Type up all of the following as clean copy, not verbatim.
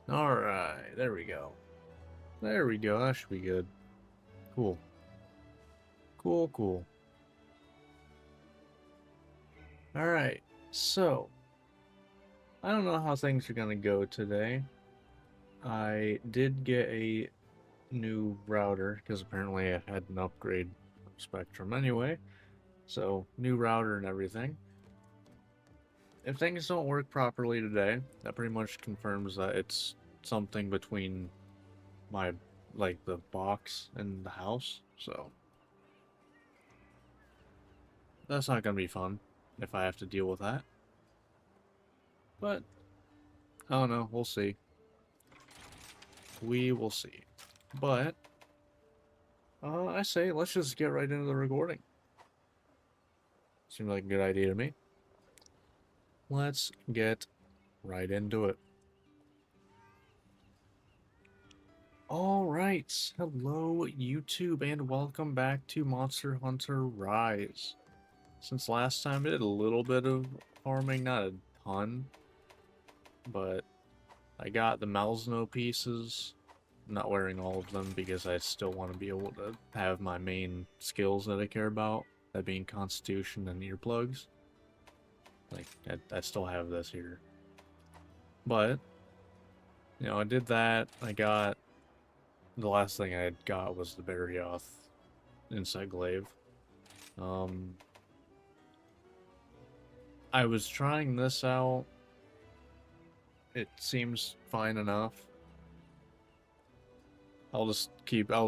Alright, there we go. There we go, that should be good. Cool. Cool, cool. Alright, so, I don't know how things are gonna go today. I did get a new router, because apparently I had an upgrade Spectrum anyway. So, new router and everything. If things don't work properly today, that pretty much confirms that it's something between my, like, the box and the house, so that's not gonna be fun if I have to deal with that. But, I don't know, we'll see. We will see. But, I say, let's just get right into the recording. Seems like a good idea to me. Let's get right into it. Alright, hello YouTube and welcome back to Monster Hunter Rise. Since last time I did a little bit of farming, not a ton, but I got the Malzno pieces. I'm not wearing all of them because I still want to be able to have my main skills that I care about, that being Constitution and earplugs. Like, I still have this here. But, you know, I did that. I got... The last thing I got was the Barrioth Insect Glaive. I was trying this out. It seems fine enough. I'll just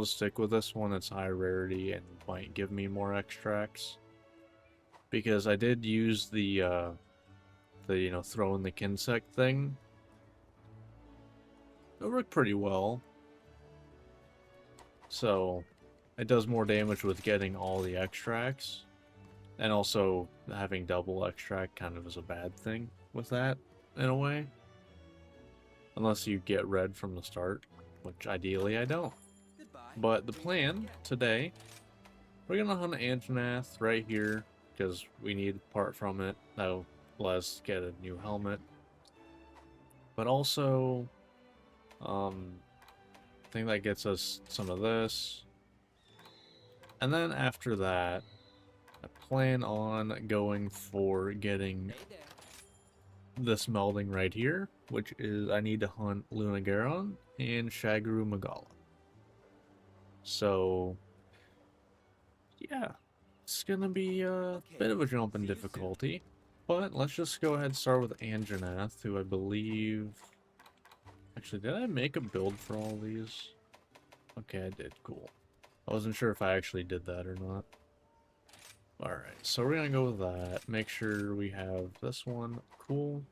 stick with this one. It's high rarity and might give me more extracts. Because I did use the throwing the Kinsect thing. It worked pretty well. So, it does more damage with getting all the extracts. And also, having double extract kind of is a bad thing with that, in a way. Unless you get red from the start, which ideally I don't. But the plan today, we're gonna hunt Anjanath right here, because we need a part from it. That'll let us get a new helmet. But also, I think that gets us some of this. And then after that, I plan on going for getting this melding right here, which is I need to hunt Lunagaron and Shagru Magala. So, yeah, it's gonna be a bit of a jump in difficulty, but let's just go ahead and start with Anjanath, who I believe... Actually, did I make a build for all these? Okay, I did. Cool. I wasn't sure if I actually did that or not. Alright, so we're gonna go with that. Make sure we have this one. Cool.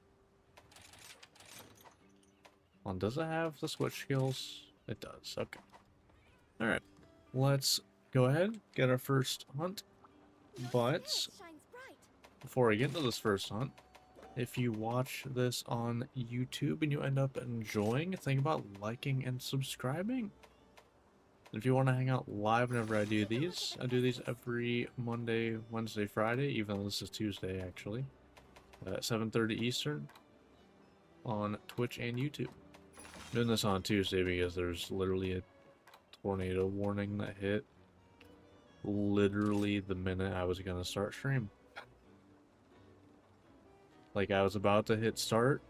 Does it have the switch skills? It does. Okay. Alright. Let's go ahead, get our first hunt. But before I get into this first hunt, if you watch this on YouTube and you end up enjoying, think about liking and subscribing. If you want to hang out live whenever I do these every Monday, Wednesday, Friday, even though this is Tuesday actually, at 7:30 Eastern on Twitch and YouTube. I'm doing this on Tuesday because there's literally a tornado warning that hit literally the minute I was gonna start stream. Like, I was about to hit start,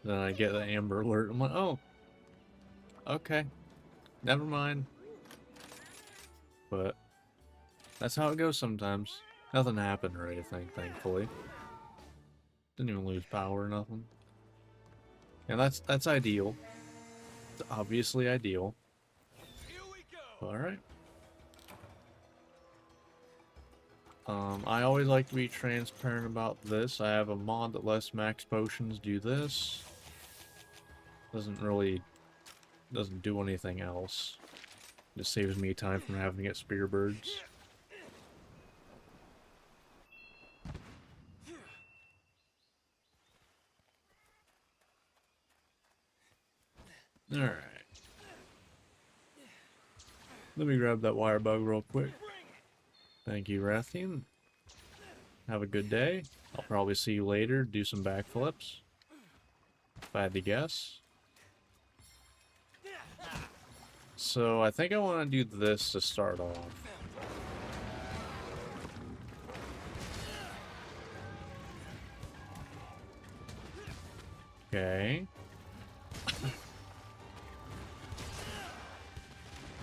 then I get the Amber Alert. I'm like, oh, okay, never mind. But that's how it goes sometimes. Nothing happened or anything, thankfully. Didn't even lose power or nothing. And that's ideal. It's obviously ideal. Alright. I always like to be transparent about this. I have a mod that lets max potions do this. Doesn't do anything else. Just saves me time from having to get spear birds. Alright. Let me grab that wire bug real quick. Thank you, Rathian. Have a good day. I'll probably see you later. Do some backflips. If I had to guess. So I think I want to do this to start off. Okay.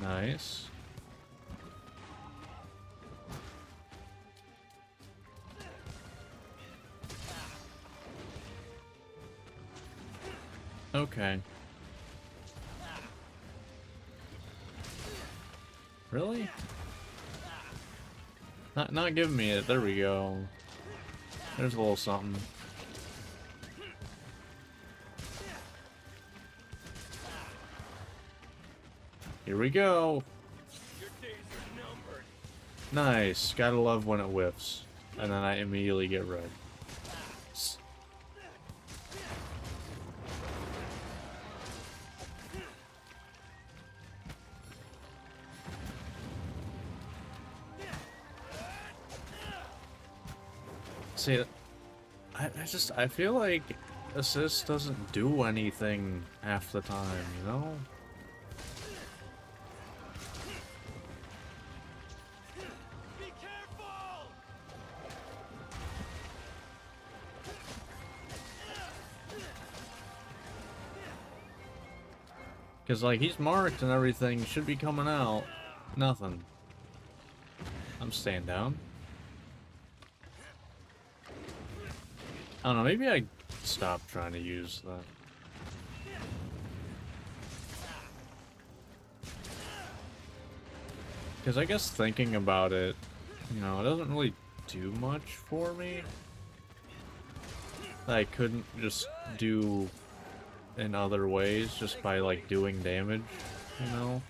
Nice. Okay. Really? Not giving me it. There we go. There's a little something. Here we go. Nice. Gotta love when it whiffs. And then I immediately get red. See, I feel like assist doesn't do anything half the time, you know? Be careful! Because, like, he's marked and everything should be coming out. Nothing. I'm staying down. I don't know, maybe I stopped trying to use that. Because I guess thinking about it, you know, it doesn't really do much for me. That I couldn't just do in other ways just by, like, doing damage, you know?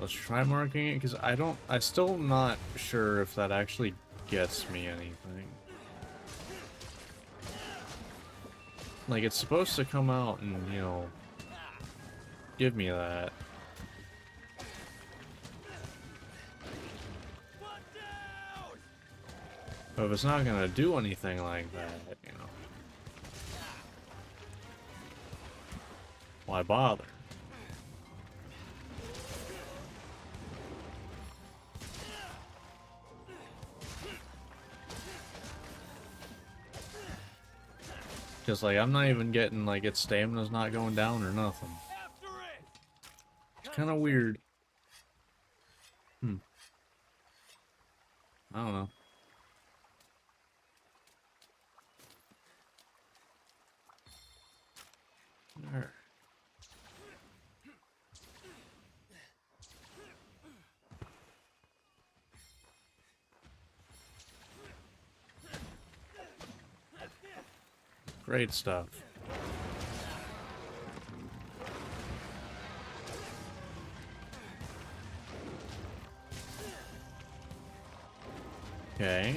Let's try marking it, because I still not sure if that actually gets me anything. Like, it's supposed to come out and, you know, give me that. But if it's not gonna do anything like that, you know, why bother? Because, like, I'm not even getting, like, its stamina's not going down or nothing. It's kind of weird. I don't know. Alright. Great stuff. Okay.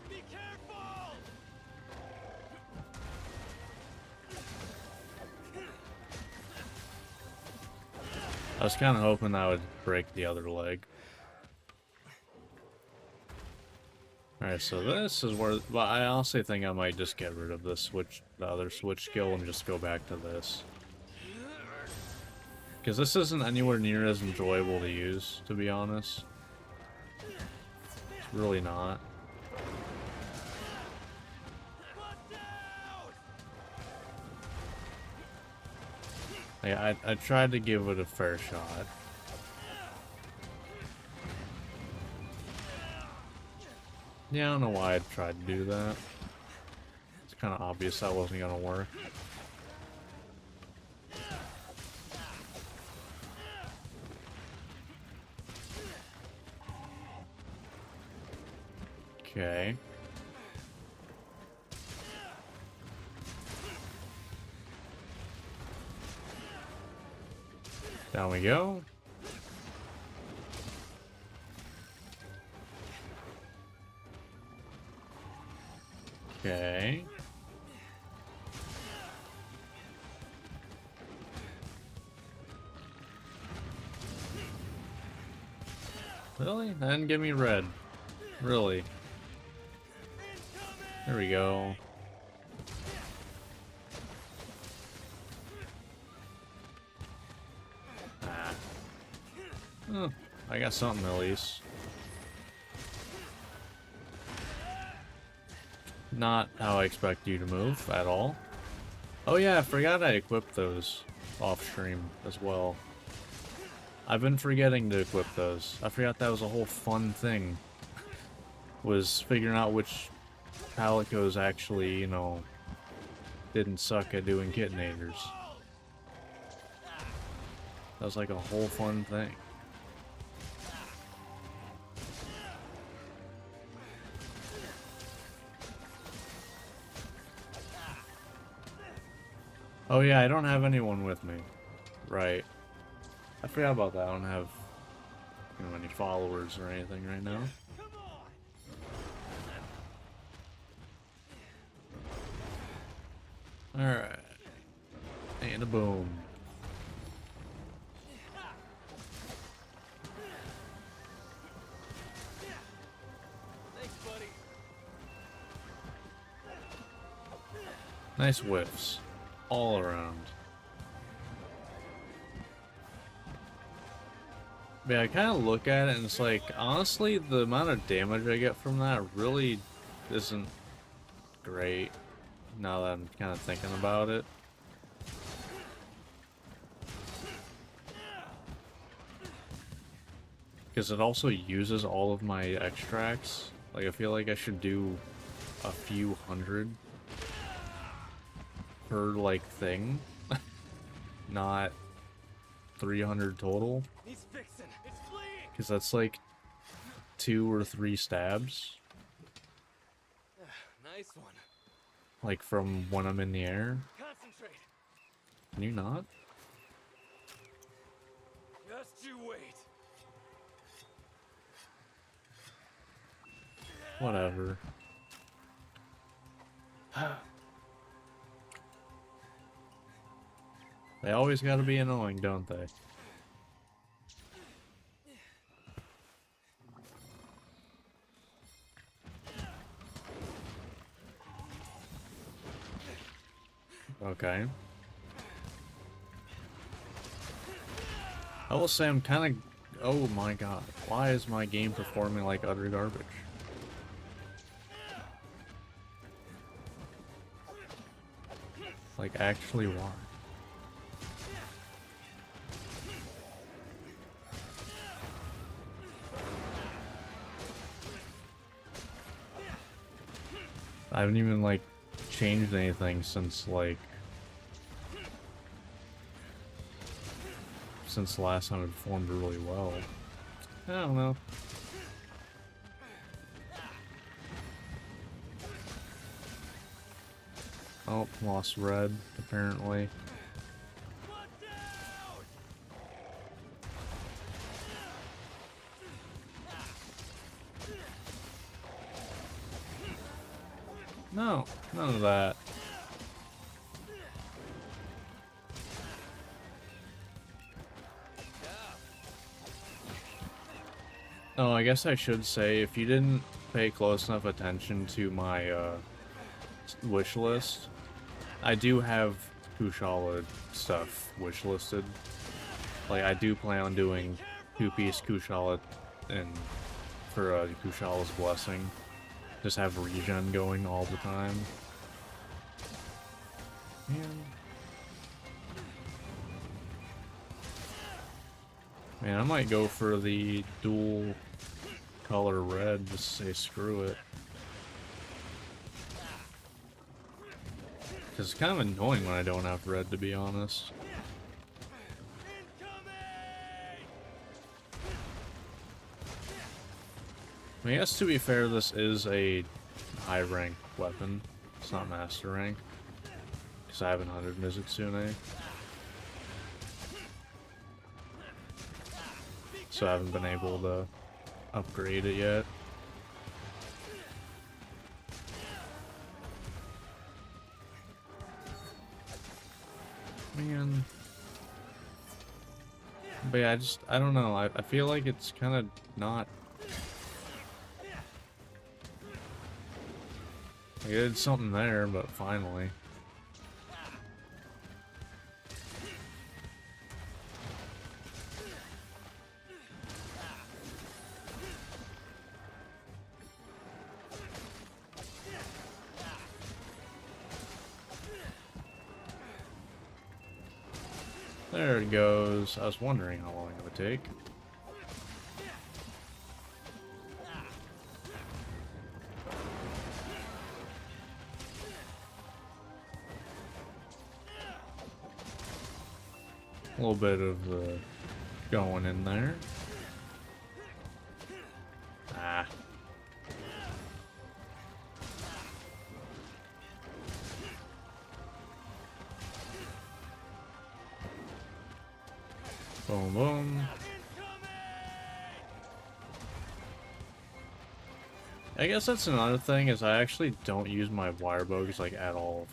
Be careful! I was kind of hoping that would break the other leg. Alright, so this is where... Well, I honestly think I might just get rid of the other switch skill and just go back to this. Because this isn't anywhere near as enjoyable to use, to be honest. It's really not. I tried to give it a fair shot. Yeah, I don't know why I tried to do that. It's kind of obvious that wasn't gonna work. Okay. Down we go. Okay. Really? That didn't give me red. Really? There we go. Ah. Oh, I got something at least. Not how I expect you to move at all. Oh yeah, I forgot I equipped those off stream as well. I've been forgetting to equip those. I forgot that was a whole fun thing. Was figuring out which palicos actually, you know, didn't suck at doing kitinators. That was like a whole fun thing. Oh yeah, I don't have anyone with me. Right. I forgot about that. I don't have, you know, any followers or anything right now. Alright. And a boom. Thanks, buddy. Nice whiffs. All around. But yeah, I kind of look at it and it's like, honestly, the amount of damage I get from that really isn't great. Now that I'm kind of thinking about it. Because it also uses all of my extracts. Like, I feel like I should do a few hundred per, like, thing. Not 300 total. He's fixing. It's fleeing. Because that's like 2 or 3 stabs. Nice one. Like, from when I'm in the air. Concentrate. Can you not? Just you wait. Whatever. They always gotta be annoying, don't they? Okay. I will say I'm kind of... Oh my god. Why is my game performing like utter garbage? Like, actually, why? I haven't even, like, changed anything since, like... Since last time it performed really well. I don't know. Oh, lost red, apparently. No, none of that. Oh, I guess I should say, if you didn't pay close enough attention to my wish list, I do have Kushala stuff wish listed. Like, I do plan on doing 2-piece Kushala and for Kushala's Blessing. Just have regen going all the time. Man, I might go for the dual color red, just say screw it. Because it's kind of annoying when I don't have red, to be honest. I guess, to be fair, this is a high rank weapon. It's not master rank. Because I haven't hunted Mizutsune. So I haven't been able to upgrade it yet. Man. But yeah, I don't know. I feel like it's kind of not. I did something there, but finally. There it goes. I was wondering how long it would take. A little bit of going in there. Ah. Boom, boom. I guess that's another thing, is I actually don't use my wire bows like at all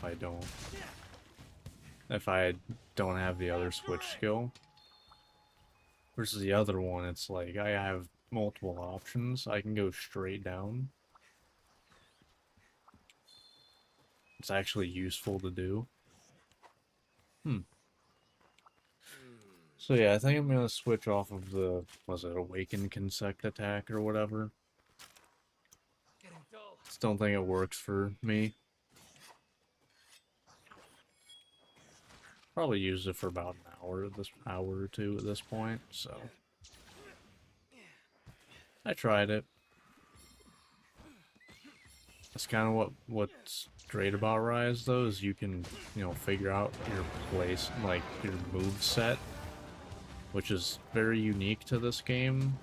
if I don't have the other switch skill. Versus the other one, it's like I have multiple options. I can go straight down. It's actually useful to do. So yeah, I think I'm gonna switch off of the, was it Awakened Consect attack or whatever. Getting dull. Just don't think it works for me. Probably used it for about an hour, hour or two at this point, so. I tried it. That's kind of what's great about Rise, though, is you can, figure out your place, like, your move set, which is very unique to this game.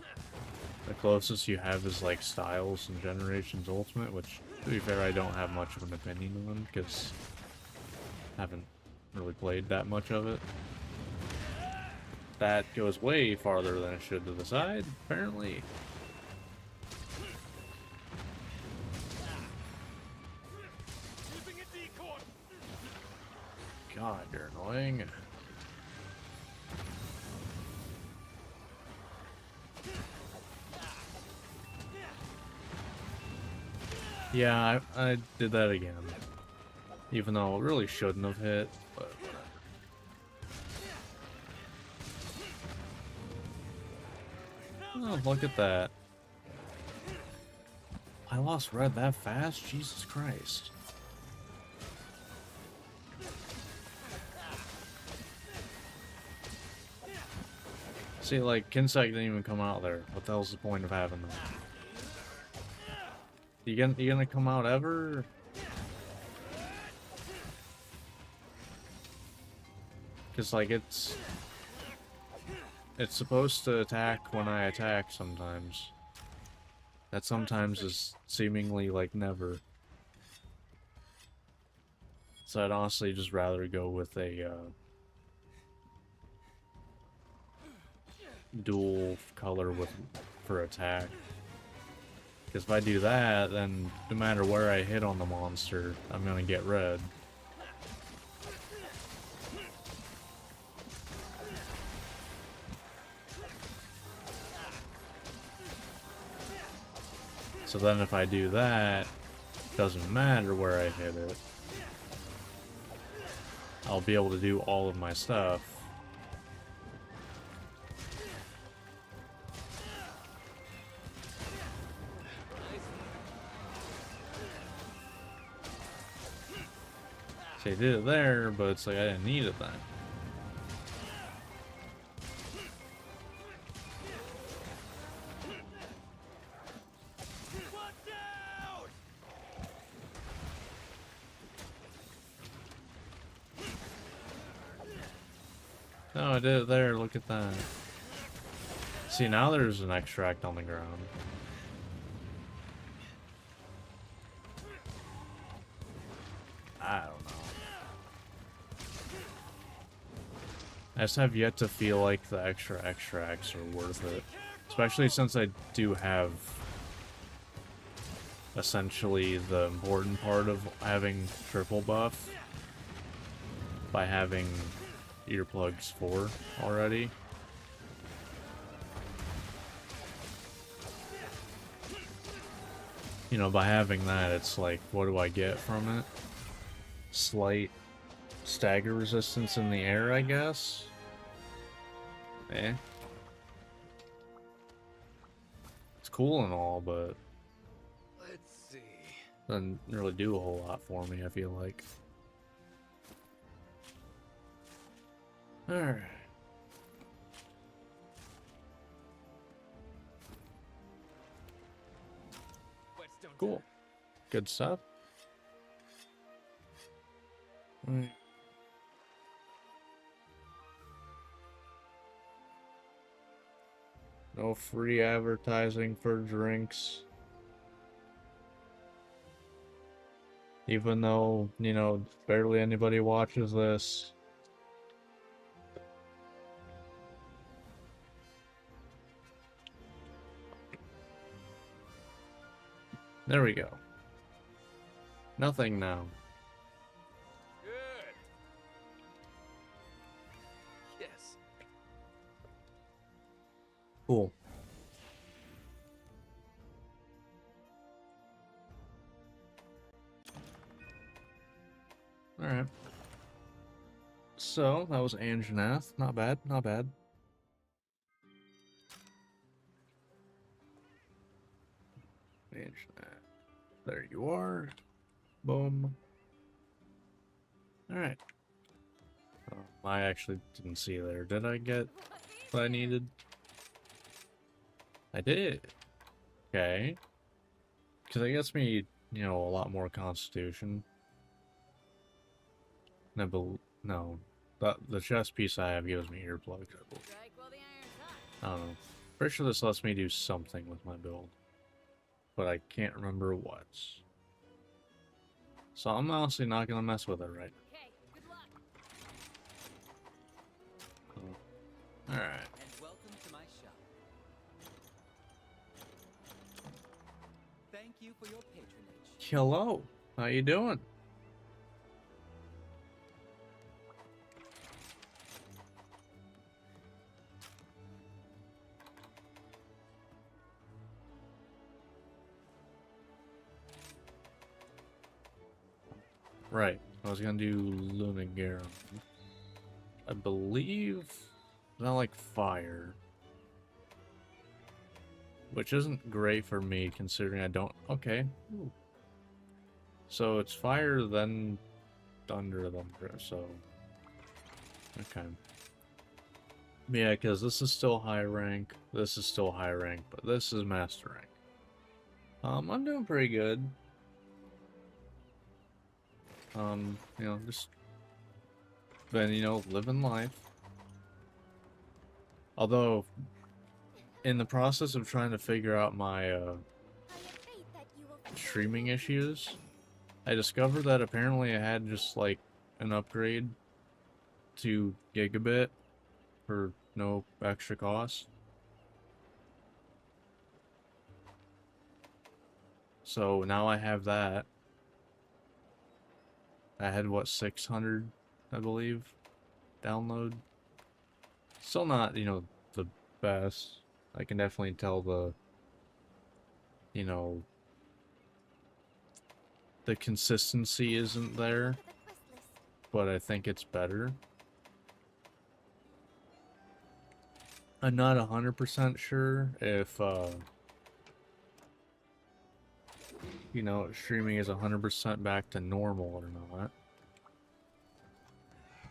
The closest you have is, like, Styles and Generations Ultimate, which, to be fair, I don't have much of an opinion on, because I haven't really played that much of it. That goes way farther than it should to the side, apparently. God, you're annoying. Yeah, I did that again. Even though it really shouldn't have hit, but... Oh, look at that. I lost red that fast? Jesus Christ. See, like, Kinsect didn't even come out there. What the hell's the point of having that? You gonna come out ever? Because, like, it's supposed to attack when I attack sometimes. That sometimes is seemingly, like, never. So I'd honestly just rather go with a, dual color for attack. Because if I do that, then no matter where I hit on the monster, I'm gonna get red. So then if I do that, doesn't matter where I hit it. I'll be able to do all of my stuff. See, I did it there, but it's like I didn't need it then. No, I did it there, look at that. See, now there's an extract on the ground. I don't know. I just have yet to feel like the extra extracts are worth it. Especially since I do have essentially the important part of having triple buff by having earplugs 4 already. you know, by having that, it's like, what do I get from it? Slight stagger resistance in the air, I guess? Eh. It's cool and all, but Let's see. doesn't really do a whole lot for me, I feel like. Alright. Whetstone Cool. time. Good stuff. Right. No free advertising for drinks. Even though, you know, barely anybody watches this. There we go. Nothing now. Good. Yes. Cool. Alright. So, that was Anjanath. Not bad, not bad. Anjanath. There you are. Boom. Alright. I actually didn't see there. Did I get what I needed? I did. Okay. Because that gets me, you know, a lot more constitution. No, no. The chest piece I have gives me earplugs, I believe. Strike while the iron's hot. I don't know. Pretty sure this lets me do something with my build. But I can't remember what. So I'm honestly not going to mess with it right Okay, good luck. now. Alright. And welcome to my shop. Thank you for your patronage. Hello. How you doing? Right. I was gonna do Lunagarum. I believe it's not like fire. Which isn't great for me considering I don't. Okay. Ooh. So it's fire, then thunder, then so. Okay. Yeah, because this is still high rank. This is still high rank, but this is master rank. I'm doing pretty good. You know, just been, you know, living life. Although, in the process of trying to figure out my streaming issues, I discovered that apparently I had just like an upgrade to gigabit for no extra cost. So now I have that. I had what, 600, I believe, download. Still not, you know, the best. I can definitely tell the, you know, the consistency isn't there, but I think it's better. I'm not 100% sure if, you know, streaming is 100% back to normal or not.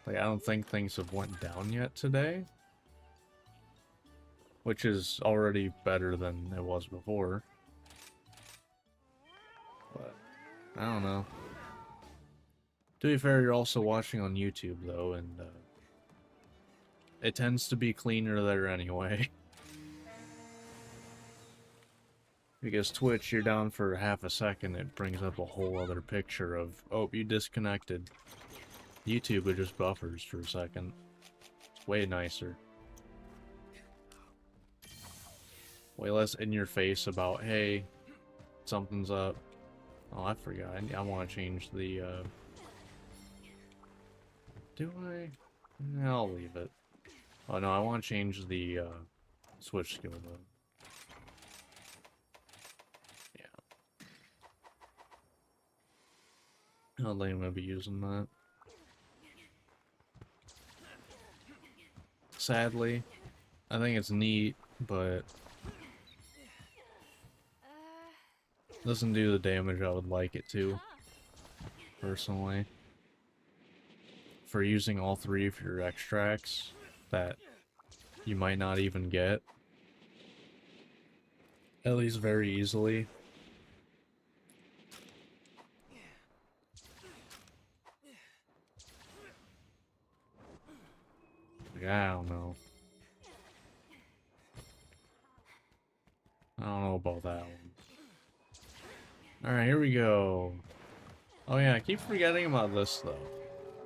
Like, I don't think things have went down yet today. Which is already better than it was before. But, I don't know. To be fair, you're also watching on YouTube, though, and, it tends to be cleaner there anyway. Because Twitch, you're down for half a second, it brings up a whole other picture of, oh, you disconnected. YouTube, it just buffers for a second. It's way nicer. Way less in your face about, hey, something's up. Oh, I forgot. I want to change the, do I? Yeah, I'll leave it. Oh, no, I want to change the, switch skill, though. Yeah. I don't think I'm gonna be using that. Sadly, I think it's neat, but doesn't do the damage I would like it to, personally. For using all three of your extracts that you might not even get, at least very easily. I don't know. I don't know about that one. Alright, here we go. Oh yeah, I keep forgetting about this though.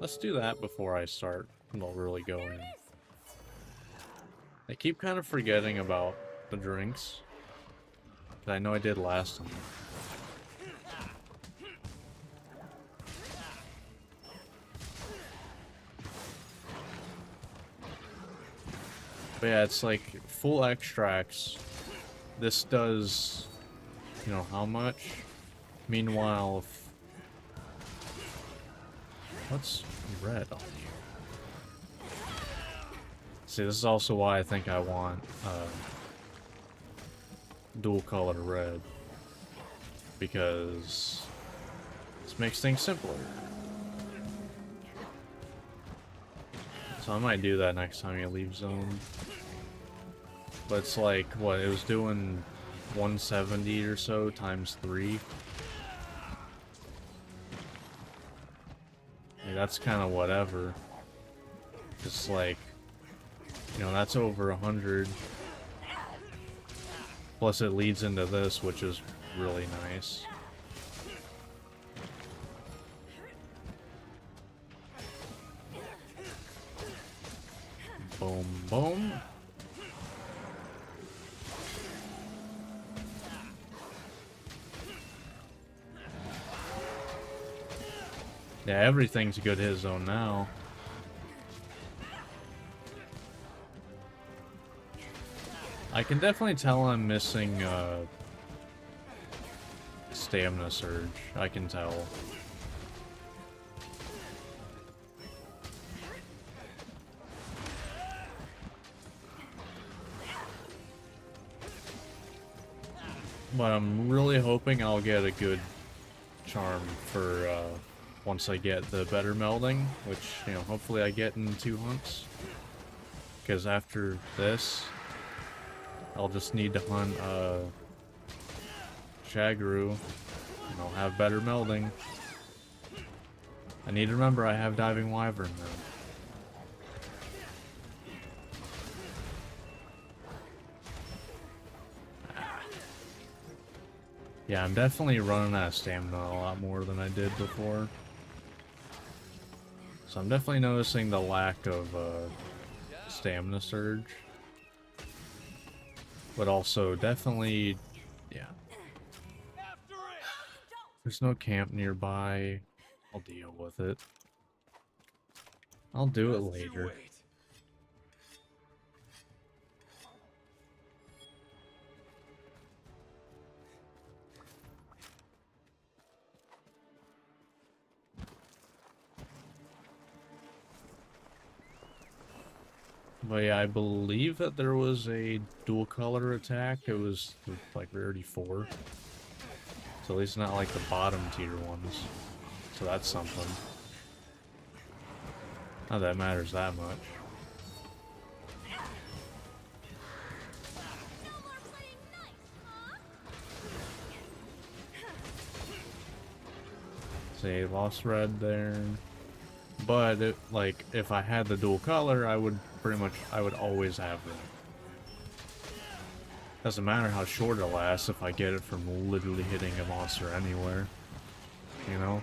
Let's do that before I start really going. I keep kind of forgetting about the drinks that I know I did last time. But yeah, it's like full extracts. This does, you know, how much? Meanwhile, if... What's red on you? See, this is also why I think I want dual color red. Because this makes things simpler. So I might do that next time you leave zone. But it's like, what, it was doing 170 or so times 3. Yeah, that's kind of whatever. Just like, you know, that's over 100. Plus it leads into this, which is really nice. Boom, boom. Yeah, everything's a good hit zone now. I can definitely tell I'm missing stamina surge. I can tell. But I'm really hoping I'll get a good charm for once I get the better melding, which, you know, hopefully I get in 2 hunts. Because after this, I'll just need to hunt Shagru, and I'll have better melding. I need to remember I have Diving Wyvern now. Yeah, I'm definitely running out of stamina a lot more than I did before. So I'm definitely noticing the lack of stamina surge. But also, definitely, yeah. There's no camp nearby. I'll deal with it. I'll do it later. But yeah, I believe that there was a dual color attack. It was like rarity 4. So at least not like the bottom tier ones. So that's something. Not that matters that much. See, lost red there. But it, like, if I had the dual color, I would I would always have it. Doesn't matter how short it lasts if I get it from literally hitting a monster anywhere. You know?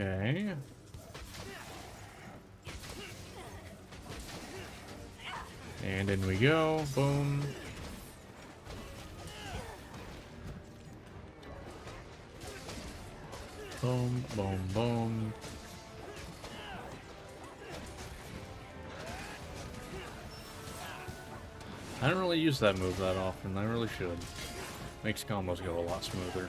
Okay. And in we go. Boom. Boom, boom, boom. I don't really use that move that often. I really should. Makes combos go a lot smoother.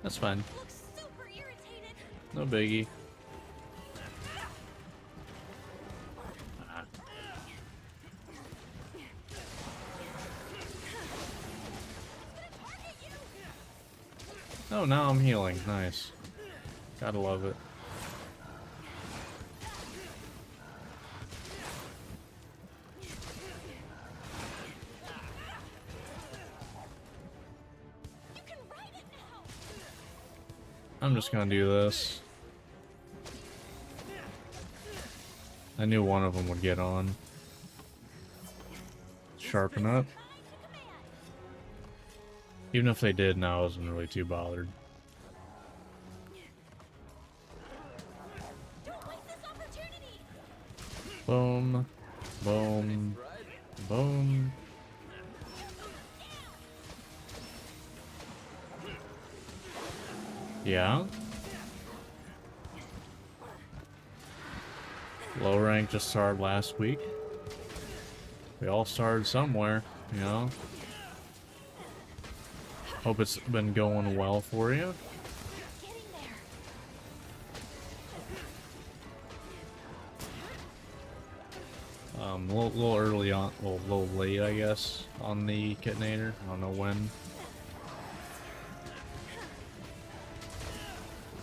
That's fine. Looks super irritated. No biggie. Ah. Oh, now I'm healing. Nice. Gotta love it. You can ride it now. I'm just gonna do this. I knew one of them would get on. Sharpen up. Even if they did, now I wasn't really too bothered. Don't waste this opportunity. Boom. Boom. Boom. Yeah? Low rank just started last week. We all started somewhere, you know? Hope it's been going well for you. Getting there. A little early on, well, a little late, I guess, on the Kitnator. I don't know when.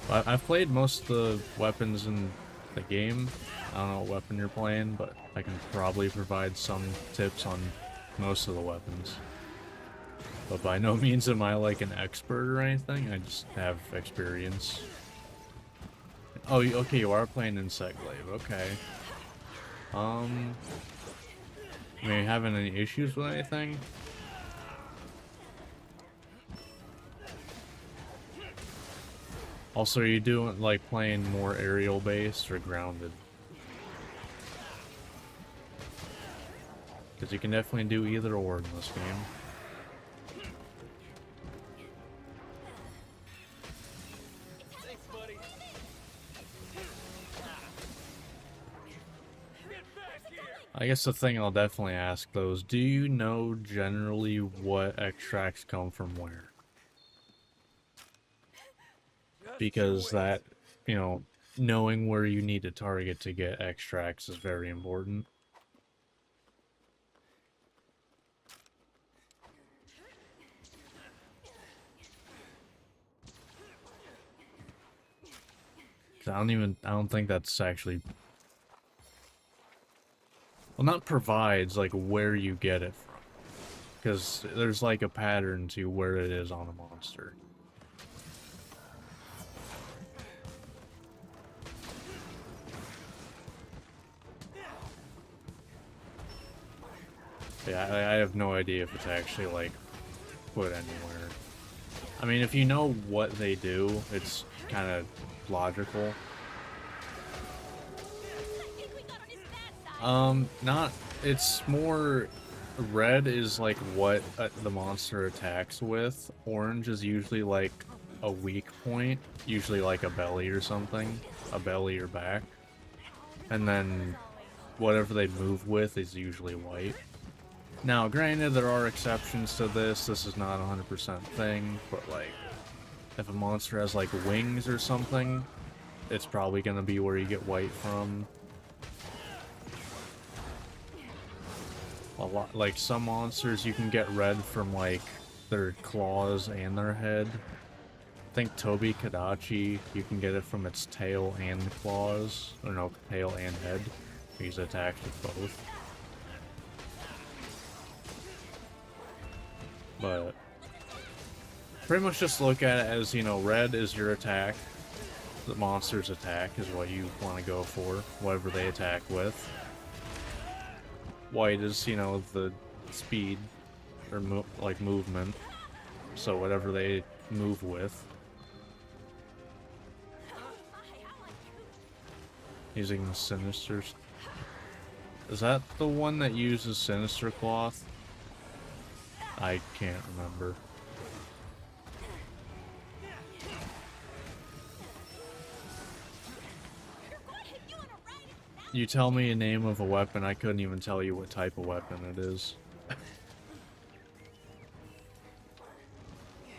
I've played most of the weapons in the game. I don't know what weapon you're playing, but I can probably provide some tips on most of the weapons. But by no means am I like an expert or anything, I just have experience. Oh, okay, you are playing Insect Glaive, okay. I mean, you having any issues with anything? Also, are you doing, like, playing more aerial-based or grounded? Because you can definitely do either or in this game. Thanks, buddy. Get back here. I guess the thing I'll definitely ask, though, is do you know generally what extracts come from where? Because that, you know, knowing where you need to target to get extracts is very important. I don't think that's actually... Well, not provides, like, where you get it from. Because there's, like, a pattern to where it is on a monster. Yeah, I have no idea if it's actually, like, put anywhere. I mean, if you know what they do, it's kind of logical. I think we got on his bad side. Not... It's more... Red is, like, what the monster attacks with. Orange is usually, like, a weak point. Usually, like, a belly or something. A belly or back. And then, whatever they move with is usually white. Now, granted, there are exceptions to this. This is not a 100% thing, but, like, if a monster has, like, wings or something, it's probably gonna be where you get white from. A lot, like, some monsters you can get red from, like, their claws and their head. I think Tobi Kadachi, you can get it from its tail and claws. Or no, tail and head. He's attacked with both. But pretty much just look at it as, you know, red is your attack. The monster's attack is what you want to go for, whatever they attack with. White is, you know, the speed, or like movement, so whatever they move with. Using the Sinisters. Is that the one that uses Sinister Cloth? I can't remember. You tell me a name of a weapon, I couldn't even tell you what type of weapon it is.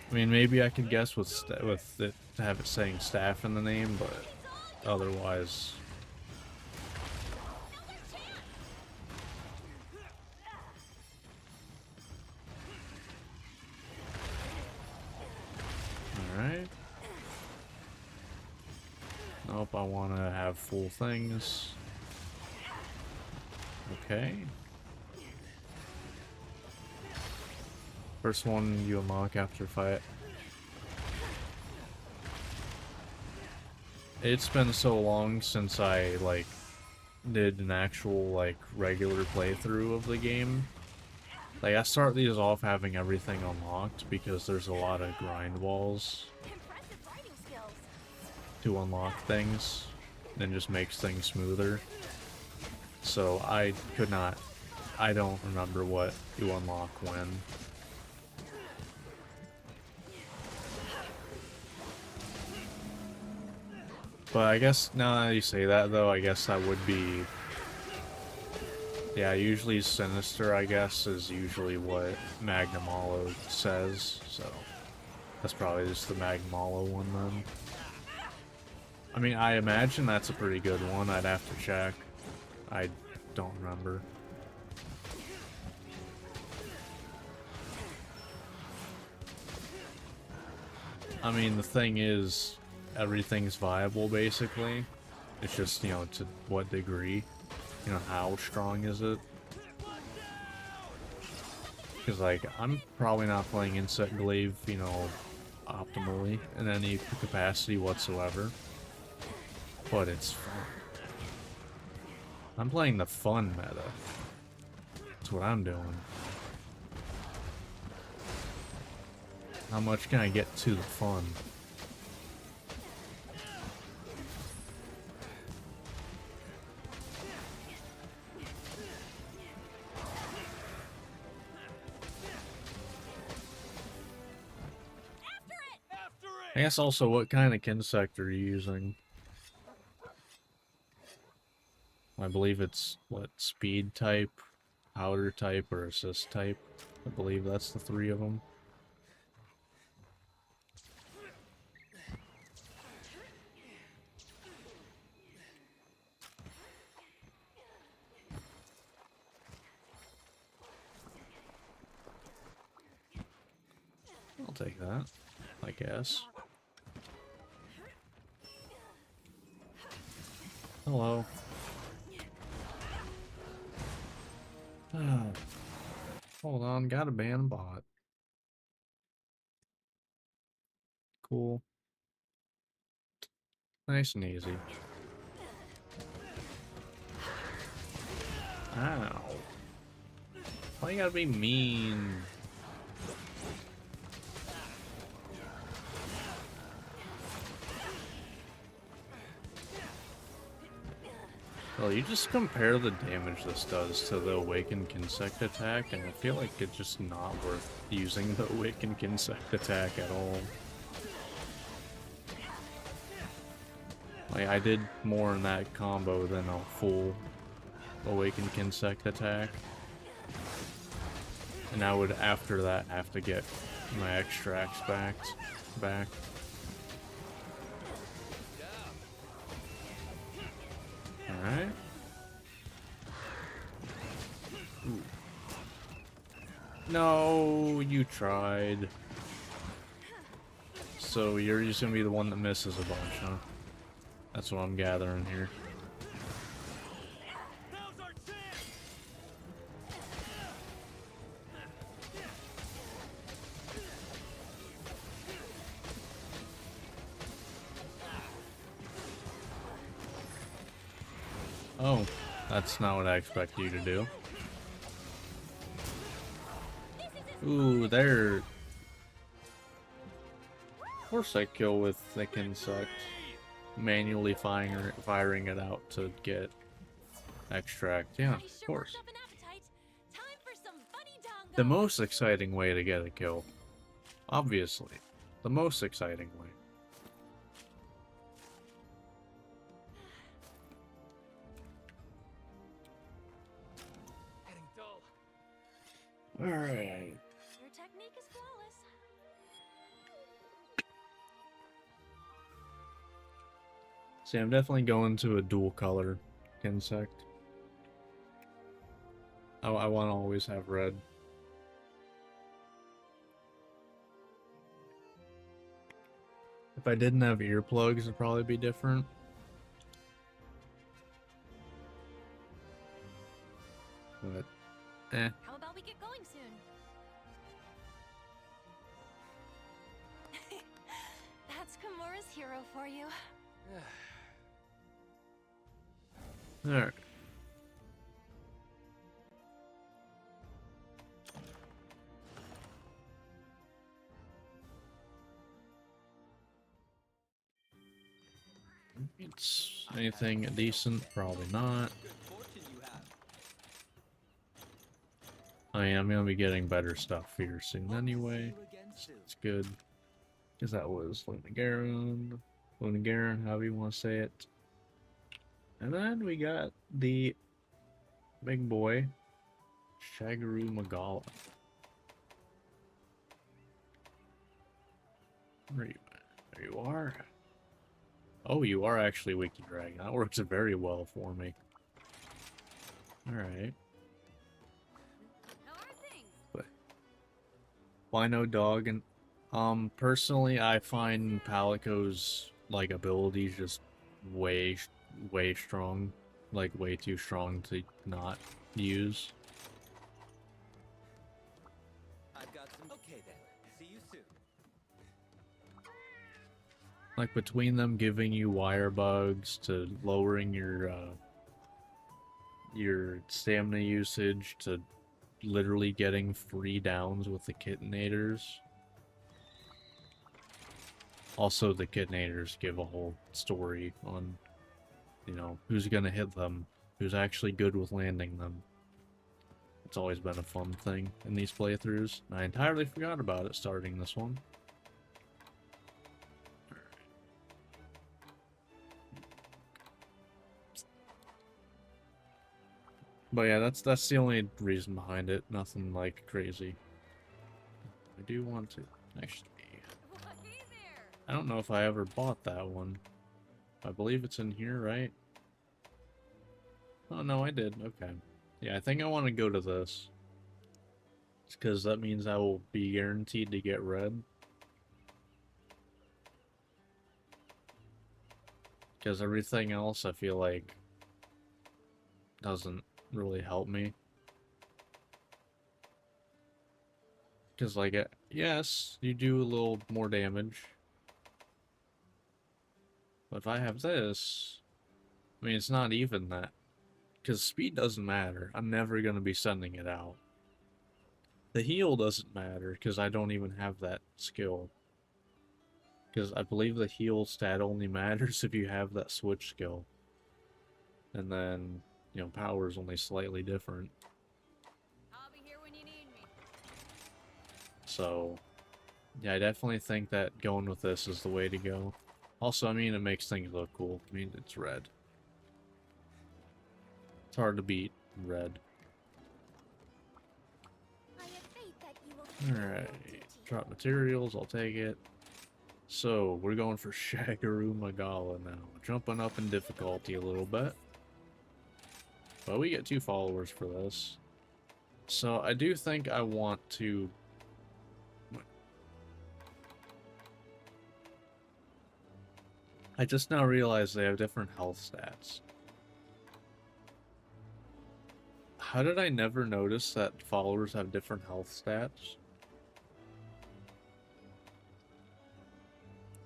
I mean, maybe I could guess with it to have it saying staff in the name, but otherwise. Alright. Nope, I want to have full things. Okay. First one you unlock after fight. It's been so long since I, like, did an actual, like, regular playthrough of the game. Like, I start these off having everything unlocked because there's a lot of grind walls to unlock things, and just makes things smoother. So I don't remember what you unlock when. But I guess now that you say that, though, I guess that would be... Yeah, usually Sinister, I guess, is usually what Magnamalo says, so... That's probably just the Magnamalo one, then. I mean, I imagine that's a pretty good one. I'd have to check. I don't remember. I mean, the thing is, everything's viable, basically. It's just, you know, to what degree. You know, how strong is it? Because, like, I'm probably not playing Insect Glaive, you know, optimally in any capacity whatsoever. But it's fun. I'm playing the fun meta. That's what I'm doing. How much can I get to the fun? I guess also, what kind of Kinsect are you using? I believe it's, what, speed type, powder type, or assist type. I believe that's the three of them. I'll take that, I guess. Hello. Hold on, got a ban bot. Cool. Nice and easy. Ow. Why you gotta be mean? Well, you just compare the damage this does to the Awakened Kinsect attack, and I feel like it's just not worth using the Awakened Kinsect attack at all. Like, I did more in that combo than a full Awakened Kinsect attack. And I would, after that, have to get my extracts back. Alright. Ooh. No, you tried. So you're just gonna be the one that misses a bunch, huh? That's what I'm gathering here. Oh, that's not what I expect you to do. Ooh, there. Of course I kill with Thick Insect. Manually firing it out to get extract. Yeah, I of sure course. worked up an appetite. Time for some bunny dongo. The most exciting way to get a kill. Obviously. The most exciting way. Getting dull. Alright. Your technique is flawless. See, I'm definitely going to a dual color insect. I want to always have red. If I didn't have earplugs, it'd probably be different. But, eh. How about we get going soon? That's Kimura's hero for you. Alright. It's anything decent? Probably not. Good fortune you have. I am gonna be getting better stuff here soon Hope to see anyway. you again soon. It's good. Because that was Lunagaron, however you want to say it. And then we got the big boy, Shagaru Magala. There you are. Oh, you are actually Wiki Dragon. That works very well for me. Alright. How are things? But why no dog? And personally, I find Palico's like abilities just way strong, like way too strong to not use. I've got some. Okay then. See you soon. Like between them giving you wire bugs to lowering your stamina usage to literally getting free downs with the Kittinators. Also, the Kittinators give a whole story on, you know, who's gonna hit them, who's actually good with landing them. It's always been a fun thing in these playthroughs. I entirely forgot about it starting this one. But yeah, that's the only reason behind it. Nothing like crazy. I do want to actually. Well, hey there. I don't know if I ever bought that one. I believe it's in here, right? Oh no, I did. Okay. Yeah, I think I want to go to this. Because that means I will be guaranteed to get red. Because everything else I feel like doesn't really help me. Because like, yes, you do a little more damage. But if I have this, I mean, it's not even that. Because speed doesn't matter. I'm never going to be sending it out. The heal doesn't matter, because I don't even have that skill. Because I believe the heal stat only matters if you have that switch skill. And then, you know, power is only slightly different. I'll be here when you need me. So, yeah, I definitely think that going with this is the way to go. Also, I mean, it makes things look cool. I mean, it's red. It's hard to beat red. I have faith that you will do Alright, your duty. drop materials, I'll take it. So, we're going for Shagaru Magala now. Jumping up in difficulty a little bit. But we get 2 followers for this. So, I do think I want to... I just now realized they have different health stats. How did I never notice that followers have different health stats?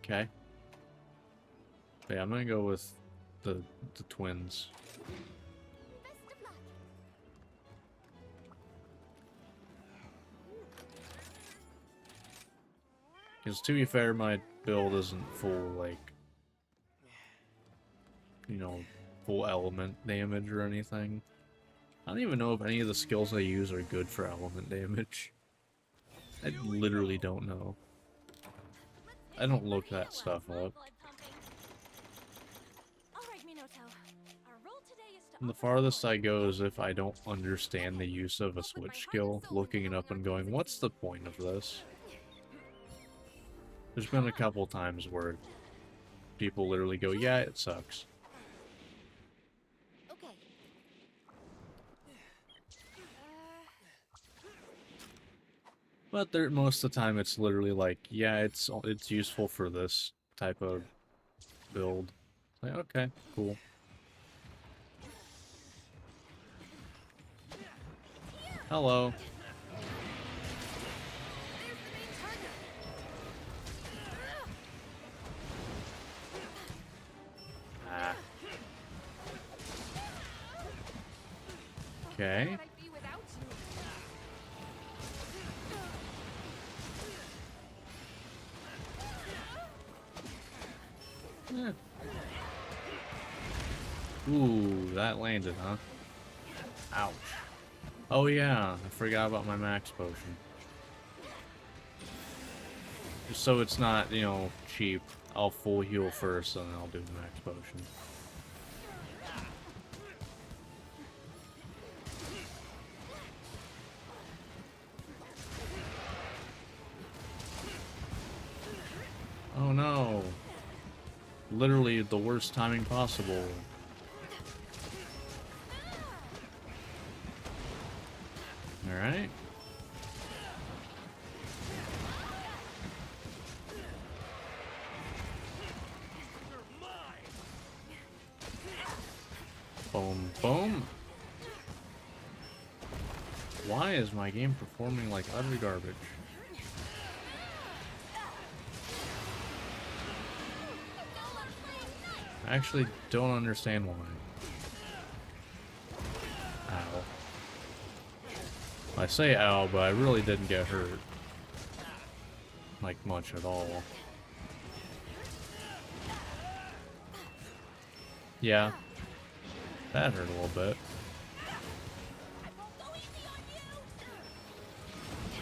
Okay. Yeah, I'm gonna go with the twins. Best of luck. Because to be fair, my build isn't full, like, you know, full element damage or anything. I don't even know if any of the skills I use are good for element damage. I literally don't know. I don't look that stuff up. And the farthest I go is if I don't understand the use of a switch skill, looking it up and going, what's the point of this? There's been a couple times where people literally go, yeah, it sucks. Okay. But there, most of the time it's literally like, yeah, it's useful for this type of build. Like, okay, cool. Hello. Ah. Okay. Eh. Ooh, that landed, huh? Ouch. Oh yeah, I forgot about my max potion. Just so it's not, you know, cheap, I'll full heal first and then I'll do the max potion. Oh no. Literally the worst timing possible. Alright. Boom, boom. Why is my game performing like utter garbage? I actually don't understand why. Ow. I say ow, but I really didn't get hurt. Like, much at all. Yeah. That hurt a little bit.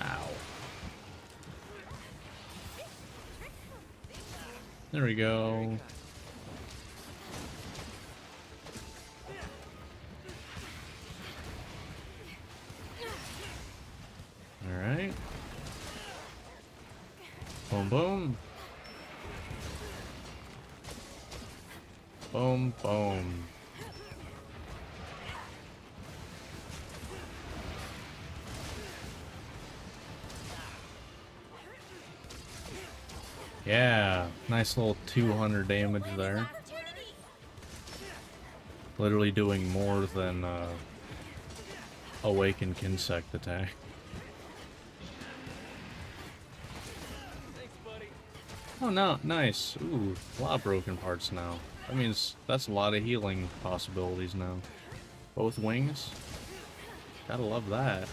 Ow. There we go. Alright. Boom, boom. Boom, boom. Yeah, nice little 200 damage there. Literally doing more than Awakened Insect attack. Thanks, buddy. Oh no, nice. Ooh, a lot of broken parts now. That means that's a lot of healing possibilities now. Both wings? Gotta love that.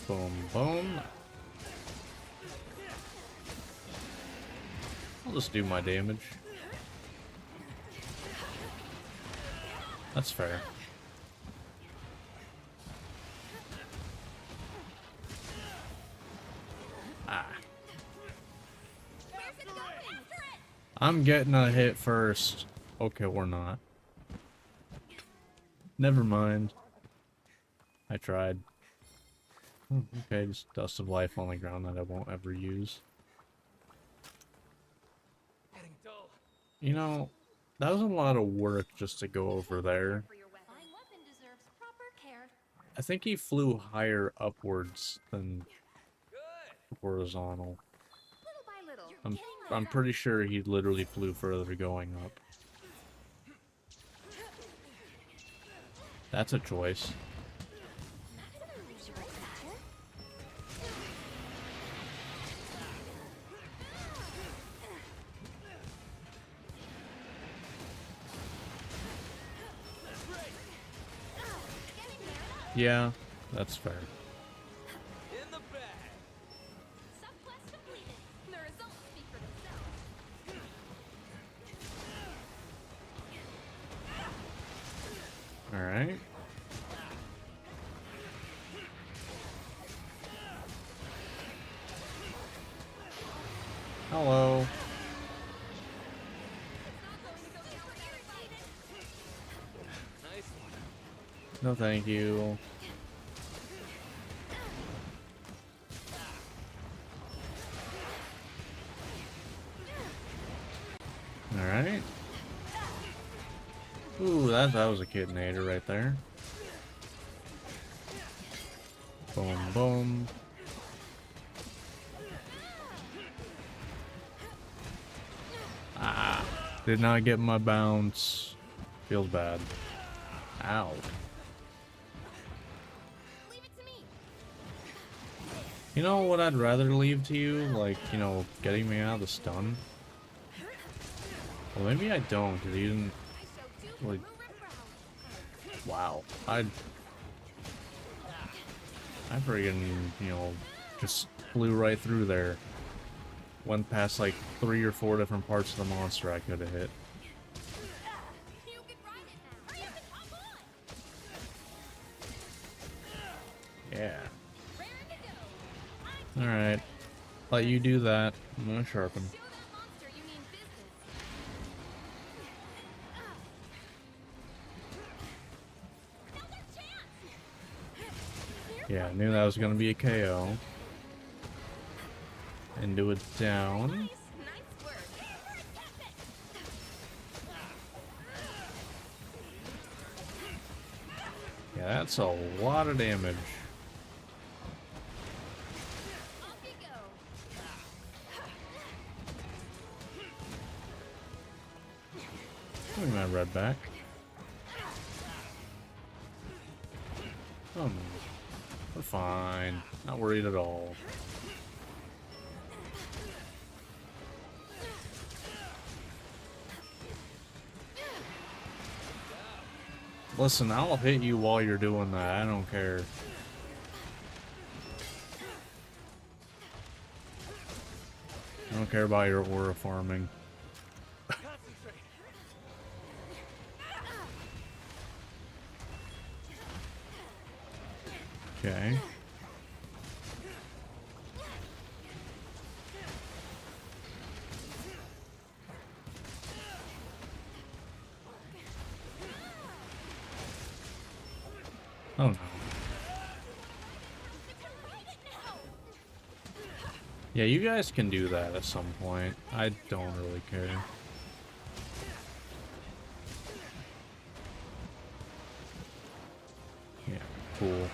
Boom, boom. I'll just do my damage. That's fair. Ah. I'm getting a hit first. Okay, we're not. Never mind. I tried. Okay, just dust of life on the ground that I won't ever use. Getting dull. You know, that was a lot of work just to go over there. I think he flew higher upwards than Good. horizontal. I'm pretty sure he literally flew further going up. That's a choice. Yeah, that's fair. In the bag. Subquest completed. Alright. Hello. Nice. No thank you. Alright. Ooh, that was a Kitnator right there. Boom, boom. Ah, did not get my bounce. Feels bad. Ow. Leave it to me. You know what I'd rather leave to you? Like, you know, getting me out of the stun? Well, maybe I don't, because you didn't... I shall do Like, Roo wow. I friggin', you know, just flew right through there. Went past like 3 or 4 different parts of the monster I could have hit. You can ride it now. Hurry up and hop on. Yeah. Raring to go. Alright. Let you do that. I'm gonna sharpen. Show that monster you mean business. Another chance. Yeah, I knew that was gonna be a KO. And do it down. Nice work. Yeah, that's a lot of damage. Off you go. Give me my red back. We're fine. Not worried at all. Listen, I'll hit you while you're doing that. I don't care. I don't care about your aura farming. Concentrate. Okay. Oh no. Yeah, you guys can do that at some point. I don't really care. Yeah, cool.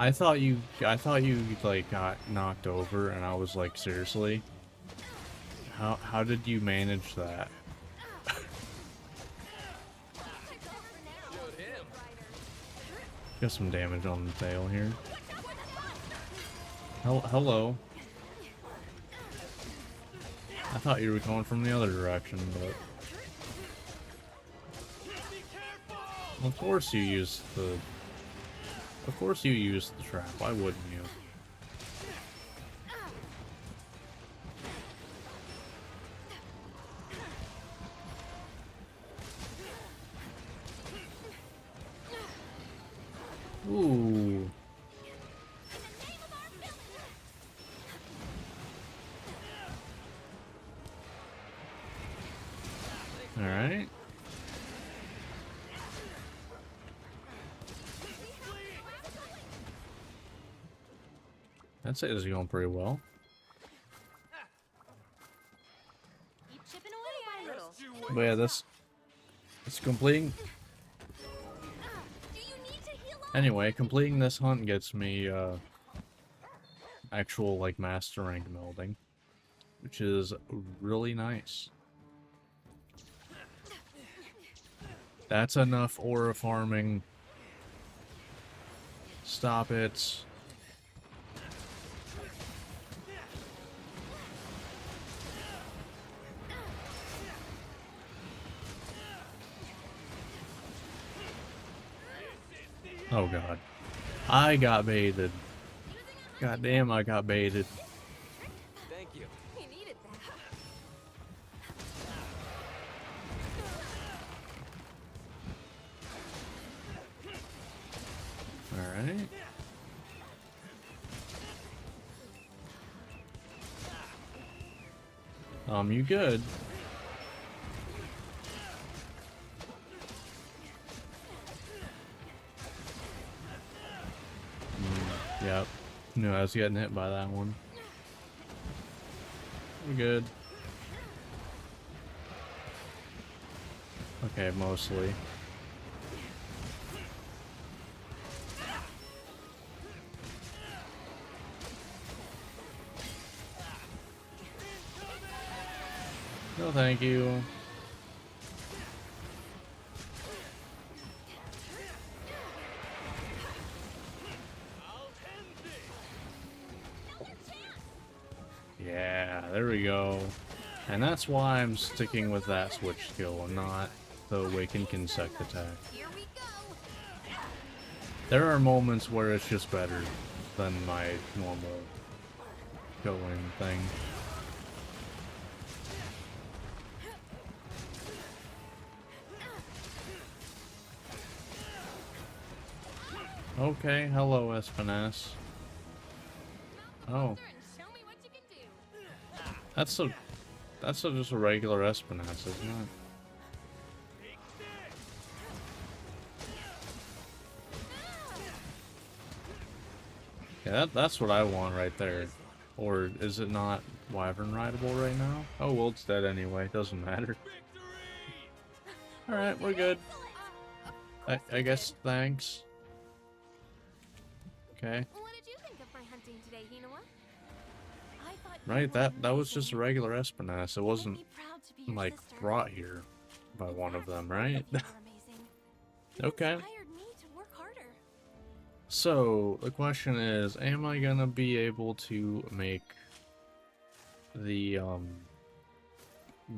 I thought you like got knocked over, and I was like, seriously? How did you manage that? Showed him. Got some damage on the tail here. Hello. I thought you were going from the other direction, but of course you used the. Of course you used the trap. Why wouldn't you? Ooh. All right. I'd say this is going pretty well. Keep chipping away, my little. But yeah, it's completing. Do you need to heal up? Anyway, completing this hunt gets me actual like master rank melding, which is really nice. That's enough aura farming. Stop it. Oh god. I got baited. God damn, I got baited. Thank you. You needed that. Alright. You good? Yep. Knew I was getting hit by that one. We're good. Okay, mostly. No, thank you. Yeah, there we go. And that's why I'm sticking with that switch skill and not the Awakened Insect attack. Here we go. There are moments where it's just better than my normal go-in thing. Okay, hello, Espinasse. Oh, And show me what you can do. that's just a regular Espinasse, isn't it? Yeah, that's what I want right there. Or is it not Wyvern rideable right now? Oh, well, it's dead anyway. Doesn't matter. Alright, we're good. I guess thanks. Okay. What did you think of my hunting today, Hinawa? I thought you Right, were that was just a amazing. regular Espinasse. It Make wasn't, me proud to be your like, sister. brought here by one of them, right? You were amazing. You Okay. inspired me to work harder. So, the question is, am I gonna be able to make the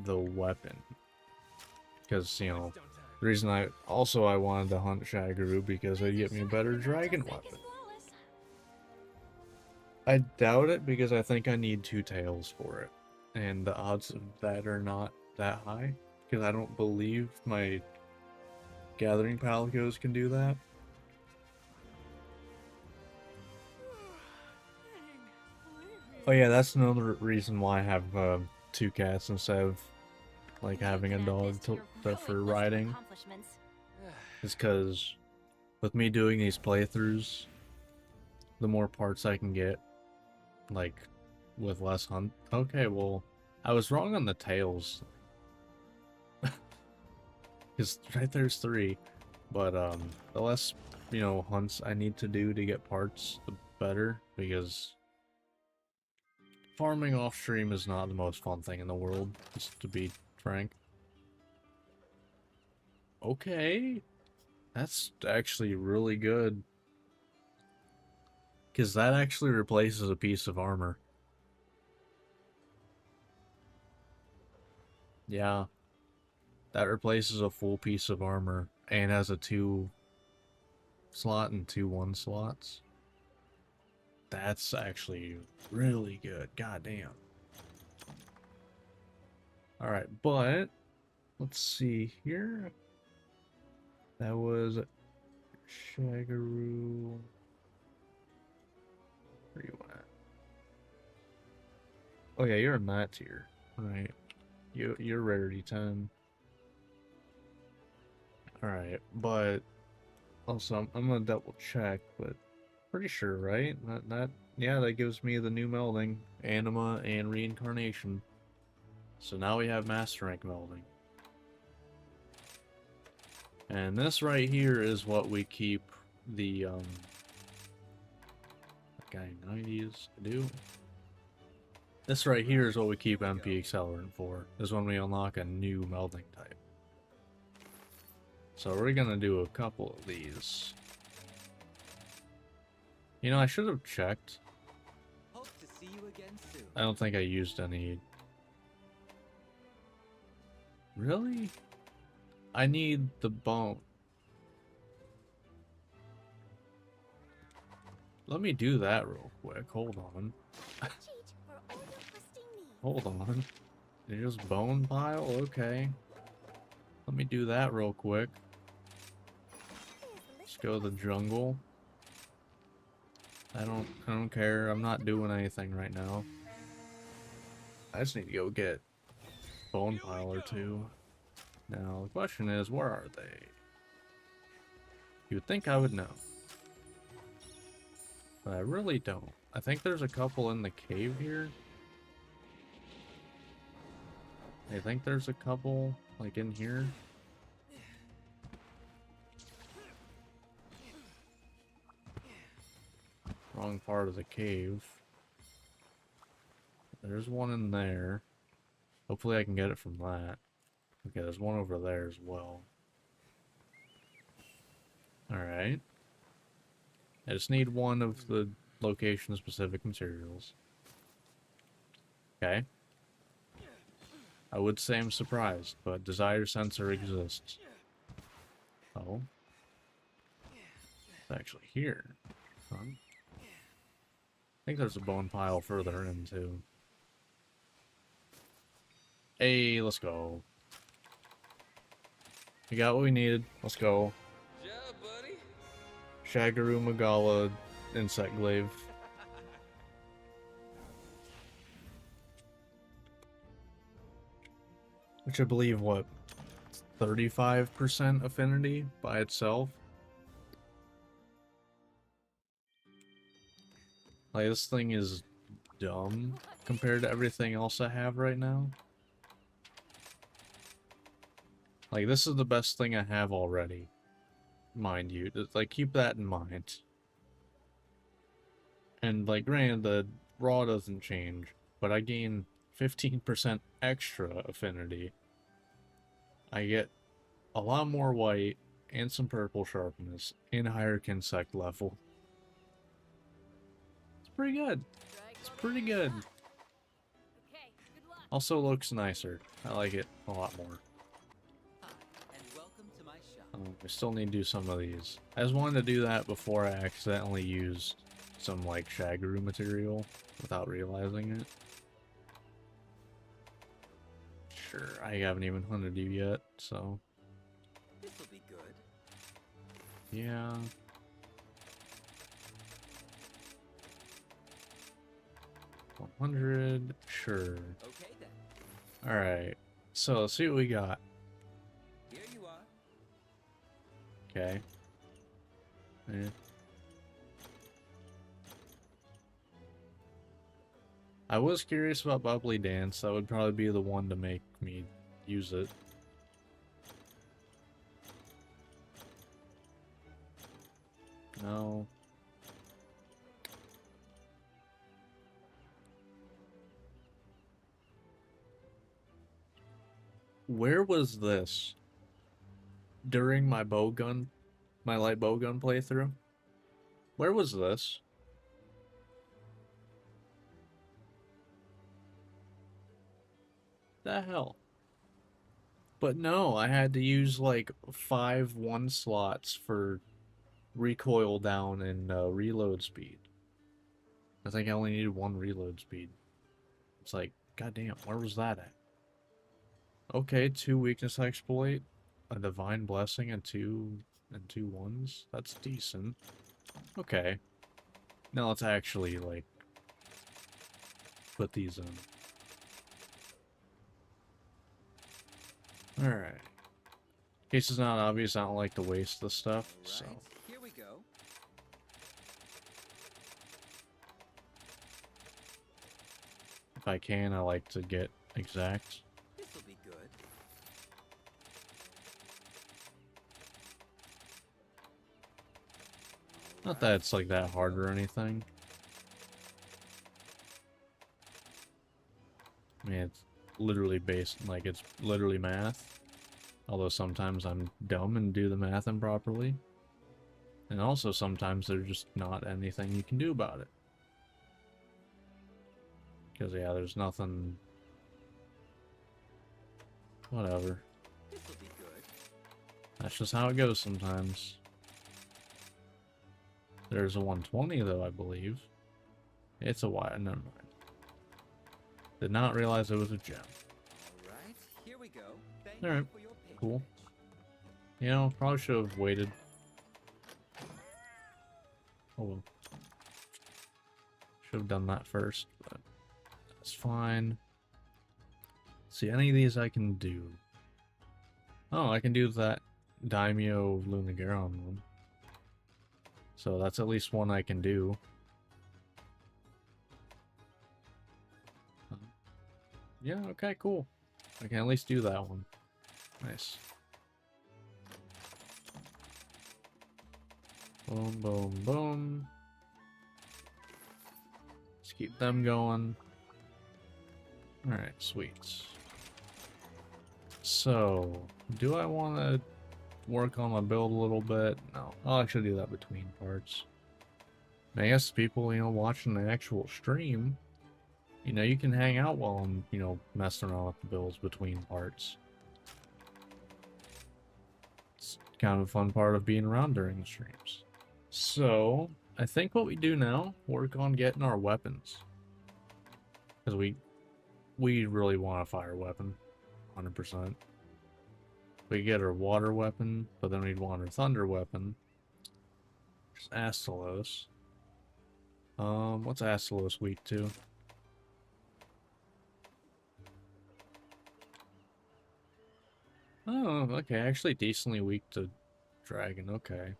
weapon? Because, you know, the reason I wanted to hunt Shagaru because it'd get me a better dragon Just make weapon. us flawless. I doubt it because I think I need 2 tails for it. And the odds of that are not that high. Because I don't believe my gathering palicos can do that. Oh yeah, that's another reason why I have 2 cats instead of like having a dog for riding. Is because with me doing these playthroughs, the more parts I can get, like with less hunt. Okay, well, I was wrong on the tails. Because right there's 3. But the less, you know, hunts I need to do to get parts, the better. Because farming off stream is not the most fun thing in the world, just to be frank. Okay. That's actually really good. Because that actually replaces a piece of armor. Yeah. That replaces a full piece of armor. And has a 2 slot and 2 1 slots. That's actually really good. God damn. Alright, but let's see here. That was Shagaru. Where you at? Oh yeah, you're in that tier. Right. You're rarity 10. Alright, but also I'm gonna double check, but pretty sure, right? Yeah, that gives me the new melding, anima and reincarnation. So now we have master rank melding. And this right here is what we keep the guy 90s to do. This right here is what we keep MP Accelerant for, is when we unlock a new melding type. So we're gonna do a couple of these. You know, I should have checked. Hope to see you again soon. I don't think I used any. Really? I need the bone. Let me do that real quick. Hold on. Cheat for all your questing needs. Hold on. Did you just bone pile? Okay. Let me do that real quick. Here's the Let's list go to the jungle. I don't care. I'm not doing anything right now. I just need to go get bone pile or two. Now the question is, where are they? You would think I would know, but I really don't. I think there's a couple in the cave here. I think there's a couple like in here. Wrong part of the cave. There's one in there. Hopefully I can get it from that. Okay, there's one over there as well. Alright. I just need one of the location-specific materials. Okay. I would say I'm surprised, but desire sensor exists. Oh. It's actually here. Huh? I think there's a bone pile further in, too. Hey, let's go. We got what we needed. Let's go. Job, buddy. Shagaru Magala insect glaive. Which I believe, what, 35% affinity by itself? Like, this thing is dumb compared to everything else I have right now. Like, this is the best thing I have already. Mind you. Like, keep that in mind. And, like, granted, the raw doesn't change, but I gain 15% extra affinity. I get a lot more white and some purple sharpness in higher insect level. It's pretty good. It's pretty good. Okay, good luck. Also looks nicer. I like it a lot more. Hi, and welcome to my shop. I still need to do some of these. I just wanted to do that before I accidentally used some, like, Shagaru material without realizing it. Sure, I haven't even hunted you yet, so... This'll be good. yeah. $100, sure. Okay then. Alright, so let's see what we got. Here you are. Okay. Eh. I was curious about Bubbly Dance. That would probably be the one to make me use it. No. Where was this? During my bowgun, my light bowgun playthrough? Where was this? The hell? But no, I had to use like 5 1 slots for recoil down and reload speed. I think I only needed 1 reload speed. It's like, goddamn, where was that at? Okay, 2 weakness exploit, a divine blessing, and 2 1s. That's decent. Okay. Now let's actually like put these in. Alright. In case it's not obvious, I don't like to waste the stuff, so. Right, here we go. If I can, I like to get exact. This'll be good. Not that it's like that hard or anything. I mean, it's literally based, like, it's literally math. Although sometimes I'm dumb and do the math improperly. And also sometimes there's just not anything you can do about it. Because, yeah, there's nothing... whatever. This'll be good. That's just how it goes sometimes. There's a 120 though, I believe. It's a wire. Never mind. Did not realize it was a gem. Alright, here we go. Thank Alright, you for your patronage. cool. You know, probably should have waited. Oh well. Should have done that first, but that's fine. See, any of these I can do. Oh, I can do that Daimyo Lunagaron one. So that's at least one I can do. Yeah, okay, cool. I can at least do that one. Nice. Boom, boom, boom. Let's keep them going. Alright, sweet. So, do I want to work on my build a little bit? No, I'll actually do that between parts. I guess people, watching the actual stream, you can hang out while I'm, messing around with the builds between parts. It's kind of a fun part of being around during the streams. So, I think what we do now, work on getting our weapons. Because we really want a fire weapon. 100%. We get our water weapon, but then we'd want our thunder weapon. Just Astalos. What's Astalos weak to? Oh, okay, actually decently weak to dragon, okay.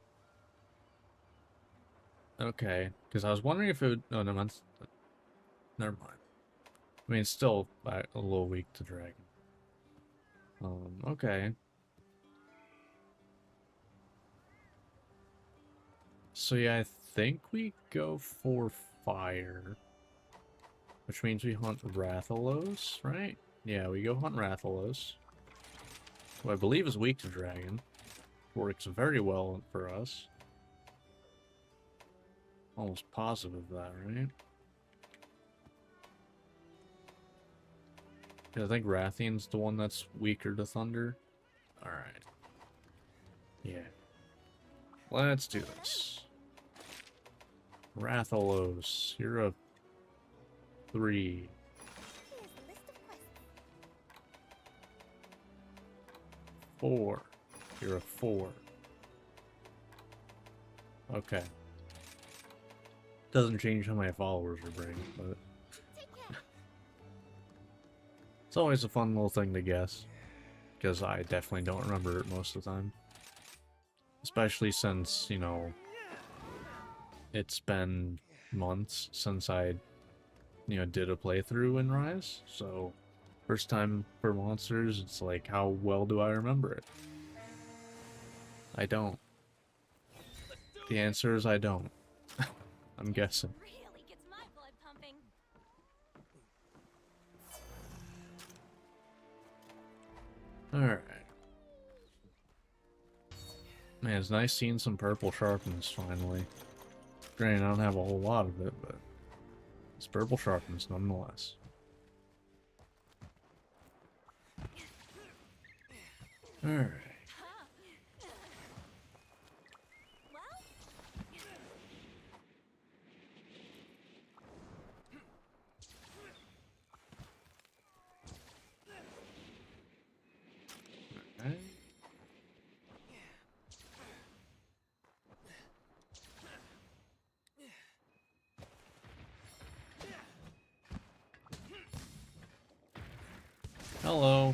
Okay, because I was wondering if it would... Oh, no, never mind. I mean, it's still a little weak to dragon. Okay. So yeah, I think we go for fire. Which means we hunt Rathalos, right? Yeah, we go hunt Rathalos. Who I believe is weak to dragon. Works very well for us. Almost positive of that, right? Yeah, I think Rathian's the one that's weaker to thunder. Alright. Yeah. Let's do this. Rathalos, you're a 3. Here's a list of quests. 4. You're a 4. Okay. Doesn't change how many followers we bring, but Take care. it's always a fun little thing to guess. Because I definitely don't remember it most of the time. Especially since, it's been months since I, did a playthrough in Rise. So, first time for monsters, it's like, how well do I remember it? I don't. The answer is I don't. I'm guessing. Really gets my blood pumping. Alright. Man, it's nice seeing some purple sharpness finally. Granted, I don't have a whole lot of it, but it's purple sharpness nonetheless. Alright. Alright. Hello.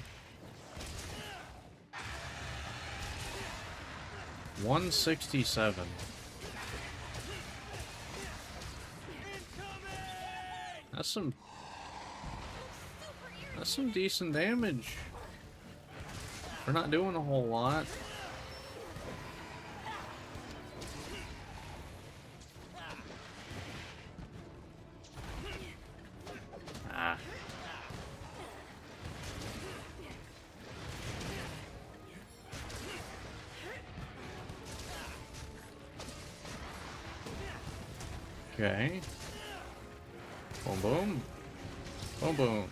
167. That's some decent damage. We're not doing a whole lot. Ah. Okay. Boom, boom. Boom, boom.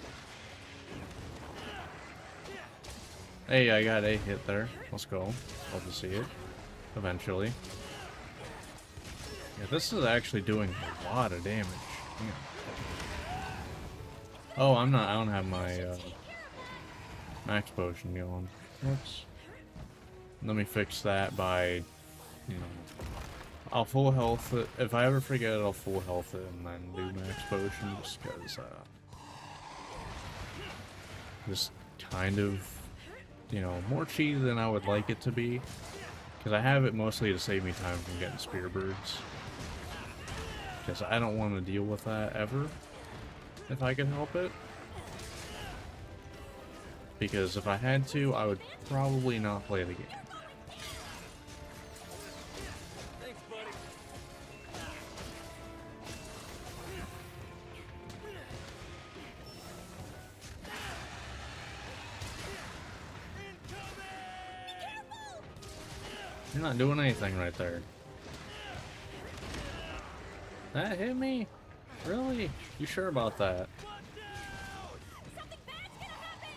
Hey, I got a hit there. Let's go. Love to see it. Eventually. Yeah, this is actually doing a lot of damage. Yeah. Oh, I don't have my max potion going. Whoops. Let me fix that by, you know, I'll full health it. If I ever forget it, I'll full health it and then do max potion just because, just kind of, you know, more cheaty than I would like it to be. Because I have it mostly to save me time from getting spear birds. Because I don't want to deal with that ever, if I can help it. Because if I had to, I would probably not play the game. Thanks, buddy. You're not doing anything right there. That hit me? Really? You sure about that? Something bad's gonna happen!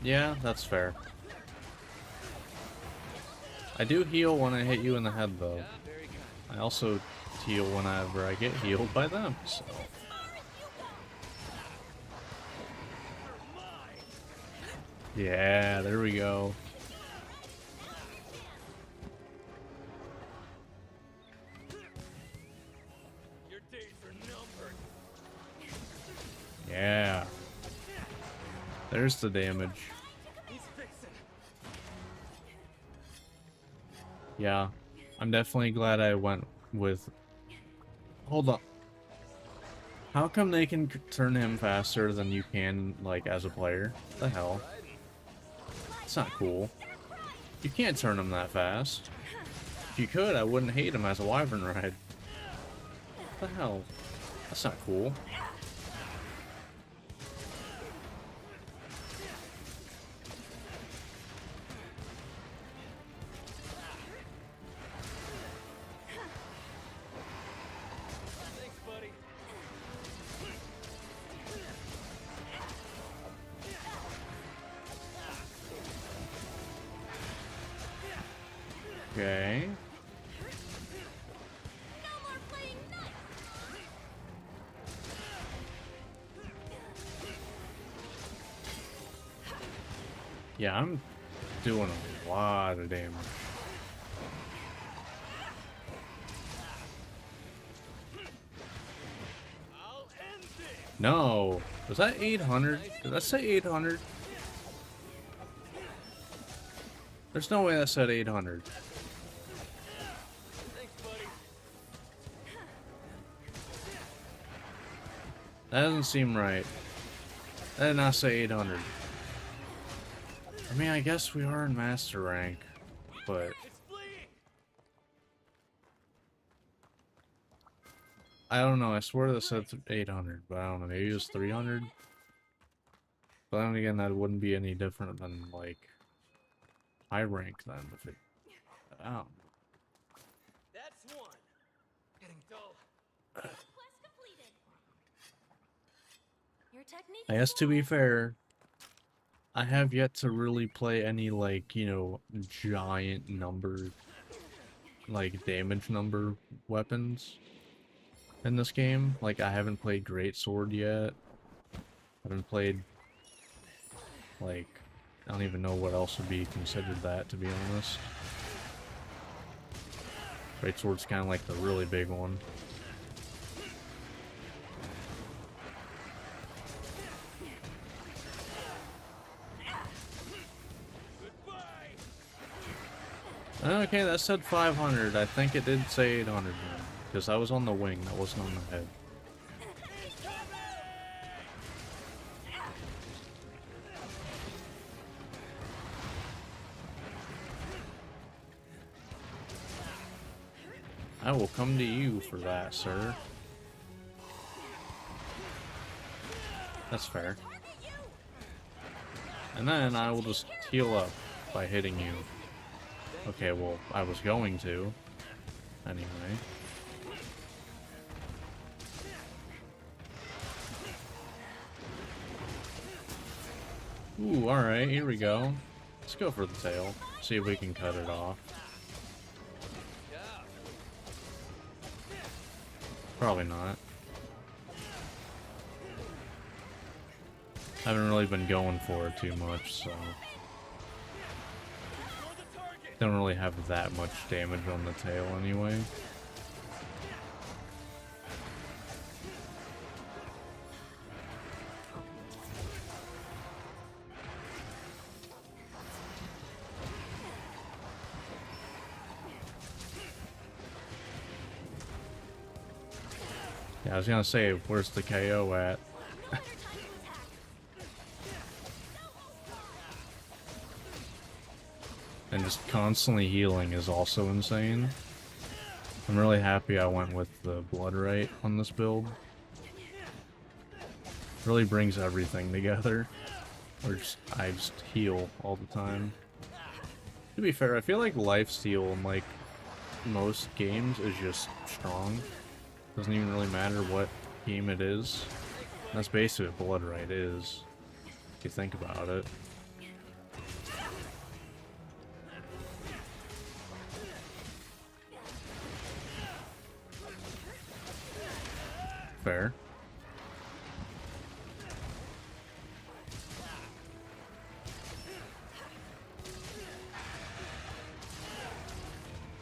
Yeah, that's fair. I do heal when I hit you in the head, though. Yeah, very good. I also heal whenever I get healed by them, so... Yeah, there we go. Your days are numbered. Yeah. There's the damage. He's fixing. Yeah. I'm definitely glad I went with... Hold up. How come they can turn him faster than you can, like, as a player? The hell? It's not cool. You can't turn him that fast. If you could, I wouldn't hate him as a wyvern ride. What the hell? That's not cool. Thanks, buddy. Okay. No more playing nice! Yeah, I'm doing a lot of damage. I'll end this. No! Was that 800? Did I say 800? There's no way that said 800. Thanks, buddy. That doesn't seem right. That did not say 800. I mean, I guess we are in master rank, but It's fleeing. I don't know. I swear that said 800, but I don't know. Maybe it was 300. But then again, that wouldn't be any different than, like, high rank then. If it, I don't know. That's one. Getting dull. Quest completed. Your technique I guess to be fair, I have yet to really play any, like, you know, giant number, like, damage number weapons in this game. Like, I haven't played Greatsword yet. I haven't played, like, I don't even know what else would be considered that, to be honest. Greatsword's kind of like the really big one. Okay, that said 500. I think it did say 800, because I was on the wing, that wasn't on the head. I will come to you for that, sir. That's fair. And then I will just heal up by hitting you. Okay, well, I was going to. Anyway. Ooh, alright, here we go. Let's go for the tail. See if we can cut it off. Yeah. Probably not. Haven't really been going for it too much, so don't really have that much damage on the tail anyway. Yeah, I was gonna say, where's the KO at? And just constantly healing is also insane. I'm really happy I went with the blood rate on this build. Really brings everything together. I just heal all the time. To be fair, I feel like lifesteal in like most games is just strong. Doesn't even really matter what game it is. That's basically what blood rate is, if you think about it. Fair.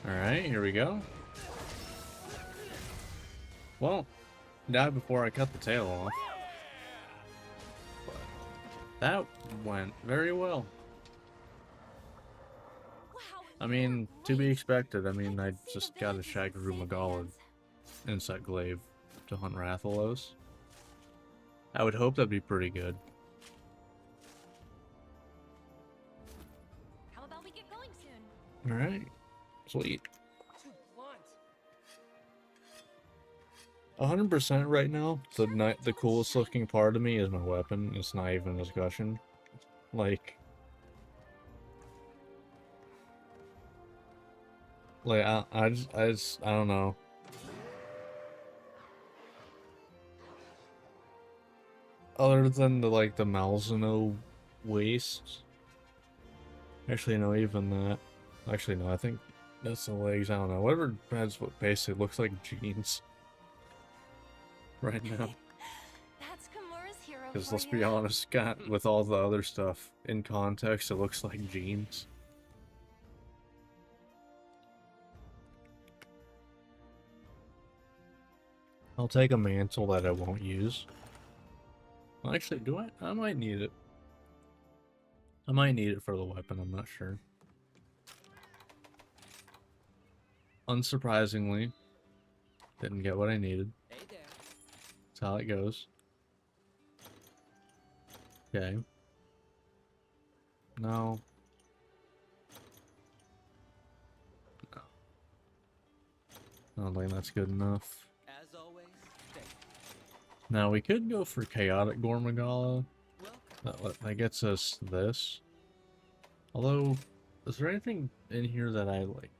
Alright, here we go. Well, died before I cut the tail off. But that went very well. I mean, to be expected. I mean, I just got a Shagru Magala Insect Glaive to hunt Rathalos. I would hope that'd be pretty good. How about we get going soon? Alright. Sweet. Too blunt. 100% right now, the coolest looking part of me is my weapon. It's not even a discussion. Like, I don't know. Other than the, like, the Malzeno waist. Actually, no, even that. Actually, no, I think that's the legs. I don't know. Whatever, that's what basically looks like jeans. Right now. That's Kimura's hero. Because for let's be you. honest, Scott, with all the other stuff in context, it looks like jeans. I'll take a mantle that I won't use. Well, actually, do I? I might need it. I might need it for the weapon, I'm not sure. Unsurprisingly, didn't get what I needed. Hey there. That's how it goes. Okay. No. No. I don't think that's good enough. As always, thank you. Now, we could go for Chaotic Gormagala. Welcome. That gets us this. Although, is there anything in here that I like?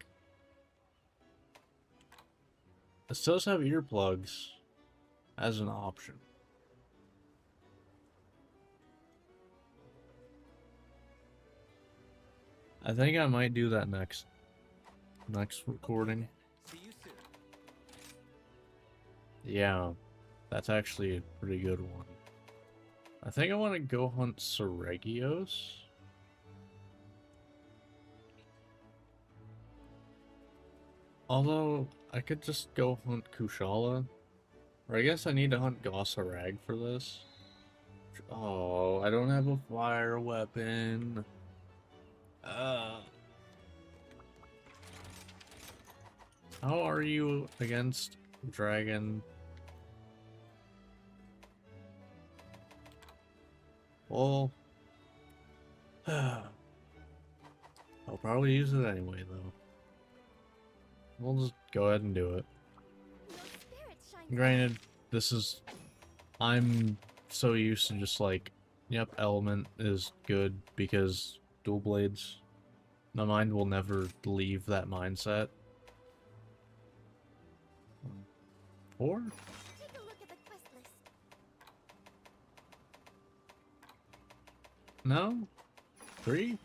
It does have earplugs as an option. I think I might do that next recording. See you soon. Yeah, that's actually a pretty good one. I think I want to go hunt Seregios. Although, I could just go hunt Kushala. Or I guess I need to hunt Gossarag for this. Oh, I don't have a fire weapon. How are you against dragon? Well, I'll probably use it anyway, though. We'll just go ahead and do it. No spirit shines Granted, I'm so used to just like, yep, element is good because dual blades. My mind will never leave that mindset. Or Take a look at the quest list. no? 3?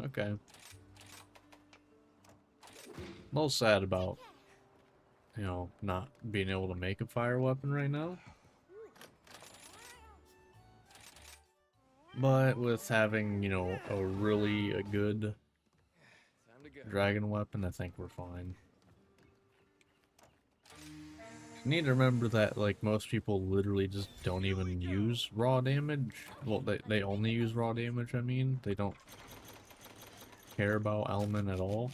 Okay. A little sad about you know, not being able to make a fire weapon right now. But with having, you know, a good Time to go. dragon weapon, I think we're fine. You need to remember that, like, most people literally just don't even use raw damage. Well, they only use raw damage, I mean. They don't care about element at all.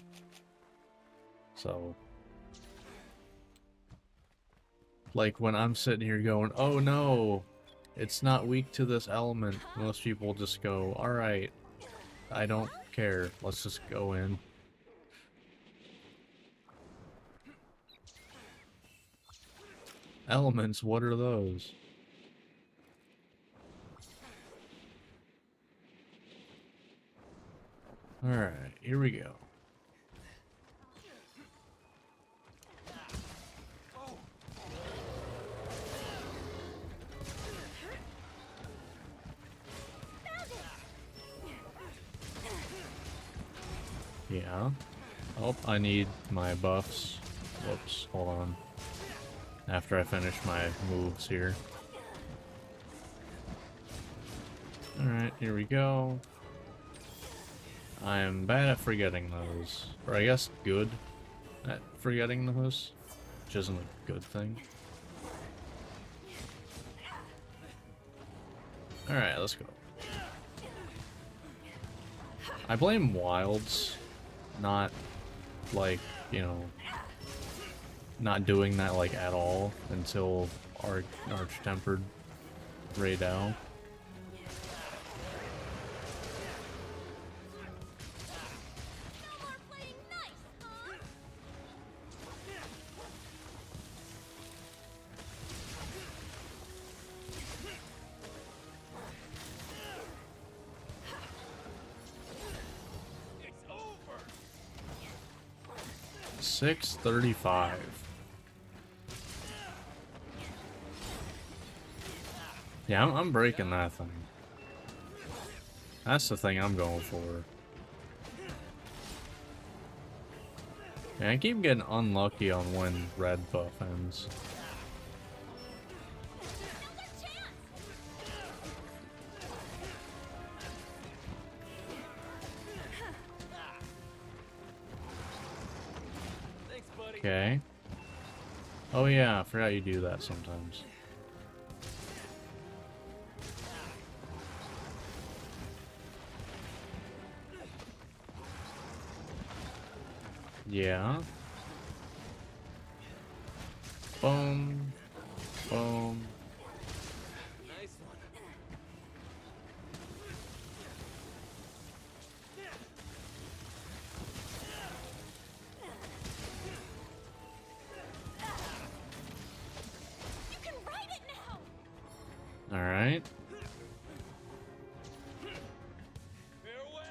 So, like, when I'm sitting here going, oh no, it's not weak to this element, most people just go, alright, I don't care, let's just go in. Elements, what are those? Alright, here we go. Yeah. Oh, I need my buffs. Whoops, hold on. After I finish my moves here. Alright, here we go. I am bad at forgetting those. Or I guess good at forgetting those. Which isn't a good thing. Alright, let's go. I blame wilds, not, like, you know, not doing that, like, at all until Arch-Tempered raid out. No more playing nice, huh? 635. Yeah, I'm breaking that thing. That's the thing I'm going for. Yeah, I keep getting unlucky on when red buff ends. Thanks, buddy. Okay. Oh yeah, I forgot you do that sometimes. Yeah. Boom. Boom. Nice one. You can ride it now. Alright.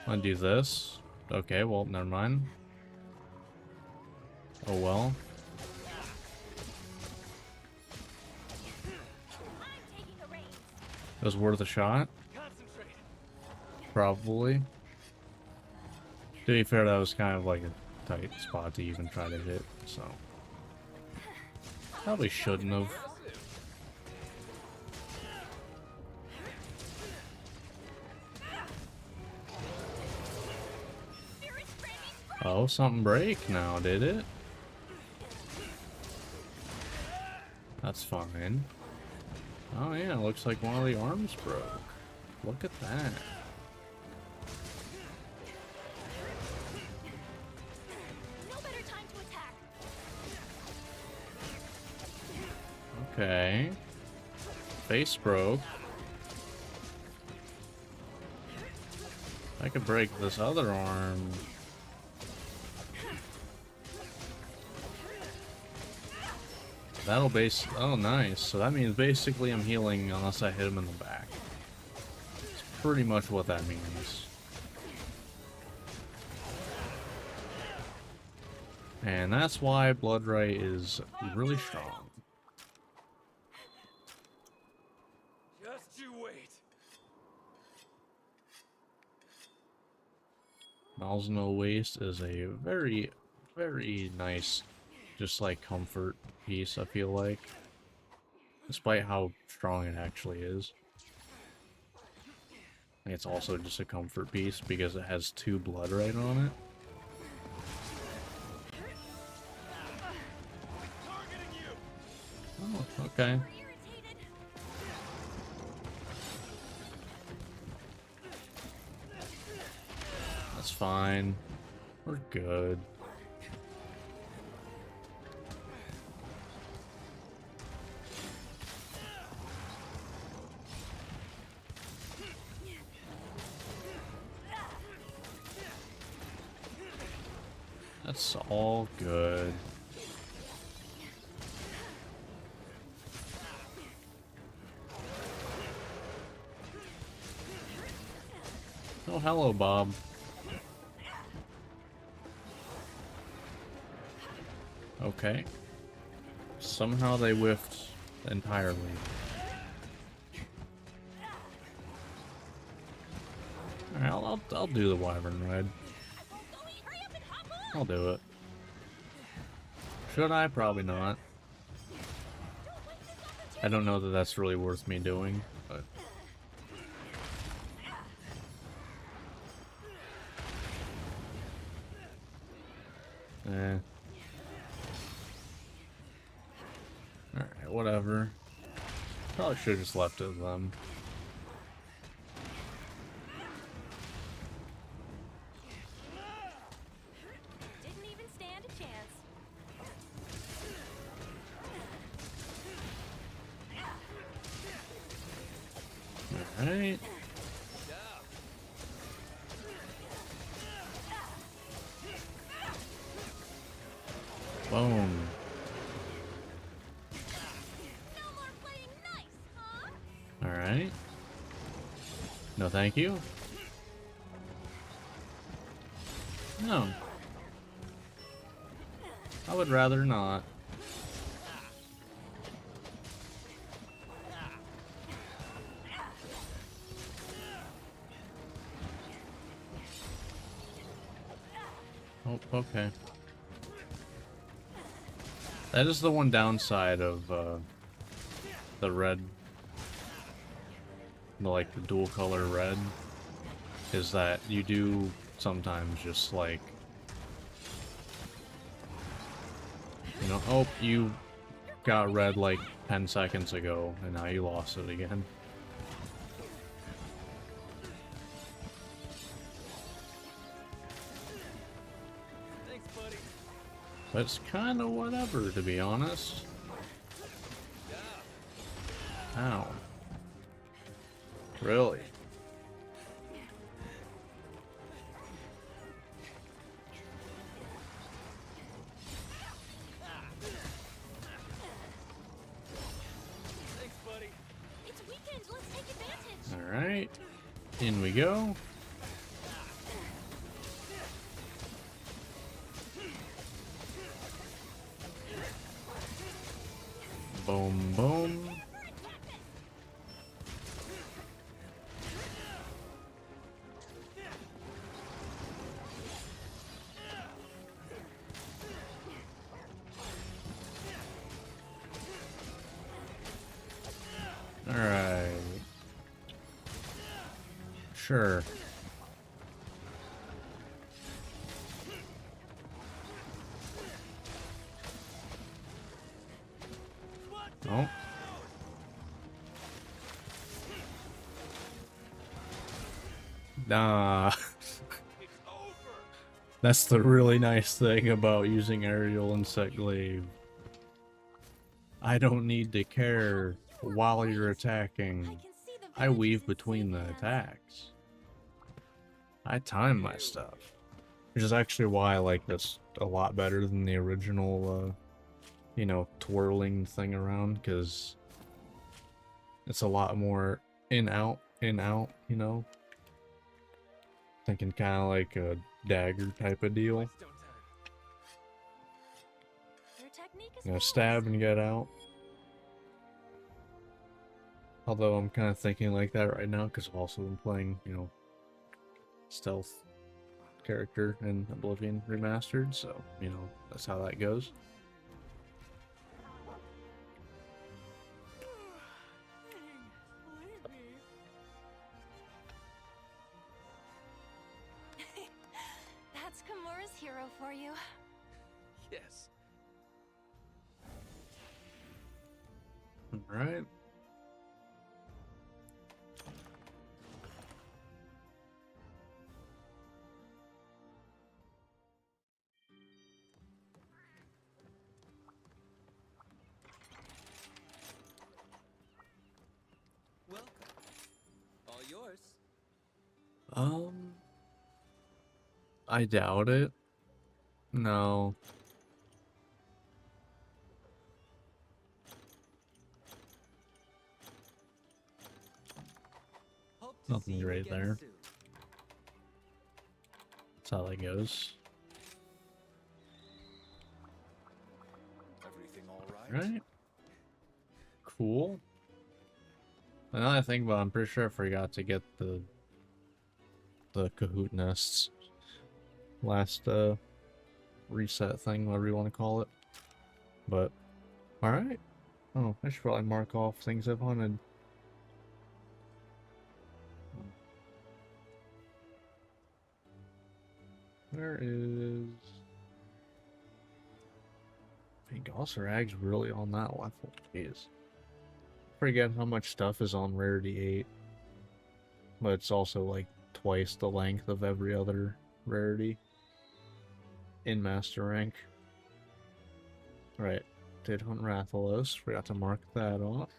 I'll do this. Okay, well, never mind. Oh well. I'm taking the reins. It was worth a shot. Concentrate. Probably. To be fair, that was kind of like a tight spot to even try to hit, so. Probably shouldn't have. Spirit Granny Sprite. Oh, something break now, did it? That's fine. Oh yeah, looks like one of the arms broke. Look at that. No better time to attack. Okay. Face broke. I could break this other arm. That'll base. Oh, nice. So that means basically I'm healing unless I hit him in the back. That's pretty much what that means. And that's why Blood Ray is really strong. Just you wait. Miles No Waste is a very, very nice just like comfort piece, I feel like. Despite how strong it actually is. It's also just a comfort piece because it has 2 blood right on it. Oh, okay. That's fine. We're good. That's all good. Oh, hello, Bob. Okay. Somehow they whiffed entirely. Alright, I'll do the Wyvern Ride. I'll do it. Should I? Probably not. I don't know that that's really worth me doing, but... Alright, whatever. Probably should have just left it with them. Didn't even stand a chance. Alright. Boom. No more playing nice, huh? Alright. No, thank you. No. I would rather not. Oh, okay. That is the one downside of the red, like the dual color red, is that you do sometimes just like, you know, oh, you got red like 10 seconds ago and now you lost it again. Thanks, buddy. But it's kind of whatever, to be honest. Ow. Really? Thanks, buddy. It's weekend. Let's take advantage. Alright. In we go. Boom, boom. Alright. Sure. Oh. Nah. It's over. That's the really nice thing about using aerial and set glaive. I don't need to care while you're attacking. I can see the I villages weave in between the Satan's. attacks. I time my stuff. Which is actually why I like this a lot better than the original, you know, twirling thing around, because it's a lot more in, out, you know? Thinking kind of like a dagger type of deal. Lights don't turn. Your technique is You know, flawless. stab and get out. Although I'm kind of thinking like that right now because I've also been playing, you know, stealth character in Oblivion Remastered, so, you know, that's how that goes. Alright. Welcome. All yours. Um, I doubt it. No. Hope to see Nothing you great again there. soon. That's how that goes. Everything all right? Right? Cool. And now that I think about it, I'm pretty sure I forgot to get the Kahoot nests last reset thing, whatever you want to call it. But alright. Oh, I should probably mark off things I've hunted. Where is... Hey, Gosser Ag's really on that level. Jeez. Forget how much stuff is on Rarity 8. But it's also like twice the length of every other rarity in Master Rank. Right. Did hunt Rathalos. Forgot to mark that off.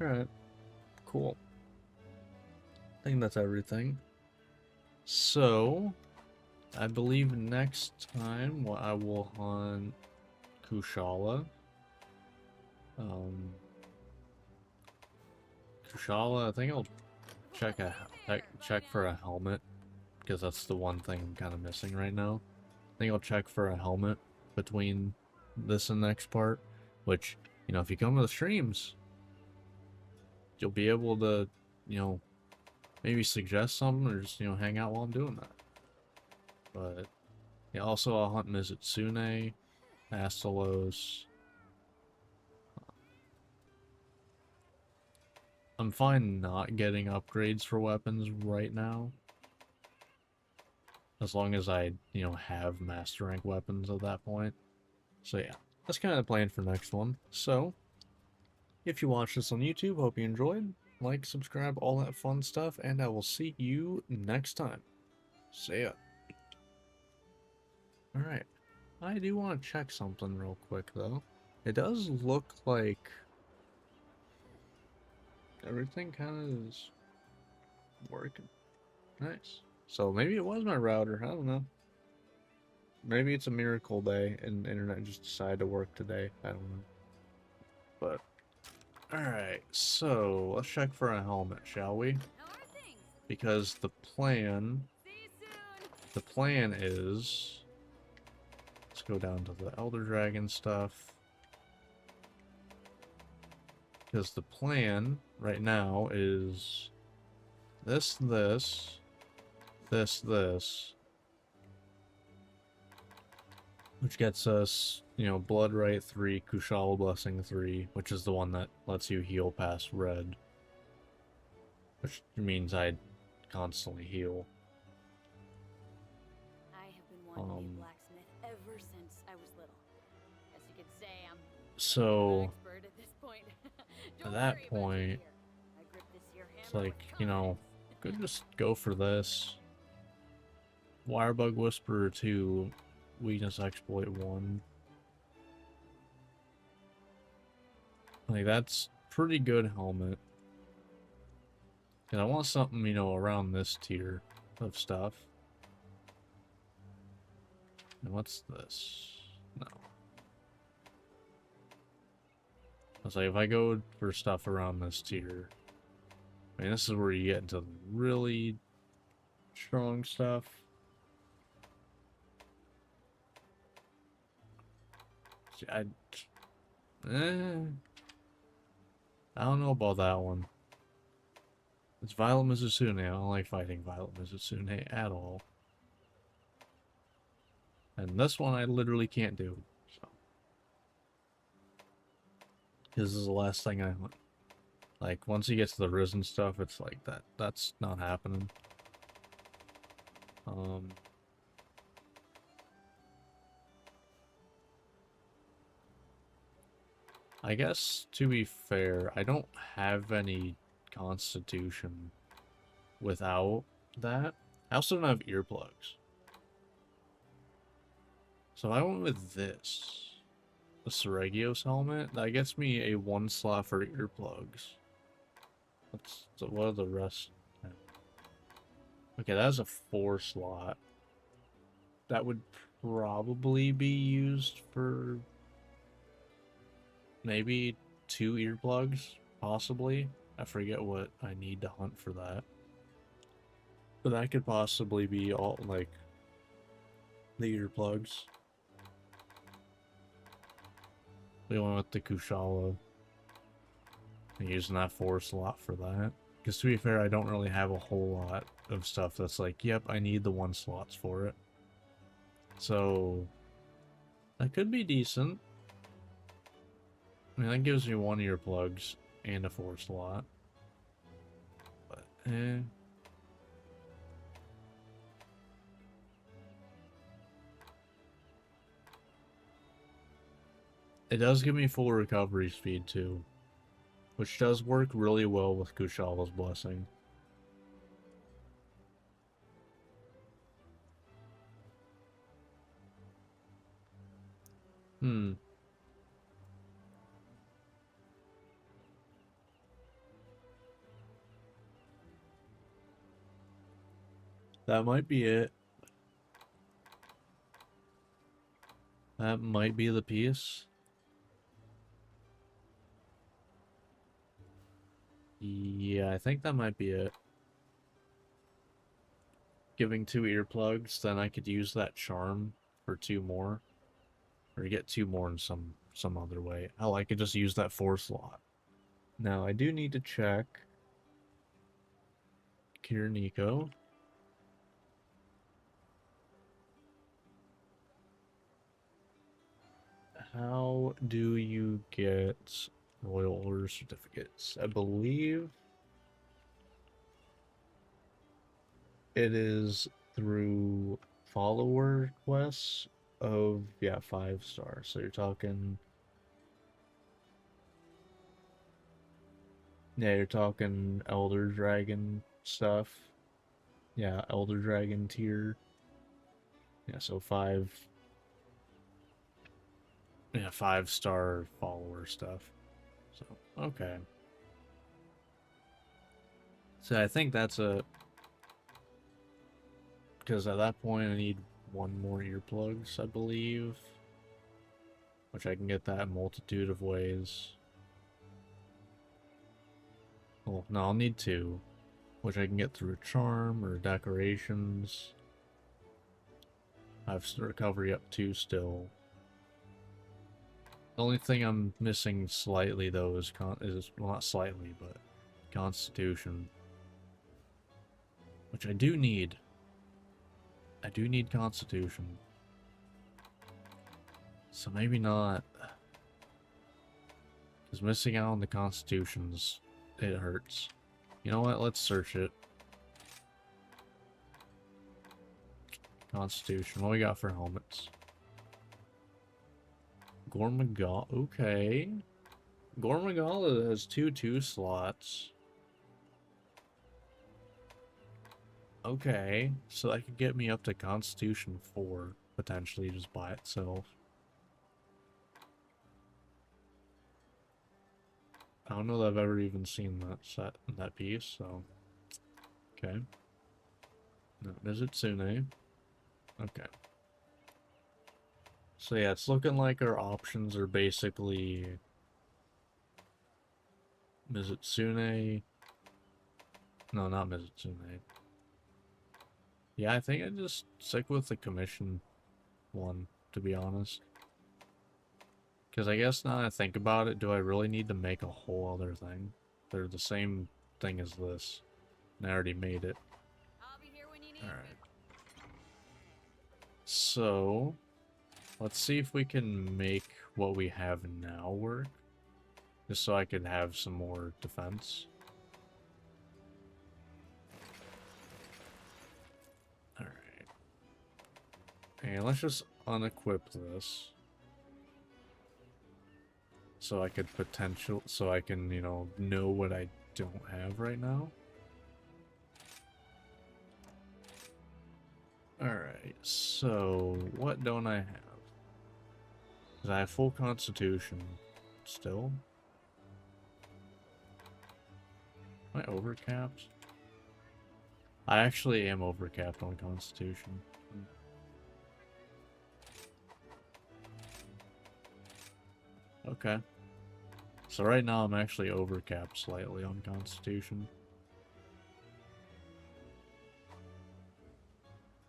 Alright. Cool. I think that's everything. So, I believe next time I will hunt Kushala. Kushala, I think I'll check for a helmet, because that's the one thing I'm kind of missing right now. I think I'll check for a helmet between this and next part, which, you know, if you come to the streams, you'll be able to, you know, maybe suggest something or just, you know, hang out while I'm doing that. But, yeah, also I'll hunt Mizutsune, Astalos. I'm fine not getting upgrades for weapons right now. As long as I, you know, have Master Rank weapons at that point. So yeah, that's kind of the plan for next one. So, if you watch this on YouTube, hope you enjoyed. Like, subscribe, all that fun stuff, and I will see you next time. See ya. Alright, I do want to check something real quick, though. It does look like everything kind of is working. Nice. So maybe it was my router, I don't know. Maybe it's a miracle day and the internet just decided to work today. I don't know. But, alright, so let's check for a helmet, shall we? How are things? Because the plan See you soon. The plan is... Let's go down to the Elder Dragon stuff. Because the plan right now is... This, which gets us, you know, Blood Right 3, Kushala Blessing 3, which is the one that lets you heal past red. Which means I constantly heal. I have been wanting to be a blacksmith ever since I was little. As you could say, I'm So, an expert at this point. Don't at that worry about your point, gear. I grip this here it's hammer like, with you know, could just go for this. Wirebug Whisperer 2, Weakness Exploit 1. Like, that's pretty good helmet. And I want something, you know, around this tier of stuff. And what's this? No. I was like, if I go for stuff around this tier, I mean, this is where you get into really strong stuff. See, I don't know about that one. It's Violet Mizusune. I don't like fighting Violet Mizusune at all. And this one I literally can't do. So. This is the last thing I hunt. Like, once he gets to the Risen stuff, it's like that's not happening. I guess, to be fair, I don't have any constitution without that. I also don't have earplugs. So I went with this. The Seregios helmet. That gets me a 1 slot for earplugs. What are the rest? Okay, that's a 4 slot. That would probably be used for maybe 2 earplugs, possibly. I forget what I need to hunt for that. But that could possibly be all, like, the earplugs. We went with the Kushala. And using that 4 slot for that. Because to be fair, I don't really have a whole lot of stuff that's like, yep, I need the 1 slots for it. So, that could be decent. I mean, that gives me 1 earplugs and a 4 slot. But, It does give me full recovery speed too, which does work really well with Kushala's Blessing. That might be it. That might be the piece. Yeah, I think that might be it. Giving 2 earplugs, then I could use that charm for 2 more. Or get 2 more in some other way. Hell, I could just use that 4 slot. Now, I do need to check Kiriniko. How do you get Royal Order certificates? I believe it is through follower quests of, yeah, 5 stars. So you're talking, yeah, you're talking Elder Dragon stuff. Yeah, Elder Dragon tier. Yeah, so 5, yeah, 5-star follower stuff. So, okay. So I think that's a, because at that point I need 1 more earplugs, I believe. Which I can get that in a multitude of ways. Well, no, I'll need 2. Which I can get through a charm or decorations. I have recovery up 2 still. The only thing I'm missing slightly though is well, not slightly, but Constitution. Which I do need. I do need Constitution. So maybe not. Because missing out on the Constitutions, it hurts. You know what? Let's search it. Constitution. What we got for helmets? Gormagala. Okay. Gormagala has 2 slots. Okay. So that could get me up to Constitution 4, potentially, just by itself. I don't know that I've ever even seen that piece, so. Okay. No, is it Tsune? Okay. So yeah, it's looking like our options are basically Mizutsune. No, not Mizutsune. Yeah, I think I'd just stick with the commission one, to be honest. Because I guess now that I think about it, do I really need to make a whole other thing? They're the same thing as this. And I already made it. I'll be here when you need me. Alright. So, let's see if we can make what we have now work. Just so I could have some more defense. Alright. And let's just unequip this. So I could so I can, you know what I don't have right now. Alright, so what don't I have? 'Cause I have full constitution still. Am I overcapped? I actually am overcapped on constitution. Okay. So right now I'm actually overcapped slightly on constitution.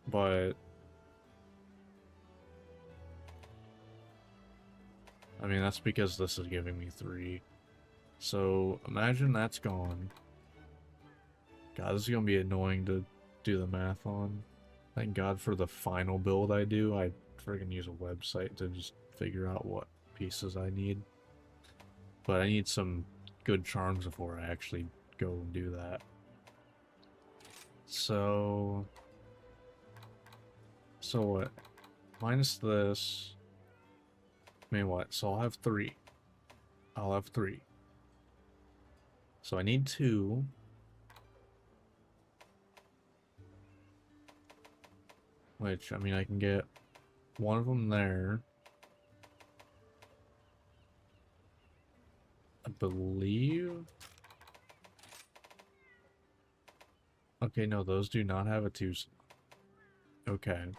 But I mean, that's because this is giving me 3. So imagine that's gone. God, this is gonna be annoying to do the math on. Thank God for the final build I do. I friggin' use a website to just figure out what pieces I need. But I need some good charms before I actually go and do that. So what? Minus this. I mean, what? So I'll have 3. I'll have 3. So I need 2. Which, I mean, I can get one of them there. I believe. Okay, no, those do not have a 2. Okay.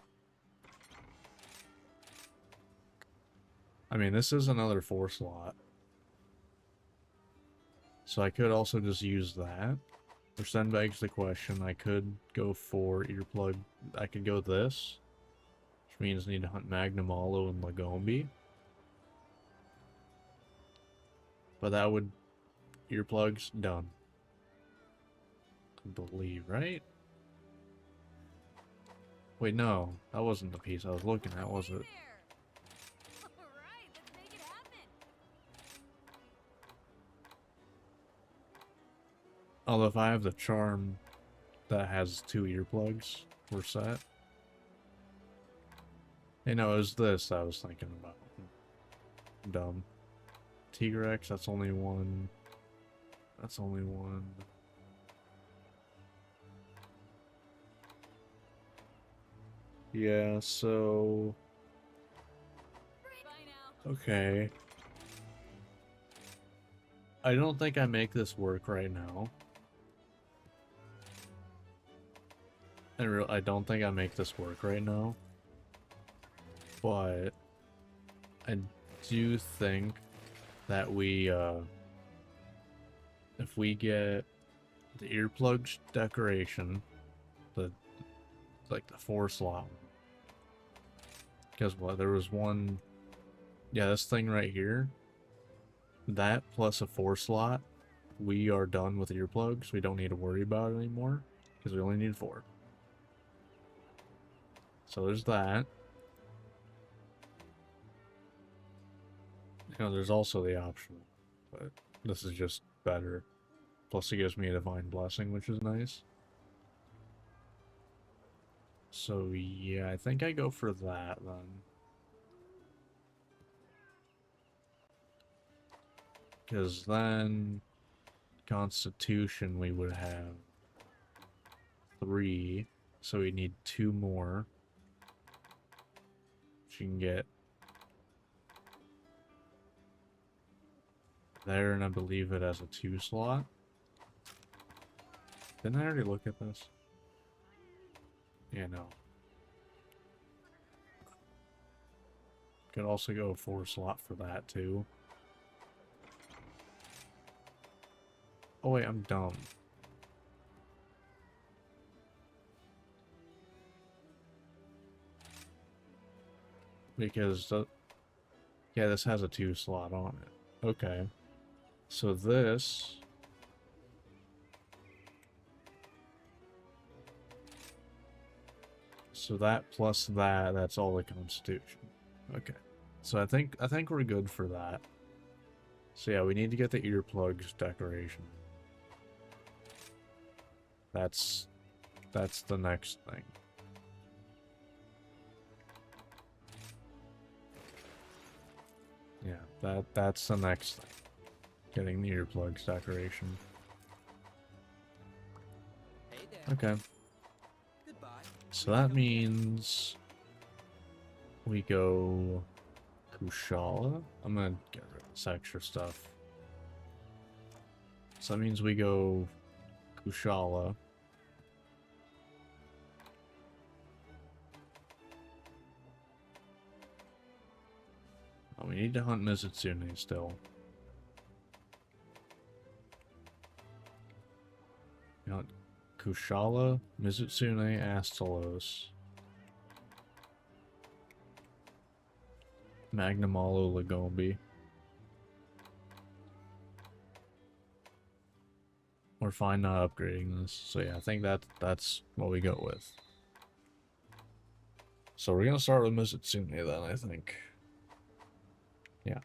I mean, this is another 4 slot. So I could also just use that. Which then begs the question, I could go for earplug. I could go this. Which means I need to hunt Magnum Hollow and Lagombi. But that would... Earplugs, done. I believe, right? Wait, no. That wasn't the piece I was looking at, was it? Alright, let's make it happen. Although if I have the charm that has 2 earplugs, we're set. Hey, no, it was this I was thinking about. Dumb. T-Rex, that's only 1. That's only 1. Yeah, so... Bye now. Okay. I don't think I make this work right now. I don't think I make this work right now. But I do think that we, if we get the earplugs decoration, like the 4 slot. Because what, there was one, yeah, this thing right here, that plus a 4 slot, we are done with earplugs. We don't need to worry about it anymore, because we only need 4. So there's that. You know, there's also the option, but this is just better. Plus it gives me a divine blessing, which is nice. So yeah, I think I go for that then. Because then Constitution we would have 3, so we need 2 more. Which you can get there, and I believe it has a 2 slot. Didn't I already look at this? Yeah, no. Could also go a 4 slot for that too. Oh wait, I'm dumb. Because, yeah, this has a 2 slot on it. Okay. So this... So that plus that, that's all the Constitution. Okay. So I think we're good for that. So yeah, we need to get the earplugs decoration. That's the next thing. Yeah, that's the next thing. Getting the earplugs decoration. Hey there. Okay, Goodbye. so that means we go Kushala. I'm gonna get rid of this extra stuff. So that means we go Kushala. Oh, we need to hunt Mizutsune still. You know, Kushala, Mizutsune, Astalos, Magnamalo, Lagombi. We're fine not upgrading this. So yeah, I think that's what we go with. So we're gonna start with Mizutsune then, I think. Yeah.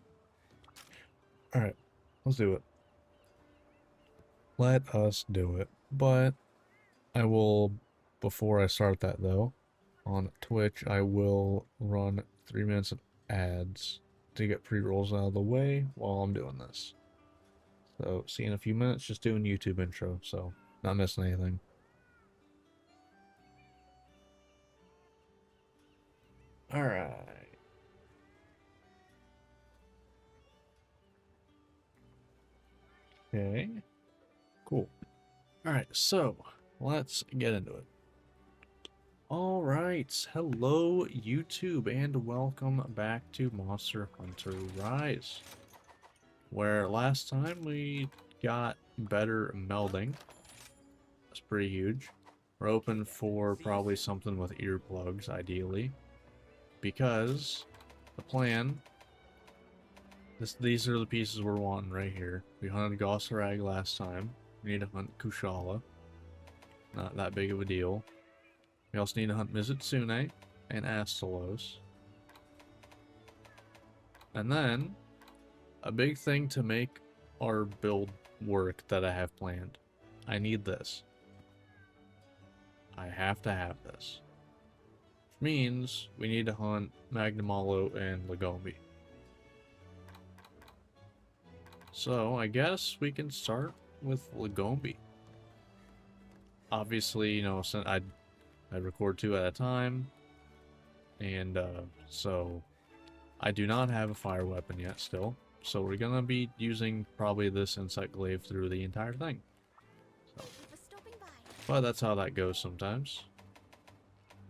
Alright, let's do it. Let us do it. But I will, before I start that though, on Twitch, I will run 3 minutes of ads to get pre-rolls out of the way while I'm doing this. So, see you in a few minutes, just doing YouTube intro, so not missing anything. Alright. Okay. Cool. Alright, so let's get into it. Alright, hello YouTube and welcome back to Monster Hunter Rise. Where last time we got better melding. That's pretty huge. We're open for probably something with earplugs, ideally. Because the plan, these are the pieces we're wanting right here. We hunted Gossarag last time. We need to hunt Kushala. Not that big of a deal. We also need to hunt Mizutsune and Astalos. And then, a big thing to make our build work that I have planned. I need this. I have to have this. Which means we need to hunt Magnamalo and Lagombi. So, I guess we can start with Lagombi. Obviously, you know, since I record 2 at a time, and so I do not have a fire weapon yet still, so we're gonna be using probably this insect glaive through the entire thing. So, but that's how that goes sometimes.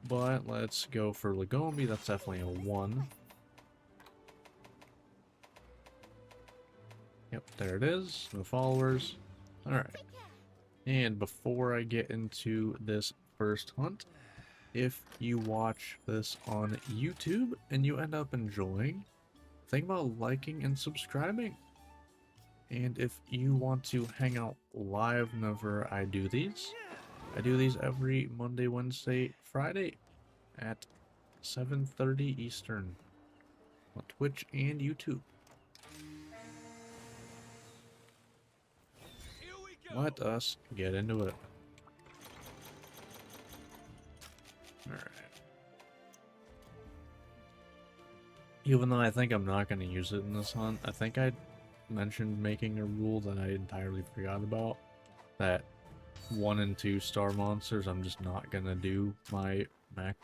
But let's go for Lagombi. That's definitely a 1. Yep, there it is. No followers. Alright. And before I get into this first hunt, if you watch this on YouTube and you end up enjoying, think about liking and subscribing. And if you want to hang out live whenever I do these every Monday, Wednesday, Friday at 7:30 Eastern on Twitch and YouTube. Here we go. Let us get into it. Alright. Even though I think I'm not going to use it in this hunt, I think I mentioned making a rule that I entirely forgot about. That 1 and 2 star monsters, I'm just not going to do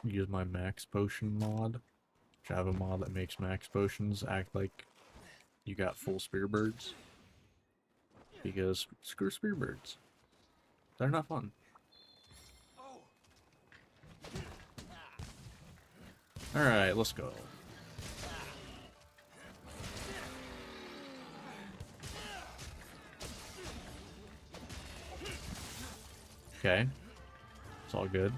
use my max potion mod. Which I have a mod that makes max potions act like you got full spearbirds. Because screw spearbirds. They're not fun. Alright, let's go. Okay. It's all good.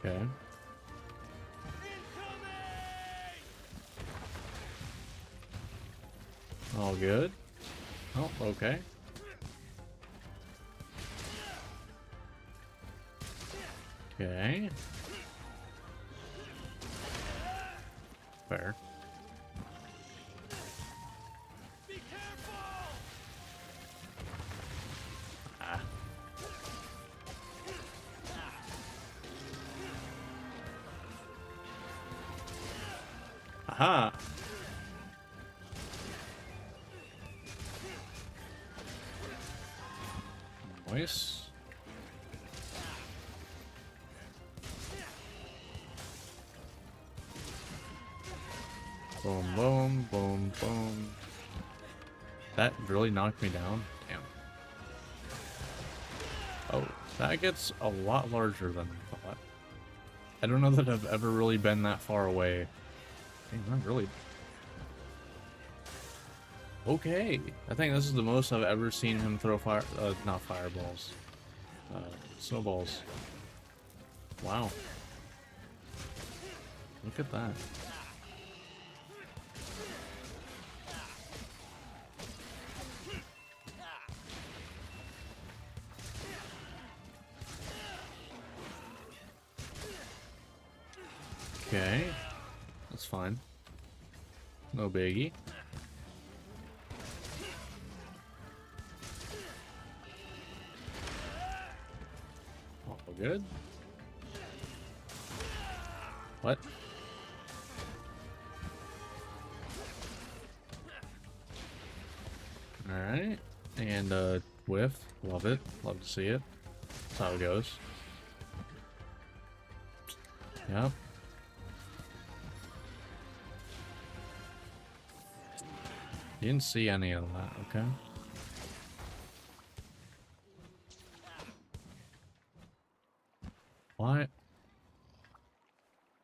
Okay. All good. Oh, okay. Okay. Fair. Be careful. Ah. Aha! Nice. Boom, boom, boom, boom. That really knocked me down? Damn. Oh, that gets a lot larger than I thought. I don't know that I've ever really been that far away. Dang, not really. Okay. I think this is the most I've ever seen him throw not fireballs. Snowballs. Wow. Look at that. Okay. That's fine. No biggie. All good. What? Alright. And, whiff. Love it. Love to see it. That's how it goes. Yep. Didn't see any of that, okay. Why?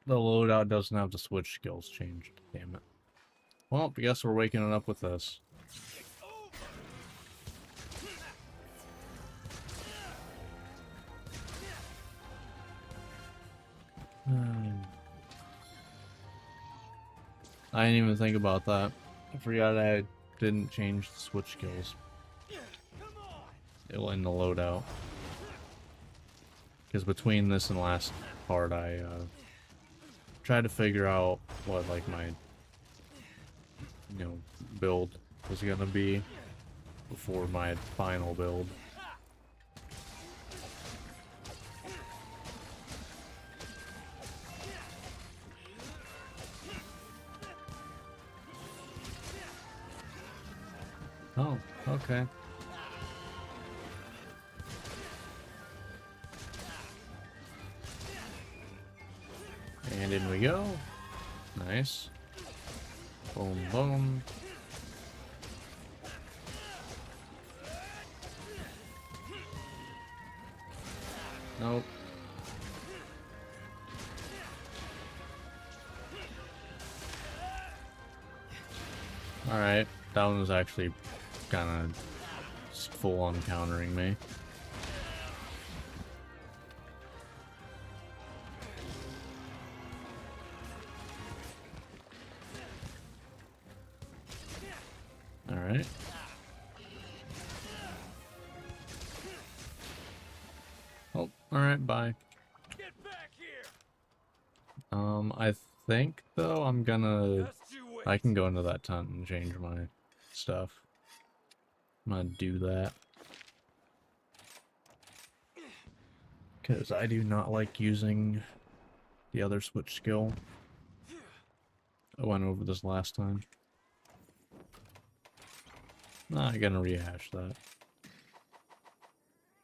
The loadout doesn't have the switch skills changed. Damn it. Well, I guess we're waking it up with this. I didn't even think about that. I forgot I didn't change the switch skills. It'll end the loadout. Because between this and last part, I tried to figure out what like my build was gonna be before my final build. Oh, okay. And in we go. Nice. Boom, boom. Nope. Alright, that one was actually kind of full on countering me. Alright. Oh, alright, bye. Get back here. I think though I'm gonna Just you wait. I can go into that tent and change my stuff. I'm gonna do that. Because I do not like using the other switch skill. I went over this last time. Not gonna rehash that.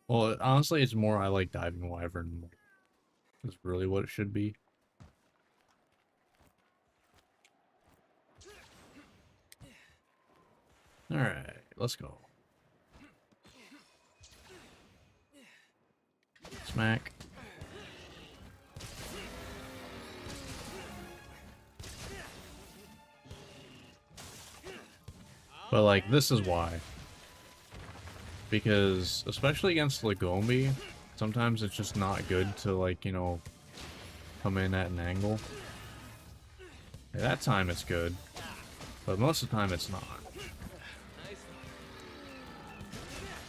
Well, honestly, it's more I like diving wyvern more. Is really what it should be. Alright, let's go. Smack. But like, this is why. Because, especially against Lagombi, sometimes it's just not good to, like, come in at an angle. At that time it's good, but most of the time it's not.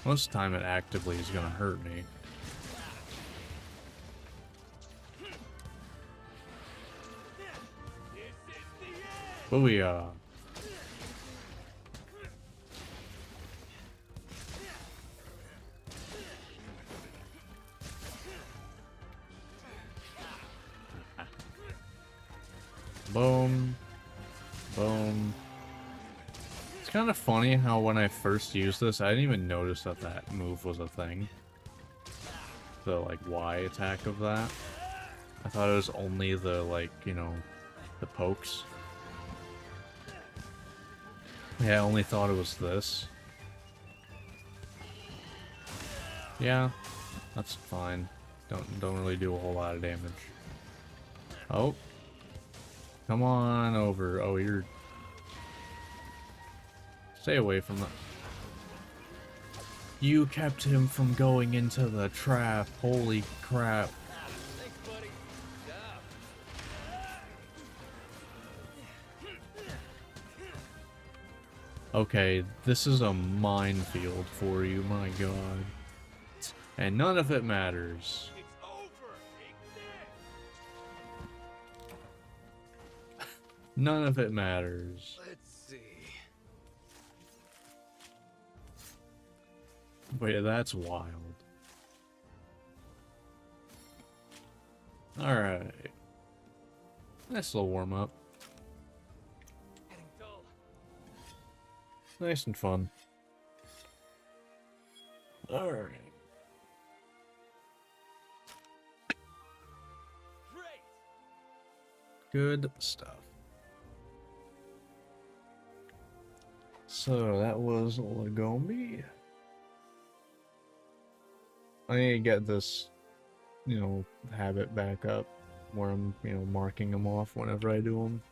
Most of the time it actively is gonna hurt me. Booyah. Boom. Boom. It's kind of funny how when I first used this, I didn't even notice that that move was a thing. The, like, Y attack of that. I thought it was only the, like, you know, the pokes. Yeah, I only thought it was this. Yeah, that's fine. Don't really do a whole lot of damage. Oh. Come on over. Oh, you're... Stay away from the... You kept him from going into the trap. Holy crap. Thanks, buddy. Okay, this is a minefield for you, my god. And none of it matters. It's over. Take this. None of it matters. Let's see. Wait, that's wild. Alright. Nice little warm-up. Getting dull. Nice and fun. Alright. Great. Good stuff. So that was Lagombi. I need to get this, you know, habit back up where I'm, you know, marking them off whenever I do them.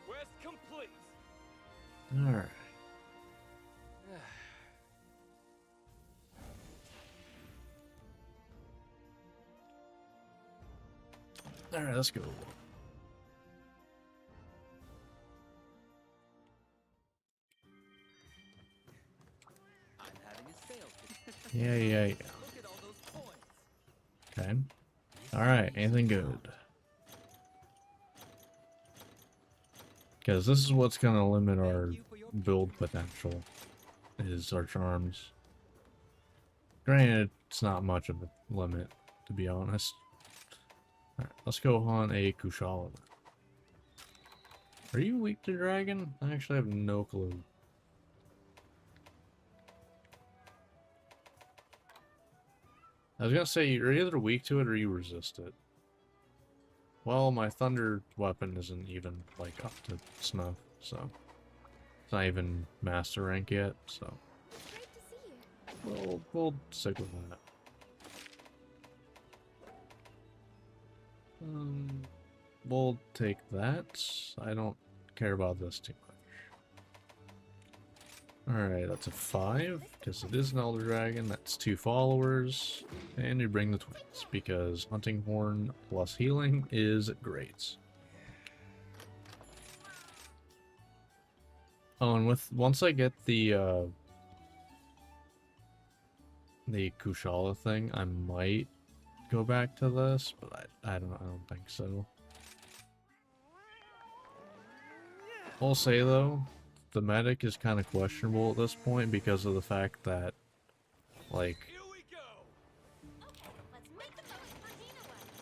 Quest complete. Alright. Alright, let's go. I'm having a sale. Yeah. Look at all those points. Okay. Alright, anything good? Because this is what's going to limit our build potential, is our charms. Granted, it's not much of a limit, to be honest. Alright, let's go hunt a Kushala. Are you weak to dragon? I actually have no clue. I was gonna say, you're either weak to it or you resist it. Well, my thunder weapon isn't even, like, up to snuff, so... It's not even master rank yet, so... Great to see you. We'll stick with that. We'll take that. I don't care about this too much. Alright, that's a 5, because it is an Elder Dragon. That's 2 followers. And you bring the twins, because Hunting Horn plus healing is great. Oh, and once I get the Kushala thing, I might go back to this, but I don't think so. I'll say though, the medic is kind of questionable at this point because of the fact that, like, Here we go. Okay, let's make the most for Dina.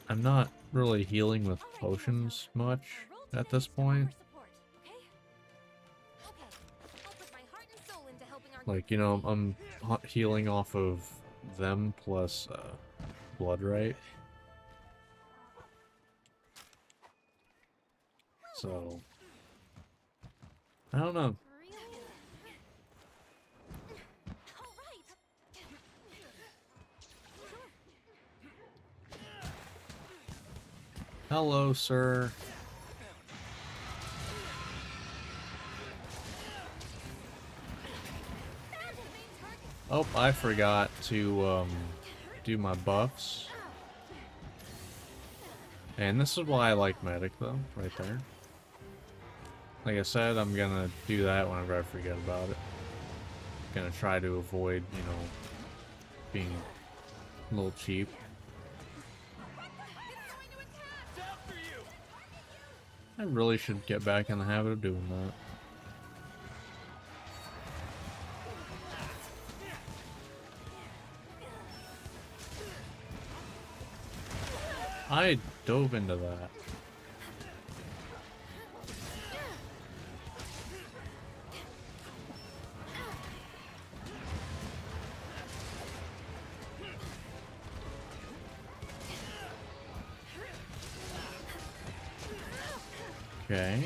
I'm not really healing with potions much at this point. Like, you know, I'm healing off of them plus blood right. So I don't know. Hello, sir. Oh, I forgot to do my buffs. And this is why I like medic though, right there. Like I said, I'm gonna do that whenever I forget about it. Gonna try to avoid, you know, being a little cheap. I really should get back in the habit of doing that. I dove into that. Okay.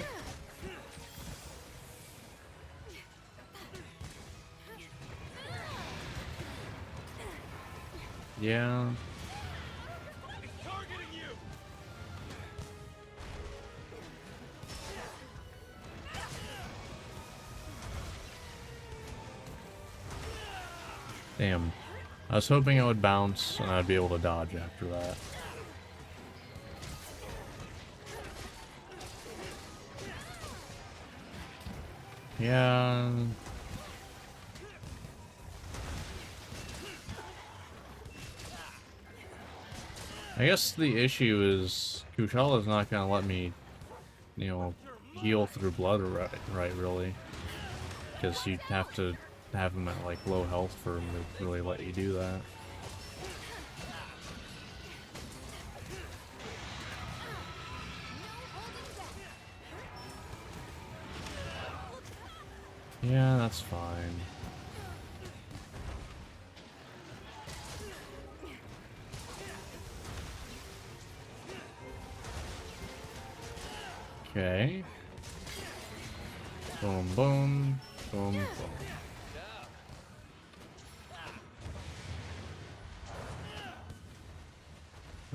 Yeah. Targeting you. Damn. I was hoping I would bounce and I'd be able to dodge after that. Yeah. I guess the issue is Kushala not gonna let me, you know, heal through blood right really. Because you'd have to have him at like low health for him to really let you do that. Yeah, that's fine. Okay. Boom, boom, boom, boom.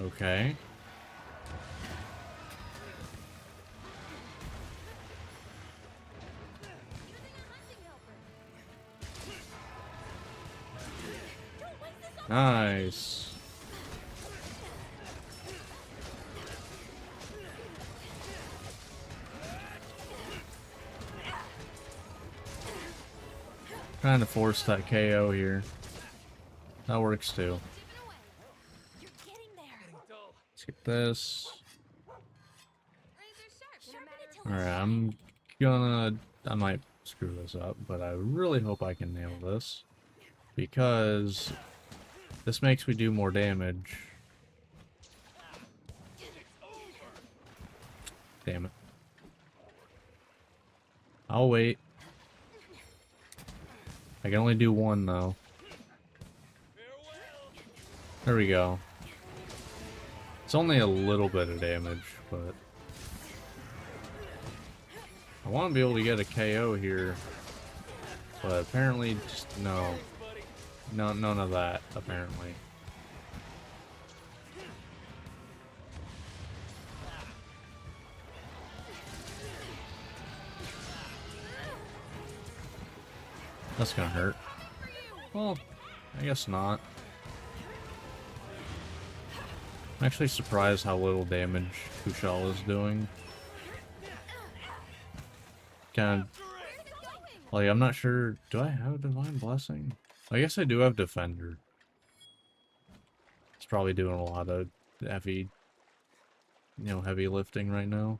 Okay. Nice. Trying to force that KO here. That works too. You're getting there. Dull. Let's get this. Sharpen Alright, I might screw this up, but I really hope I can nail this. Because this makes me do more damage. Damn it. I'll wait. I can only do one though. There we go. It's only a little bit of damage, but I want to be able to get a KO here. But apparently just no. No, none of that, apparently. That's gonna hurt. Well, I guess not. I'm actually surprised how little damage Kushal is doing. Kind of, like, I'm not sure. Do I have Divine Blessing? I guess I do have Defender. It's probably doing a lot of heavy, heavy lifting right now.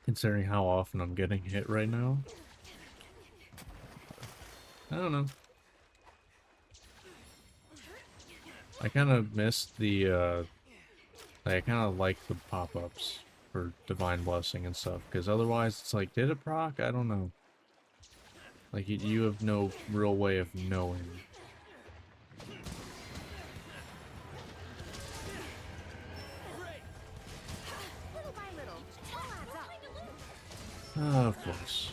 Considering how often I'm getting hit right now. I don't know. I kind of missed the, I kind of like the pop-ups for Divine Blessing and stuff, because otherwise it's like, did it proc? I don't know. Like, you have no real way of knowing. Little by little. It all adds up. Oh, of course.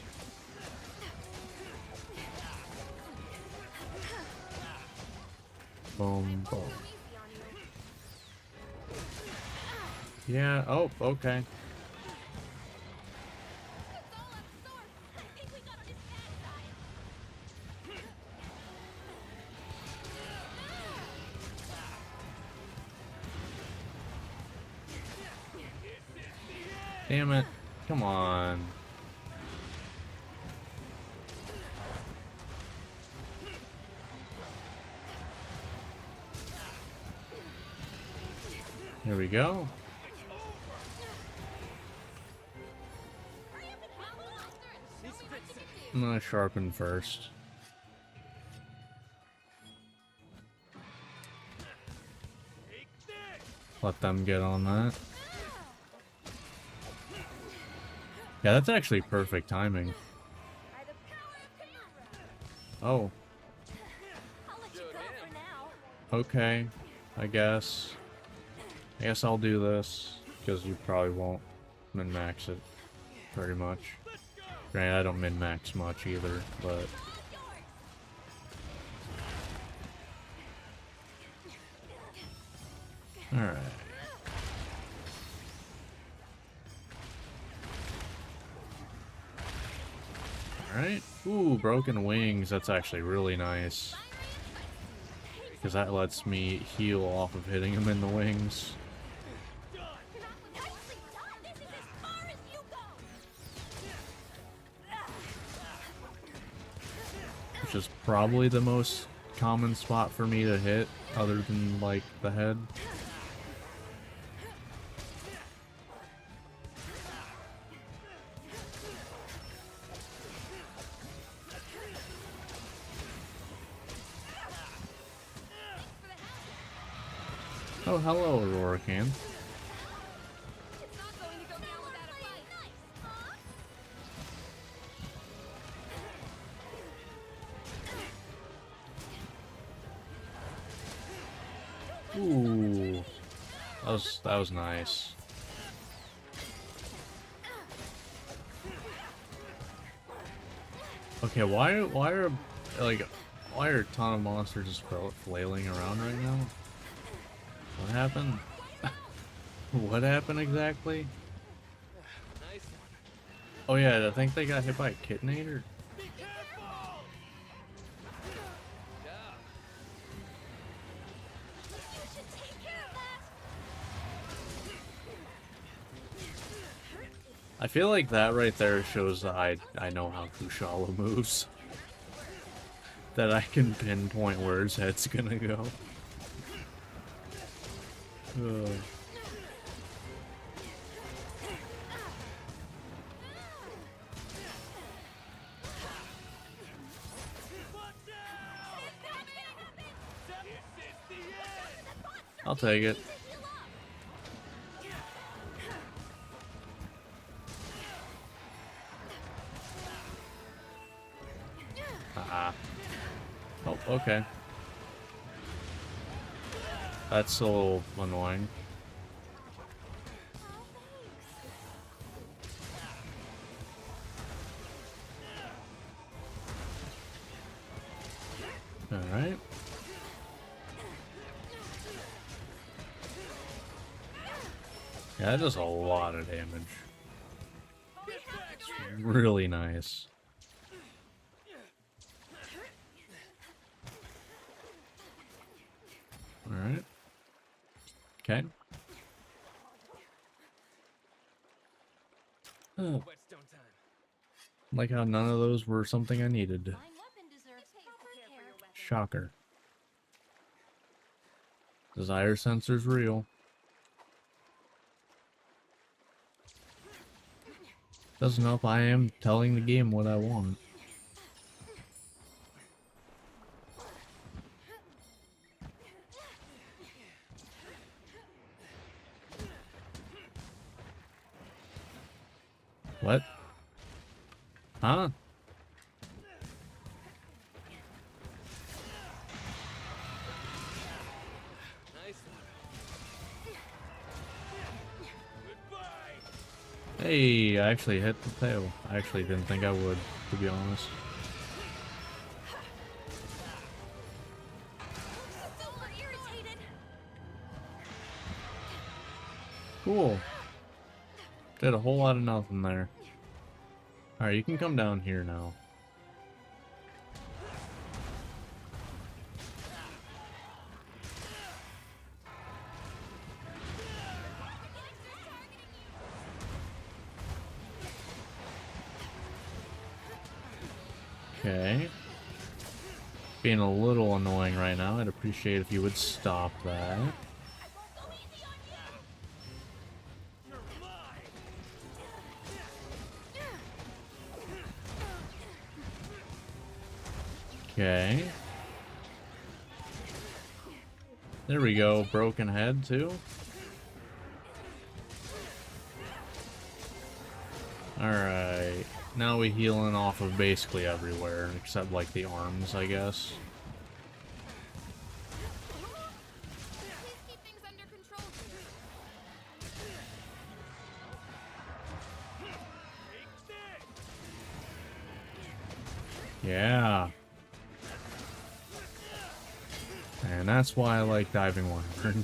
Boom, boom. Yeah, oh, okay. Damn it. Come on. Here we go. I'm gonna sharpen first. Let them get on that. Yeah, that's actually perfect timing. Oh, I'll let you go for now. okay. I guess I'll do this, because you probably won't min-max it very much. Granted, I don't min-max much either, but... Alright. Alright. Ooh, broken wings. That's actually really nice. Because that lets me heal off of hitting him in the wings. Which is probably the most common spot for me to hit, other than, like, the head. Oh, hello, Aurora Can. Ooh, that was nice. Okay, why are a ton of monsters just flailing around right now? What happened? What happened exactly? Nice one. Oh yeah, I think they got hit by a Kitinator. Be careful! Yeah. You should take care of that. I feel like that right there shows that I know how Kushala moves. That I can pinpoint where his head's gonna go. Ugh. I'll take it. Ah. Oh, okay. That's a little annoying. Alright. Yeah, that does a lot of damage. Really nice. Alright. Okay. Oh, Whetstone time. like how none of those were something I needed. Fine weapon deserves proper care. Shocker. Desire sensor's real. Doesn't help I am telling the game what I want. What? Huh? Nice one. Goodbye. Hey, I actually hit the tail. I actually didn't think I would, to be honest. Super irritated. Cool. Did a whole lot of nothing there. Alright, you can come down here now. Okay. Being a little annoying right now. I'd appreciate if you would stop that. Okay. There we go. Broken head, too. Alright. Now we healing off of basically everywhere, except like the arms, I guess. Please keep things under control here. Yeah. And that's why I like diving wyvern.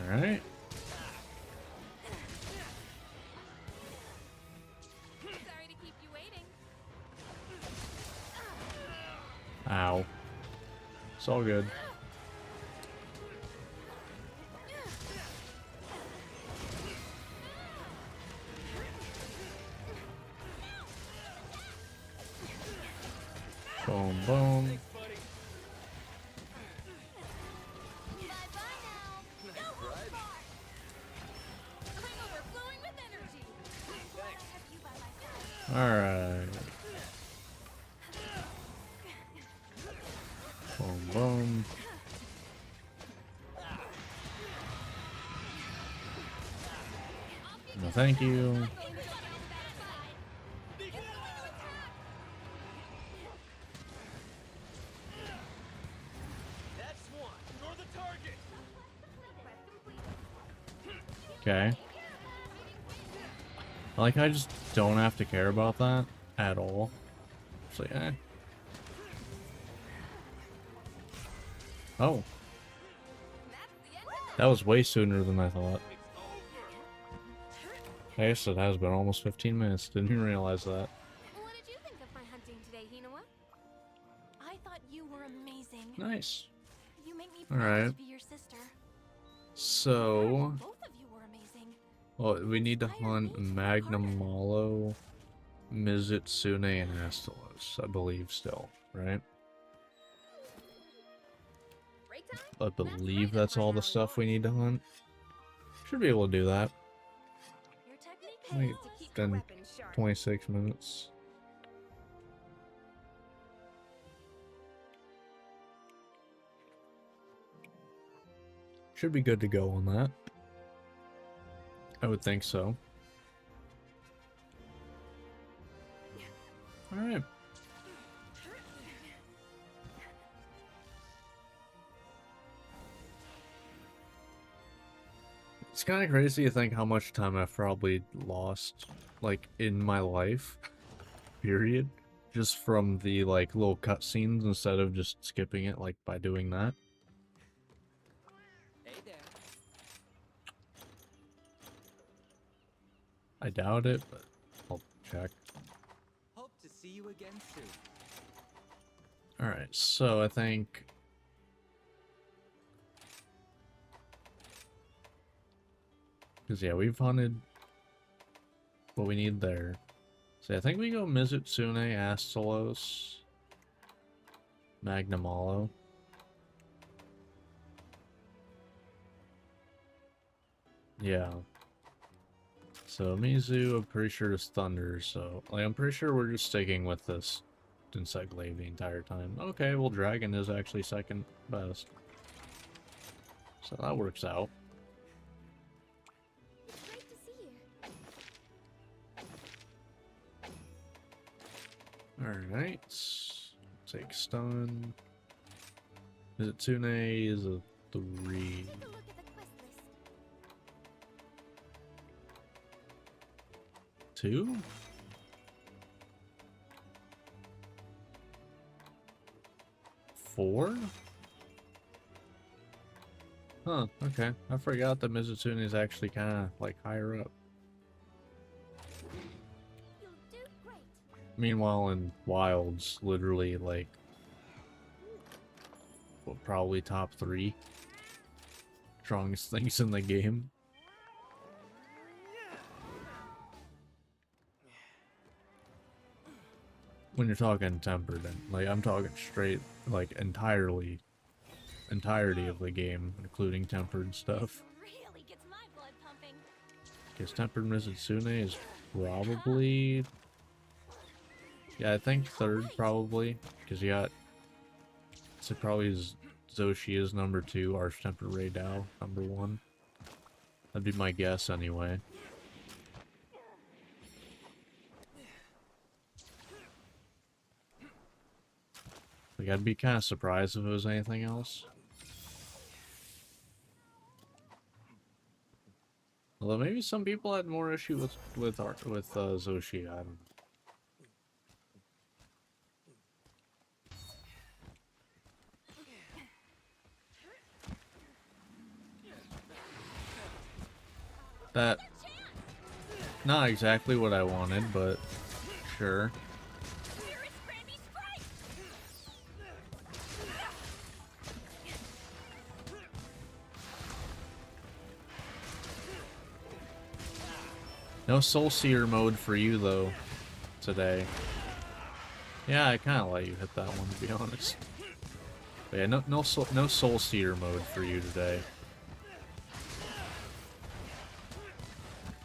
Alright. Sorry to keep you waiting. Ow. It's all good. Boom, boom. Thanks, buddy. Bye-bye now. Nice Don't go ride. far. I'm overflowing with energy. Thanks. I have you by my side. Alright. Boom, boom. No, thank you. That's one. You're the target. Okay. Like, I just don't have to care about that at all. So, yeah. Oh. That was way sooner than I thought. I guess it has been almost 15 minutes. Didn't even realize that. What did you think of my hunting today, Hinawa? I thought you were amazing. Nice. You make me All proud right. to be your sister. So, Both of you were amazing. well, we need to hunt Magnamalo, Mizutsune, and Astalos, I believe still, right? Break time? I believe that's all the stuff we need to hunt. Should be able to do that. Your technique Wait, pays to keep then your weapons sharp. 26 minutes. Should be good to go on that. I would think so. Alright. It's kind of crazy to think how much time I've probably lost, like, in my life, period, just from the, like, little cutscenes instead of just skipping it, like, by doing that. Hey there. I doubt it, but I'll check. Hope to see you again soon. Alright, so I think... Because, yeah, we've hunted what we need there. So I think we go Mizutsune, Astalos, Magnamalo. Yeah. So Mizu, I'm pretty sure is Thunder, so like I'm pretty sure we're just sticking with this Insect Glaive the entire time. Okay, well Dragon is actually second best. So that works out. Great to see you. Alright. Take stun. Mizutsune is a 3. Take a look at the quest list. 2? Four? Huh, okay. I forgot that Mizutsune is actually kind of, like, higher up. You'll do great. Meanwhile, in Wilds, literally, like, well, probably top 3 strongest things in the game. When you're talking tempered, and like I'm talking straight, like entirety of the game, including tempered stuff. Really gets my blood pumping. Because tempered Mizutsune is probably... Yeah, I think third probably, because you got... So probably Zoshi is number 2, Arch-Tempered Raidao number 1. That'd be my guess anyway. Like, I'd be kind of surprised if it was anything else. Although maybe some people had more issue with Zoshi. I don't know. That not exactly what I wanted, but sure. No Soul Seer mode for you though today. Yeah, I kind of let you hit that one to be honest. But yeah, no Soul Seer mode for you today.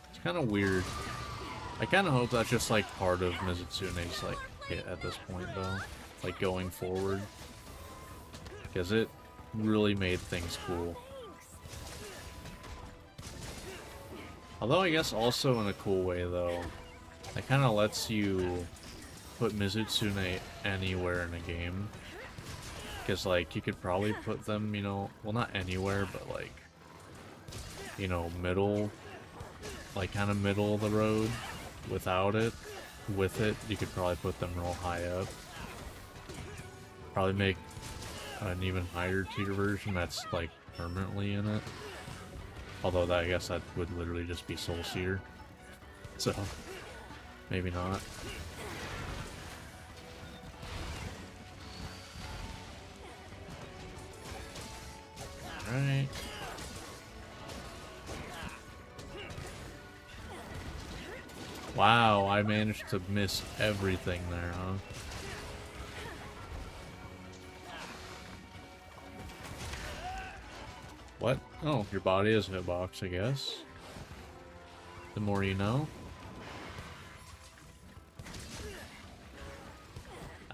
It's kind of weird. I kind of hope that's just like part of Mizutsune's like hit at this point though, like going forward, because it really made things cool. Although I guess also in a cool way though, it kind of lets you put Mizutsune anywhere in a game. Because like you could probably put them, you know, well not anywhere, but like, you know, middle, like kind of middle of the road without it. With it, you could probably put them real high up. Probably make an even higher tier version that's like permanently in it. Although that, I guess that would literally just be Soul Seer. So, maybe not. Alright. Wow, I managed to miss everything there, huh? What? Oh, your body is a hitbox, I guess. The more you know.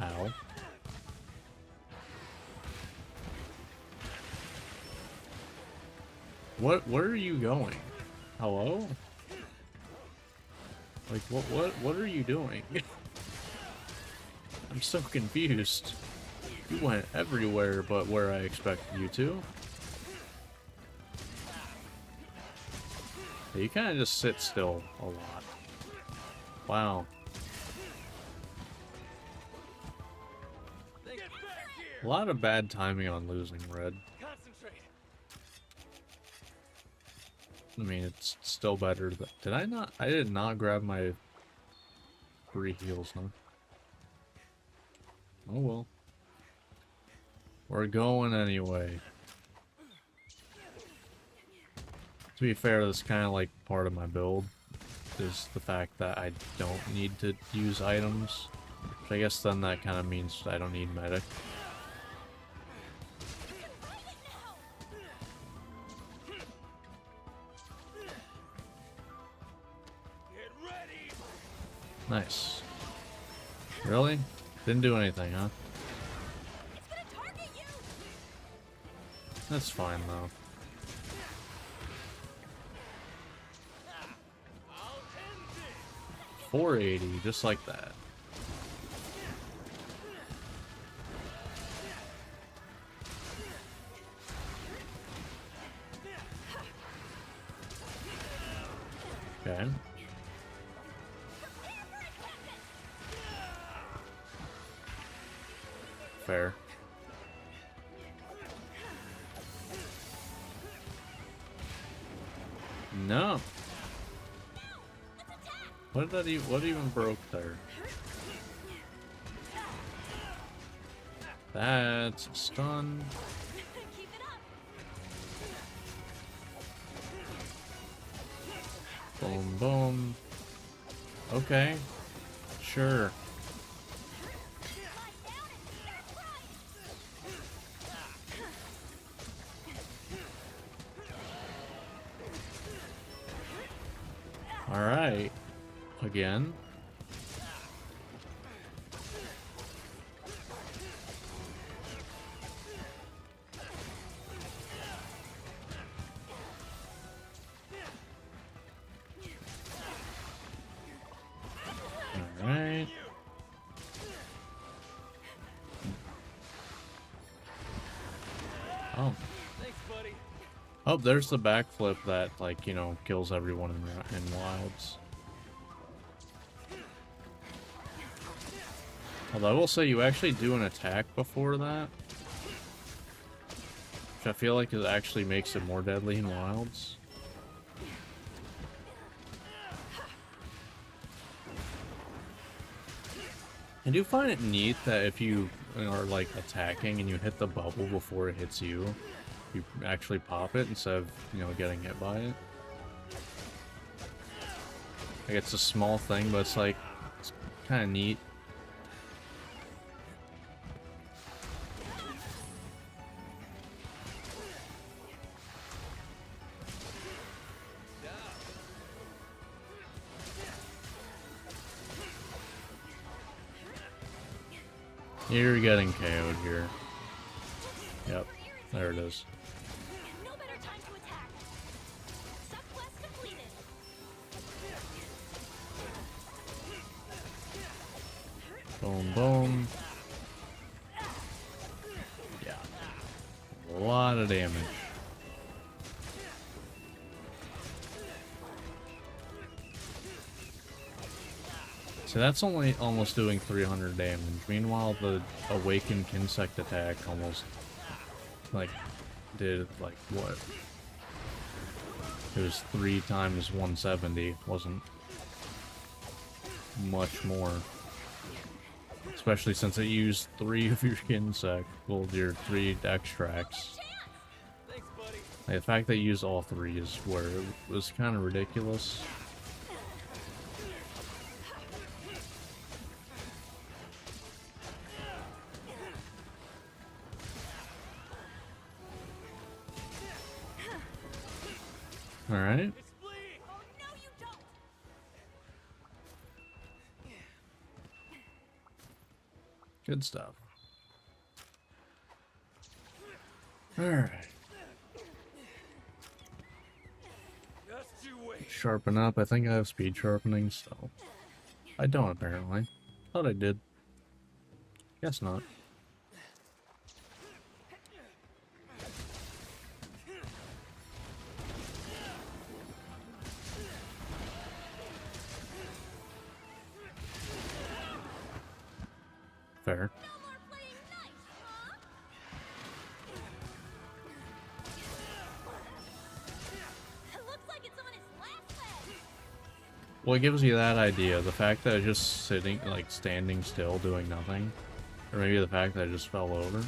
Ow. Where are you going? Hello? Like, what are you doing? I'm so confused. You went everywhere but where I expected you to. You kind of just sit still a lot. Wow. A lot of bad timing on losing Red. Concentrate. I mean, it's still better than... Did I not? I did not grab my free heals, huh? Oh well. We're going anyway. To be fair, that's kind of like part of my build, is the fact that I don't need to use items. Which I guess then that kind of means I don't need medic. Get ready. Nice. Really? Didn't do anything, huh? It's gonna target you. That's fine, though. I'll end it. 480, just like that. Okay. Fair. No. What did that even, what even broke there? That's a stun. Keep it up. Boom, boom. Okay. Sure. Alright. I again. Alright. Oh. Thanks, buddy. Oh, there's the backflip that, like, you know, kills everyone in Wilds. Although I will say you actually do an attack before that, which I feel like it actually makes it more deadly in Wilds. I do find it neat that if you are, like, attacking and you hit the bubble before it hits you, you actually pop it instead of, you know, getting hit by it. Like, it's a small thing, but it's, like, it's kind of neat. You're getting KO'd here. Yep, there it is. No better time to attack. Subquest completed. Boom, boom. Yeah. A lot of damage. So that's only almost doing 300 damage. Meanwhile, the Awakened Insect attack almost, like, did, like, what? It was 3 times 170. Wasn't much more. Especially since it used 3 of your insect. Well, your 3 extracts. Thanks, buddy. Like, the fact that you used all 3 is where it was kind of ridiculous. Alright. It's bleeding. Oh no, you don't. Good stuff. Alright. Just you wait. Sharpen up. I think I have speed sharpening, so... I don't, apparently. Thought I did. Guess not. Fair. No more playing nice, huh? It looks like it's on its last leg. Well, it gives you that idea. The fact that it's just sitting, like, standing still, doing nothing. Or maybe the fact that it just fell over.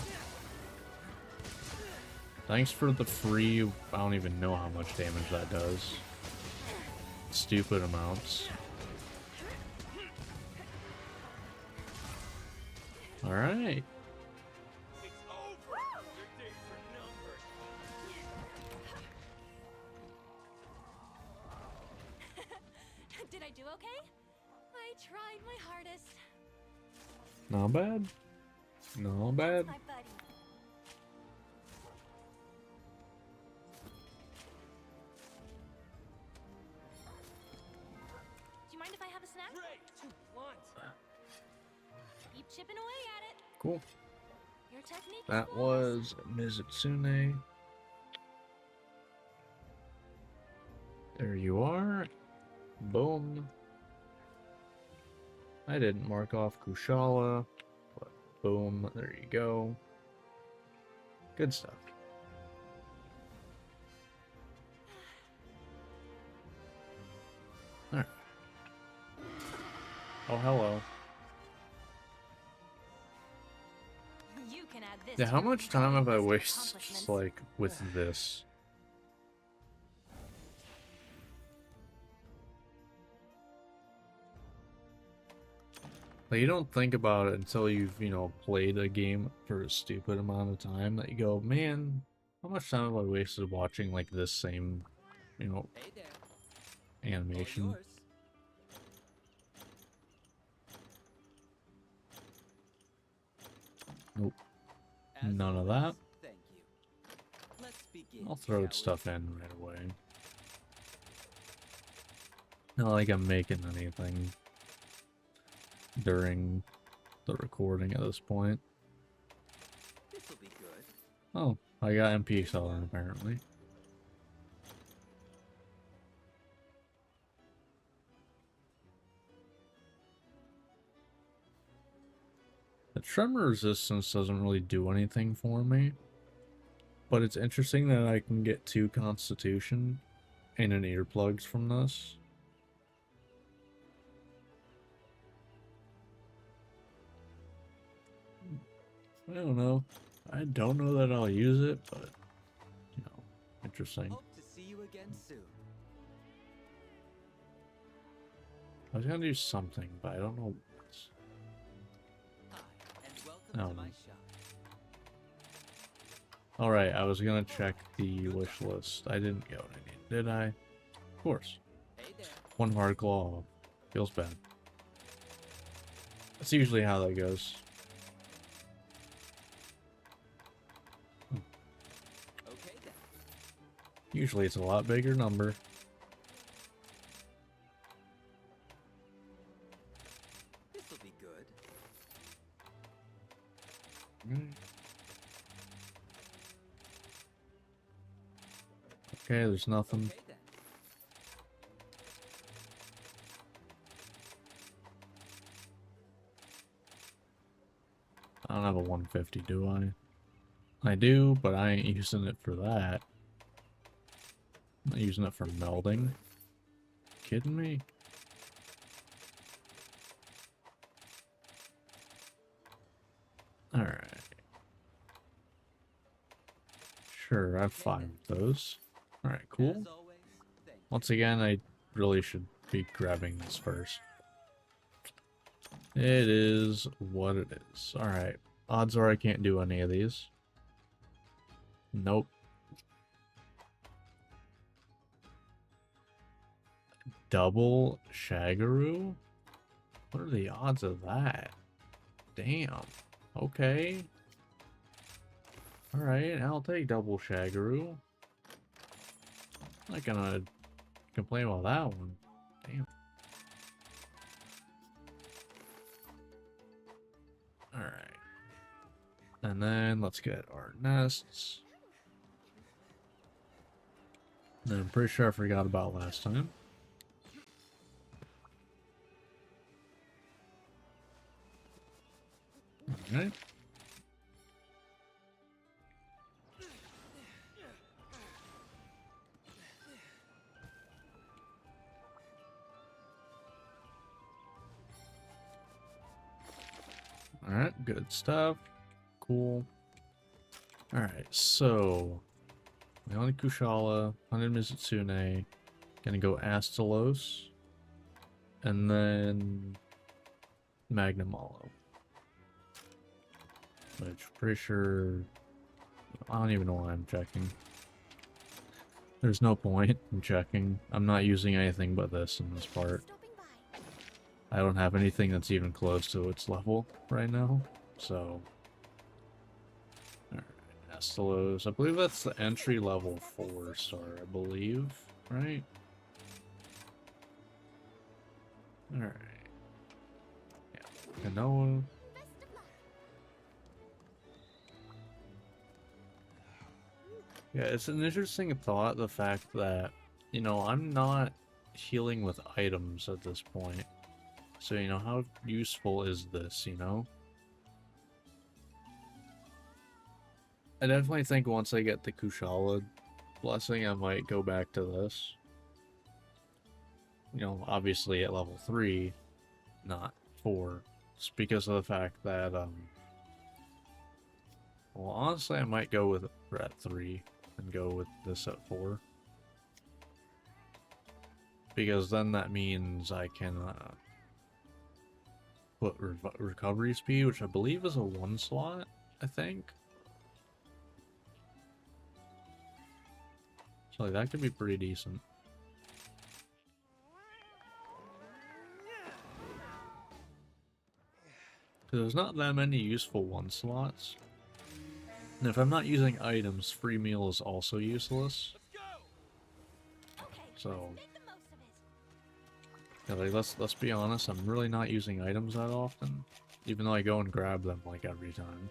Thanks for the free... I don't even know how much damage that does. Stupid amounts. Alright. It's over. Your days are numbered. Did I do okay? I tried my hardest. Not bad. Not bad. My buddy. Do you mind if I have a snack? Great. Too blunt. Keep chipping away at it. Cool. Your technique is That flawless. was Mizutsune. There you are. Boom. I didn't mark off Kushala, but boom, there you go. Good stuff. Alright. Oh, hello. You can add this Yeah, to how your much time have I list of wasted, accomplishments. like, with this? Like, you don't think about it until you've, you know, played a game for a stupid amount of time that you go, man, how much time have I wasted watching, like, this same, you know, Hey there. All animation? yours. Nope. As None of always, that. Thank you. Let's begin. I'll throw shall we? stuff in right away. Not like I'm making anything during the recording at this point. This'll be good. Oh, I got MP accelerant apparently. The tremor resistance doesn't really do anything for me, but it's interesting that I can get 2 constitution and an earplugs from this. I don't know. I don't know that I'll use it, but, you know, interesting. Hope to see you again soon. I was gonna do something, but I don't know what. Hi, and welcome to my shop. Alright, I was gonna check the wish list. I didn't get what I needed, did I? Of course. Hey there. 1 hard claw. Feels bad. That's usually how that goes. Okay then. Usually it's a lot bigger number. This'll be good. Okay, there's nothing. Okay then. I don't have a 150, do I? I do, but I ain't using it for that. I'm not using it for melding. Kidding me? Alright. Sure, I have 5 of those. Alright, cool. As always, thank you. Once again, I really should be grabbing this first. It is what it is. Alright. Odds are I can't do any of these. Nope. Double Shaggaroo? What are the odds of that? Damn. Okay. Alright, I'll take double Shaggaroo. Not gonna complain about that one. Damn. Alright. And then let's get our nests. And I'm pretty sure I forgot about last time. Alright. Alright, good stuff. Cool. Alright, so Leoni Kushala, Hunted Mizitsune, gonna go Astalos, and then Magnamalo. Which, pretty sure, I don't even know why I'm checking. There's no point in checking. I'm not using anything but this in this part. I don't have anything that's even close to its level right now, so... Alright, Astalos. I believe that's the entry level 4-star, I believe, right? Alright. Yeah, Kanoa. Yeah, it's an interesting thought, the fact that, you know, I'm not healing with items at this point. So, you know, how useful is this, you know? I definitely think once I get the Kushala blessing, I might go back to this. You know, obviously at level 3, not 4. Just because of the fact that, well, honestly, I might go with at 3 and go with this at 4. Because then that means I can, put recovery speed, which I believe is a 1 slot, I think. So like, that could be pretty decent. There's not that many useful one slots. And if I'm not using items, free meal is also useless. Let's go! Okay, So, let's make the most of it. yeah, like, let's be honest, I'm really not using items that often. Even though I go and grab them like every time.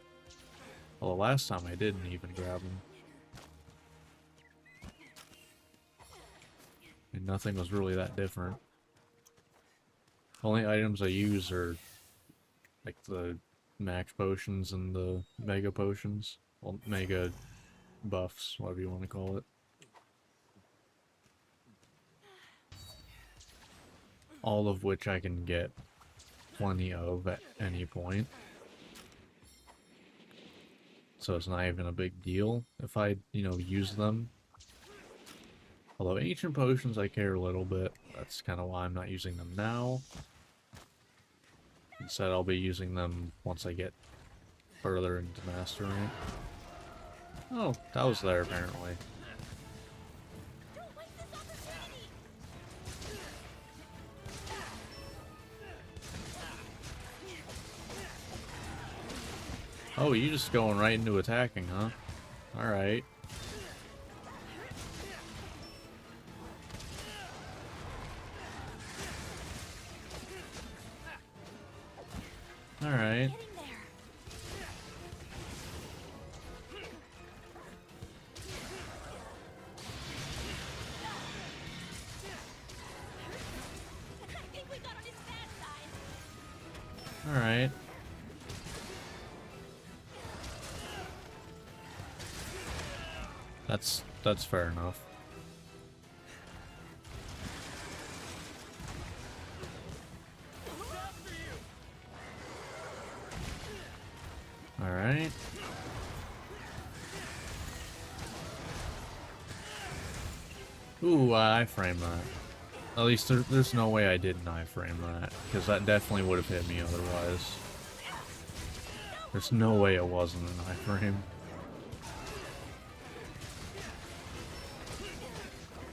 Well, the last time I didn't even grab them. And nothing was really that different. Only items I use are like the max potions and the mega potions. Well, mega buffs, whatever you want to call it. All of which I can get plenty of at any point. So it's not even a big deal if I, use them. Although ancient potions I care a little bit. That's kind of why I'm not using them now. Instead I'll be using them once I get further into master rank. Oh, that was there apparently. Don't waste this opportunity. Oh, you just going right into attacking, huh? Alright. Alright. Getting there. I think we got on his bad side. Alright. That's fair enough. Alright. Ooh, I framed that. At least there's no way I didn't iframe that, because that definitely would have hit me otherwise. There's no way it wasn't an iframe.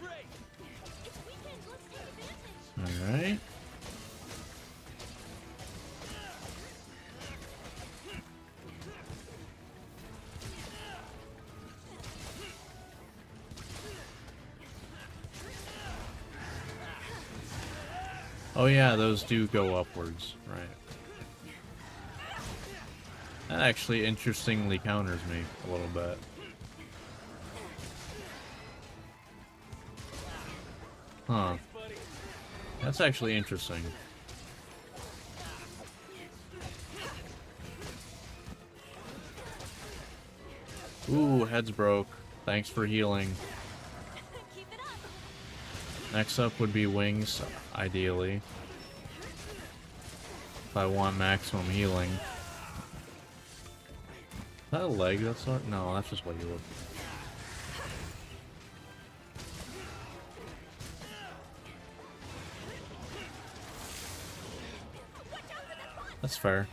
Great! It's weekend. Let's take advantage. Alright. Oh yeah, those do go upwards, right. That actually interestingly counters me a little bit. Huh. Buddy, That's actually interesting. Ooh, head's broke. Thanks for healing. Keep it up. Next up would be wings, ideally. If I want maximum healing. Is that a leg that's not? No, that's just what you look. That's fair.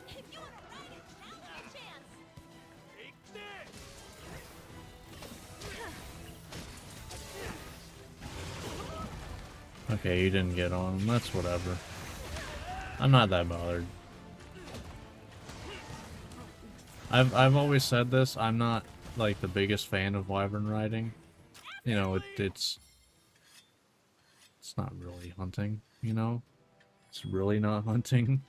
If you want to ride it, now's your chance. take this! Okay, you didn't get on him. That's whatever. I'm not that bothered. I've always said this. I'm not like the biggest fan of wyvern riding. You know, it's not really hunting. You know, it's really not hunting.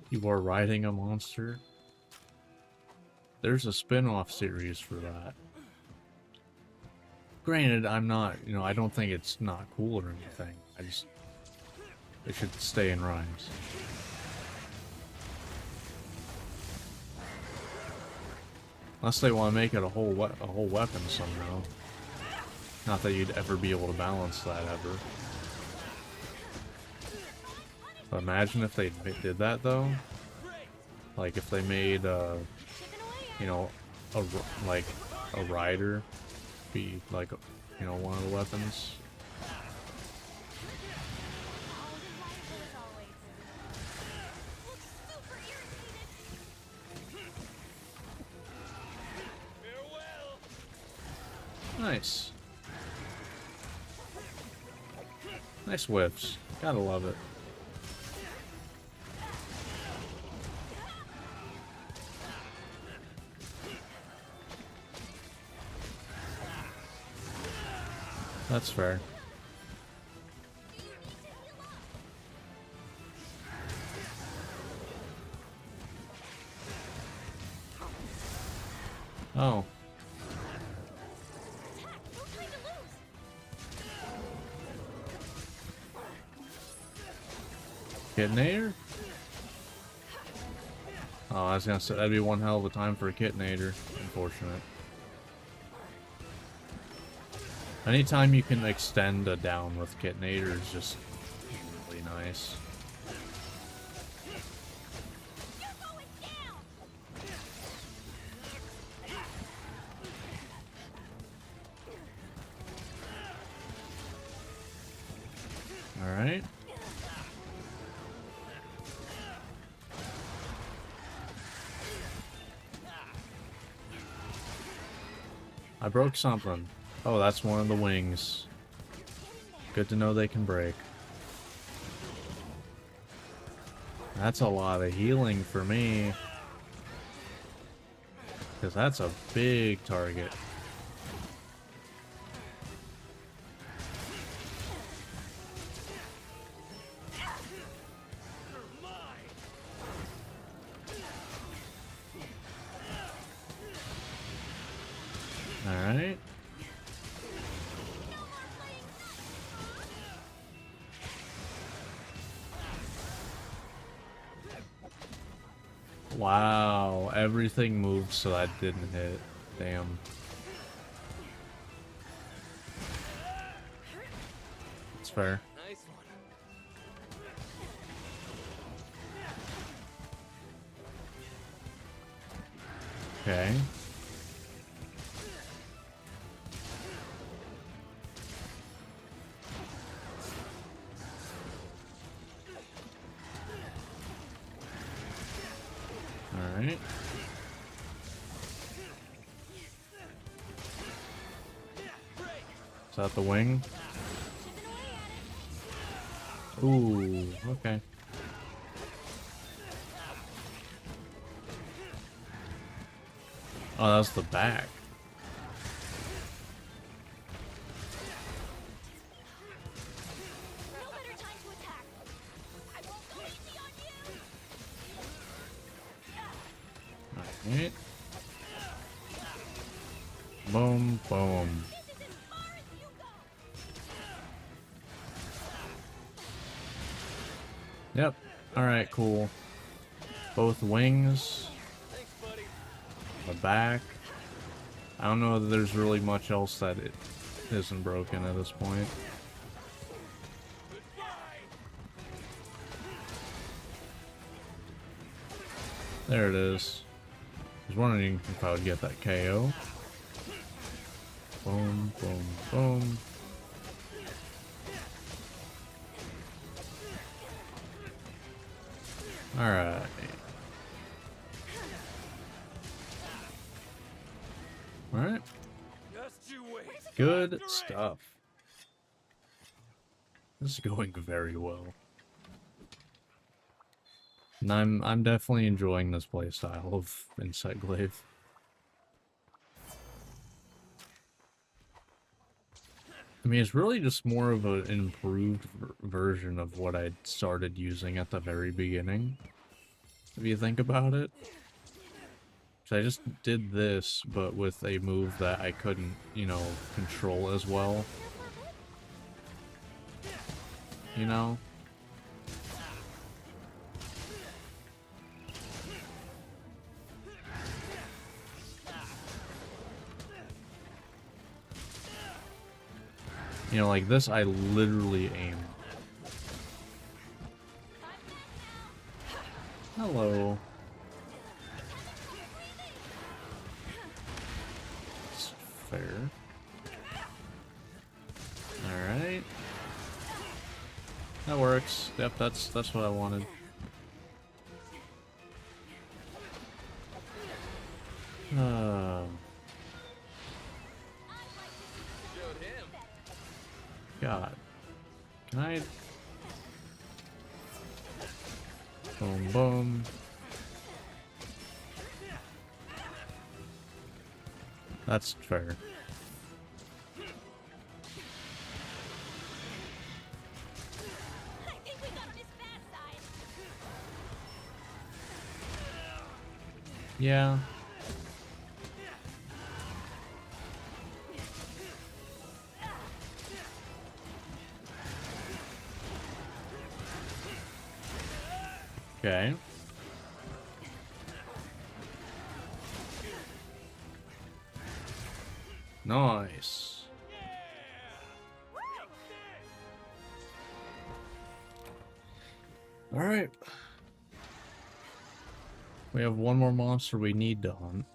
You are riding a monster. There's a spin-off series for that. Granted, I'm not, I don't think it's not cool or anything. I just, it should stay in rhymes. Unless they want to make it a whole weapon somehow. Not that you'd ever be able to balance that ever. But imagine if they did that though. Like if they made, like a rider be like, one of the weapons. Farewell! Nice. Nice whiffs. Gotta love it. That's fair. Oh. Kitnator? Oh, I was gonna say, that'd be one hell of a time for a Kitnator. Unfortunate. Anytime you can extend a down with Kitnator is just really nice. Alright. I broke something. Oh, that's one of the wings. Good to know they can break. That's a lot of healing for me. Because that's a big target. Alright. Wow, everything moved so that didn't hit. Damn. It's fair. Nice one. Okay. Alright. Is that the wing? Ooh, okay. Oh, that's the back. No better time to attack. I won't go easy on you. Alright. Boom, boom. This is as far as you go. Yep. Alright, cool. Both wings. Thanks, buddy. The back. I don't know that there's really much else that it isn't broken at this point. Goodbye. There it is. I was wondering if I would get that KO. Boom, boom, boom. Alright. Alright. Just you wait. Good stuff. This is going very well. And I'm definitely enjoying this playstyle of Insect Glaive. I mean, it's really just more of an improved version of what I started using at the very beginning. If you think about it. So I just did this, but with a move that I couldn't, you know, control as well. You know? You know, like this, I literally aim. Hello. It's fair. Alright. That works. Yep, that's what I wanted. Showed him. God. Can I? Boom, boom. That's fair. I think we got this bad side. Yeah. Okay. Nice. All right. We have one more monster we need to hunt.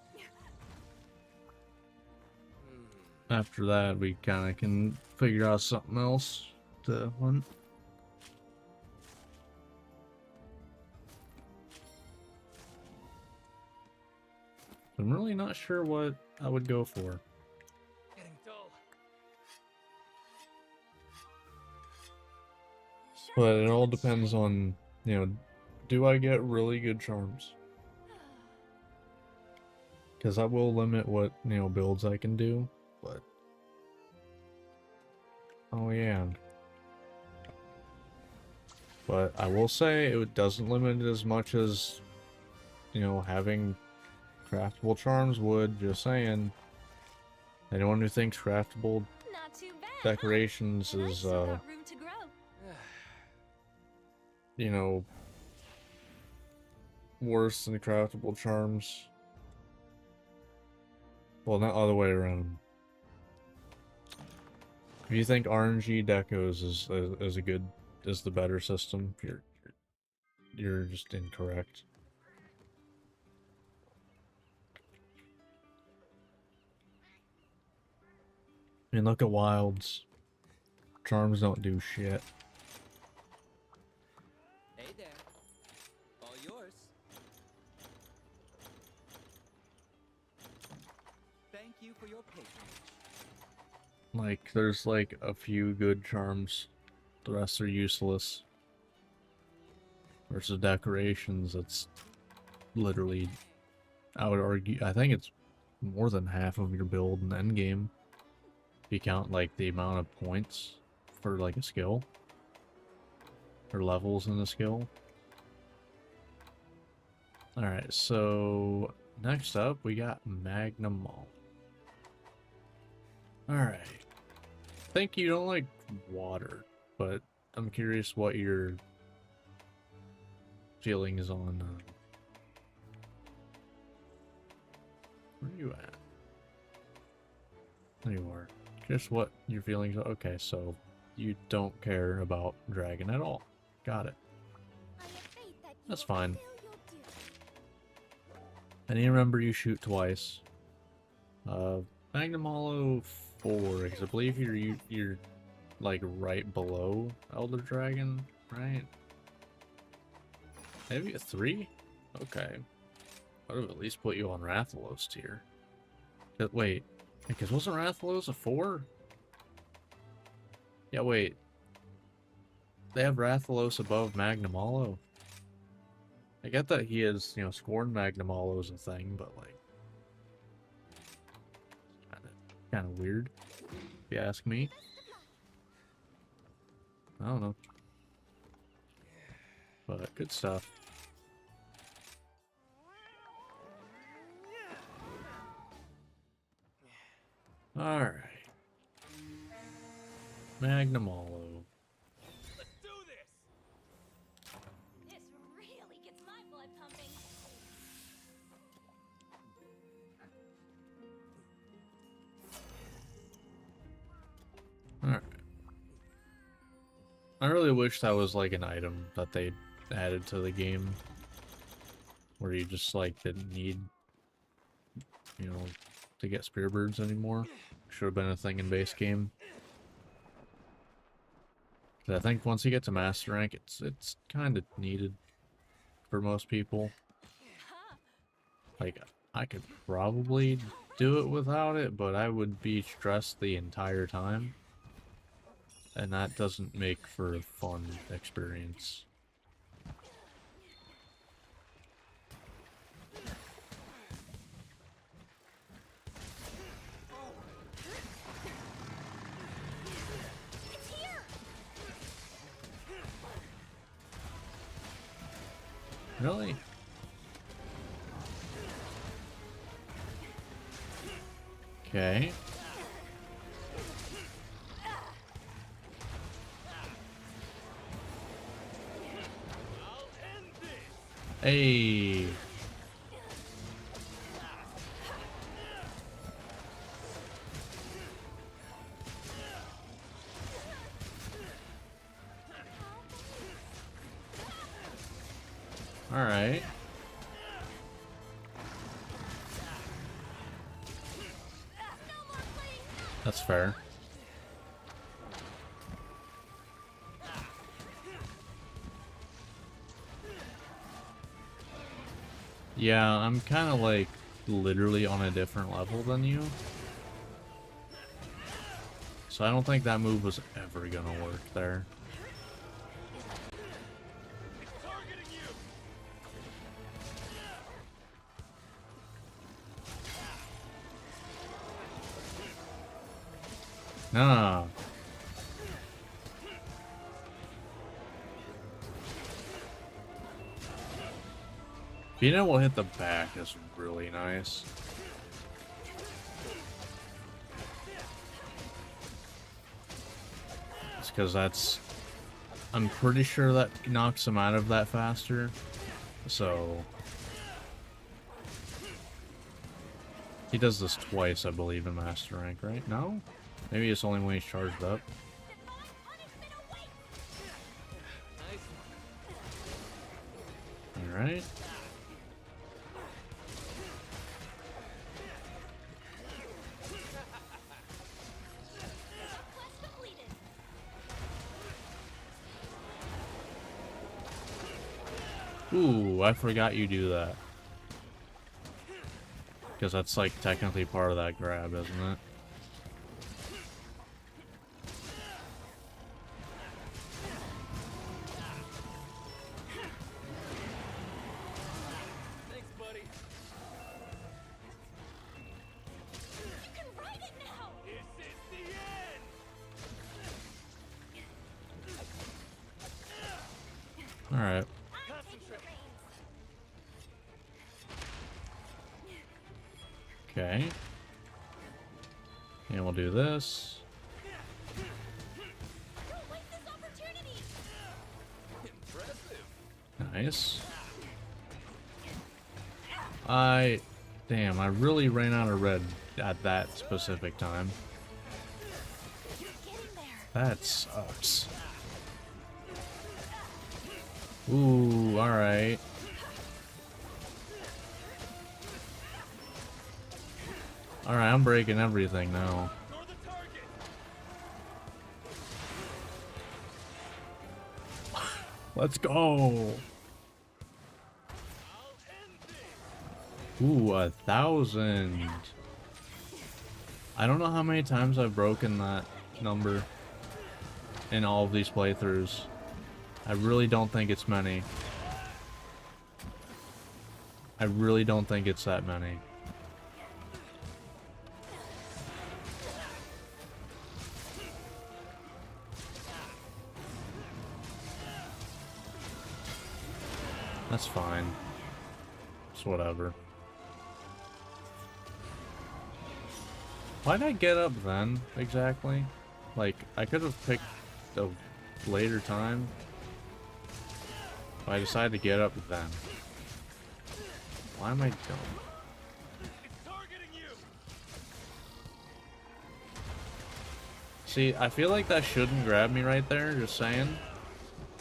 After that, we kind of can figure out something else to hunt. I'm really not sure what I would go for. Getting dull. But it all depends on, you know, do I get really good charms? Because that will limit what, you know, builds I can do, but... Oh yeah. But I will say it doesn't limit it as much as, you know, having craftable charms would, just saying. Anyone who thinks craftable Not too bad. decorations And I've is, still got room to grow. you know, worse than craftable charms. Well, not all the way around. If you think RNG decos is a good, is the better system, you're just incorrect. I mean, look at Wilds. Charms don't do shit. Hey there. All yours. Thank you for your patronage. Like, there's like a few good charms. The rest are useless. Versus decorations, it's literally, I would argue, I think it's more than half of your build in endgame. If you count like the amount of points for like a skill. Or levels in the skill. Alright, so next up we got Magnum Mall. Alright. I think you don't like water, but I'm curious what your feelings on where are you at? There you are. Just what your feelings are. Okay, so you don't care about dragon at all. Got it. That's fine. And you remember you shoot twice. Magnum Hollow 4, because I believe you're like right below Elder Dragon, right? Maybe a 3? Okay. I would have at least put you on Rathalos tier. But wait, because wasn't Rathalos a 4? Yeah, wait. They have Rathalos above Magnum Hollow. I get that he is, you know, Scorn Magnum Hollow is a thing, but like, kind of weird, if you ask me. I don't know, but good stuff. All right, Magnum Hollow. Let's do this. This really gets my blood pumping. All right. I really wish that was like an item that they added to the game, where you just like didn't need, you know, to get spearbirds anymore. Should have been a thing in base game. 'Cause I think once you get to master rank, it's kind of needed for most people. Like, I could probably do it without it, but I would be stressed the entire time. And that doesn't make for a fun experience. It's here. Really? Okay. I'll end this. Hey. All right. That's fair. Yeah, I'm kind of like literally on a different level than you. So I don't think that move was ever gonna work there. Targeting you. No. Being able to hit the back is really nice. It's because that's... I'm pretty sure that knocks him out of that faster. So... He does this twice, I believe, in Master Rank, right? No? Maybe it's only when he's charged up. Alright. Ooh, I forgot you do that. Because that's like technically part of that grab, isn't it? Thanks, buddy. You can ride it now. This is the end. Alright. I'm taking the reins. Okay. And we'll do this. Don't waste this opportunity. Impressive. Nice. Damn, I really ran out of red at that specific time. You're getting there. That sucks. Ooh, alright. Alright, I'm breaking everything now. Ignore the target. Let's go! I'll end this. Ooh, 1,000. I don't know how many times I've broken that number in all of these playthroughs. I really don't think it's many. I really don't think it's that many. That's fine. It's whatever. Why'd I get up then, exactly? Like, I could have picked a later time. But I decided to get up then. Why am I dumb? It's targeting you. See, I feel like that shouldn't grab me right there, just saying.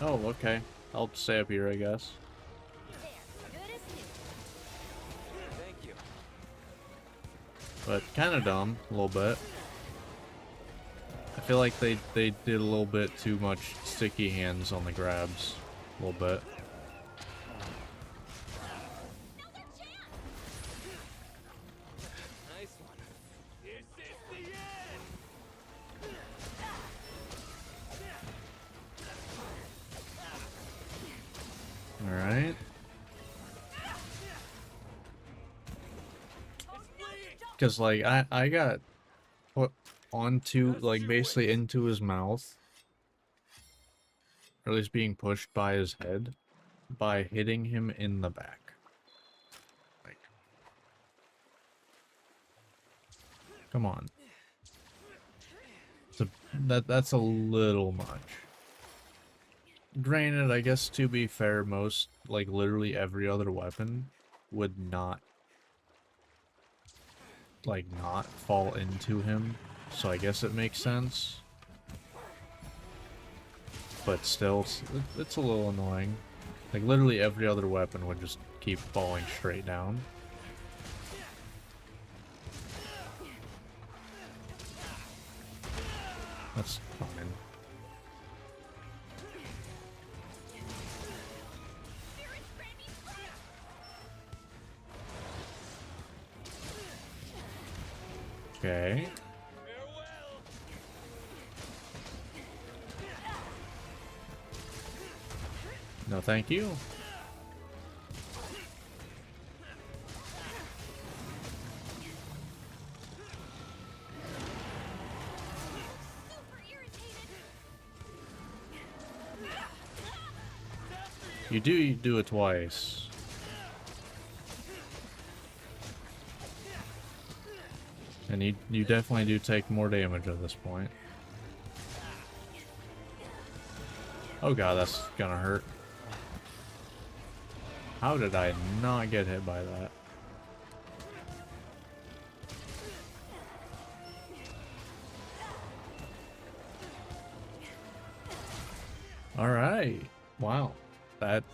Oh, okay. I'll stay up here, I guess. There. Good as new. Thank you. But kind of dumb, a little bit. I feel like they did a little bit too much sticky hands on the grabs. A little bit. Nice one. This is the end. Because, like, I got put onto, like, basically into his mouth. Or at least being pushed by his head. By hitting him in the back. Like, come on. That's a little much. Granted, I guess to be fair, most, like, literally every other weapon would not, like, not fall into him. So I guess it makes sense. But still, it's a little annoying. Like, literally every other weapon would just keep falling straight down. That's fine. Okay. No, thank you. You do it twice. And you definitely do take more damage at this point. Oh god, that's gonna hurt. How did I not get hit by that? Alright. Wow. That...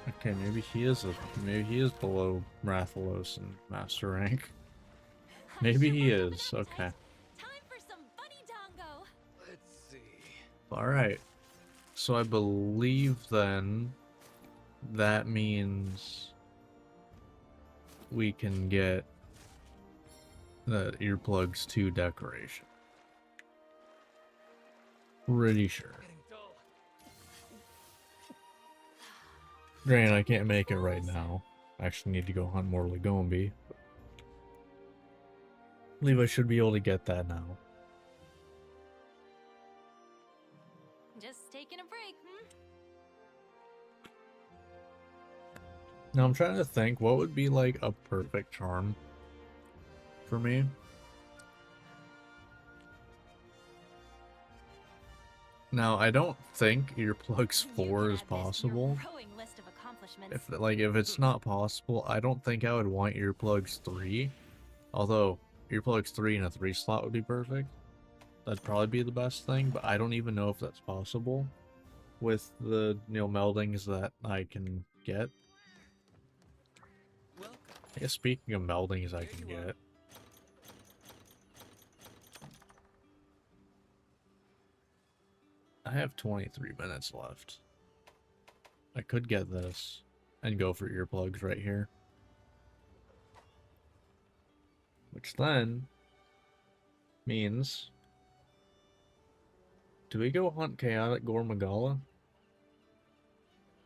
Okay, maybe he is below Rathalos and Master Rank. Maybe he is. Okay. Time for some funny dongo. Let's see. Alright. So I believe then that means we can get the earplugs 2 decoration. Pretty sure. Getting dull. Granted, I can't make it right now. I actually need to go hunt more Lagombi. I believe I should be able to get that now. Just taking a break, hmm? Now I'm trying to think what would be like a perfect charm for me. Now I don't think earplugs 4 is possible. If it's not possible, I don't think I would want earplugs 3. Although earplugs 3 in a 3 slot would be perfect. That'd probably be the best thing, but I don't even know if that's possible with the meldings that I can get. I guess speaking of meldings I can get. I have 23 minutes left. I could get this and go for earplugs right here. Which then means... Do we go hunt Chaotic Gormagala?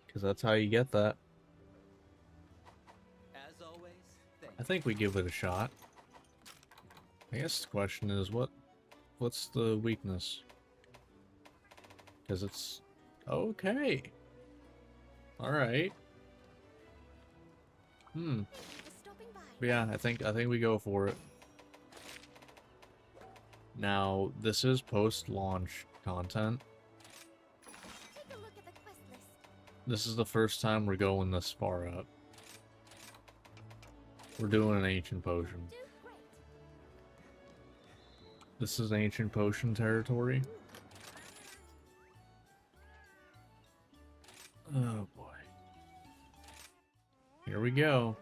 Because that's how you get that. As always, I think we give it a shot. I guess the question is, what's the weakness? Because it's... Okay. Alright. But yeah, I think we go for it. Now, this is post-launch content. This is the first time we're going this far up. We're doing an ancient potion. This is ancient potion territory. Oh boy. Here we go.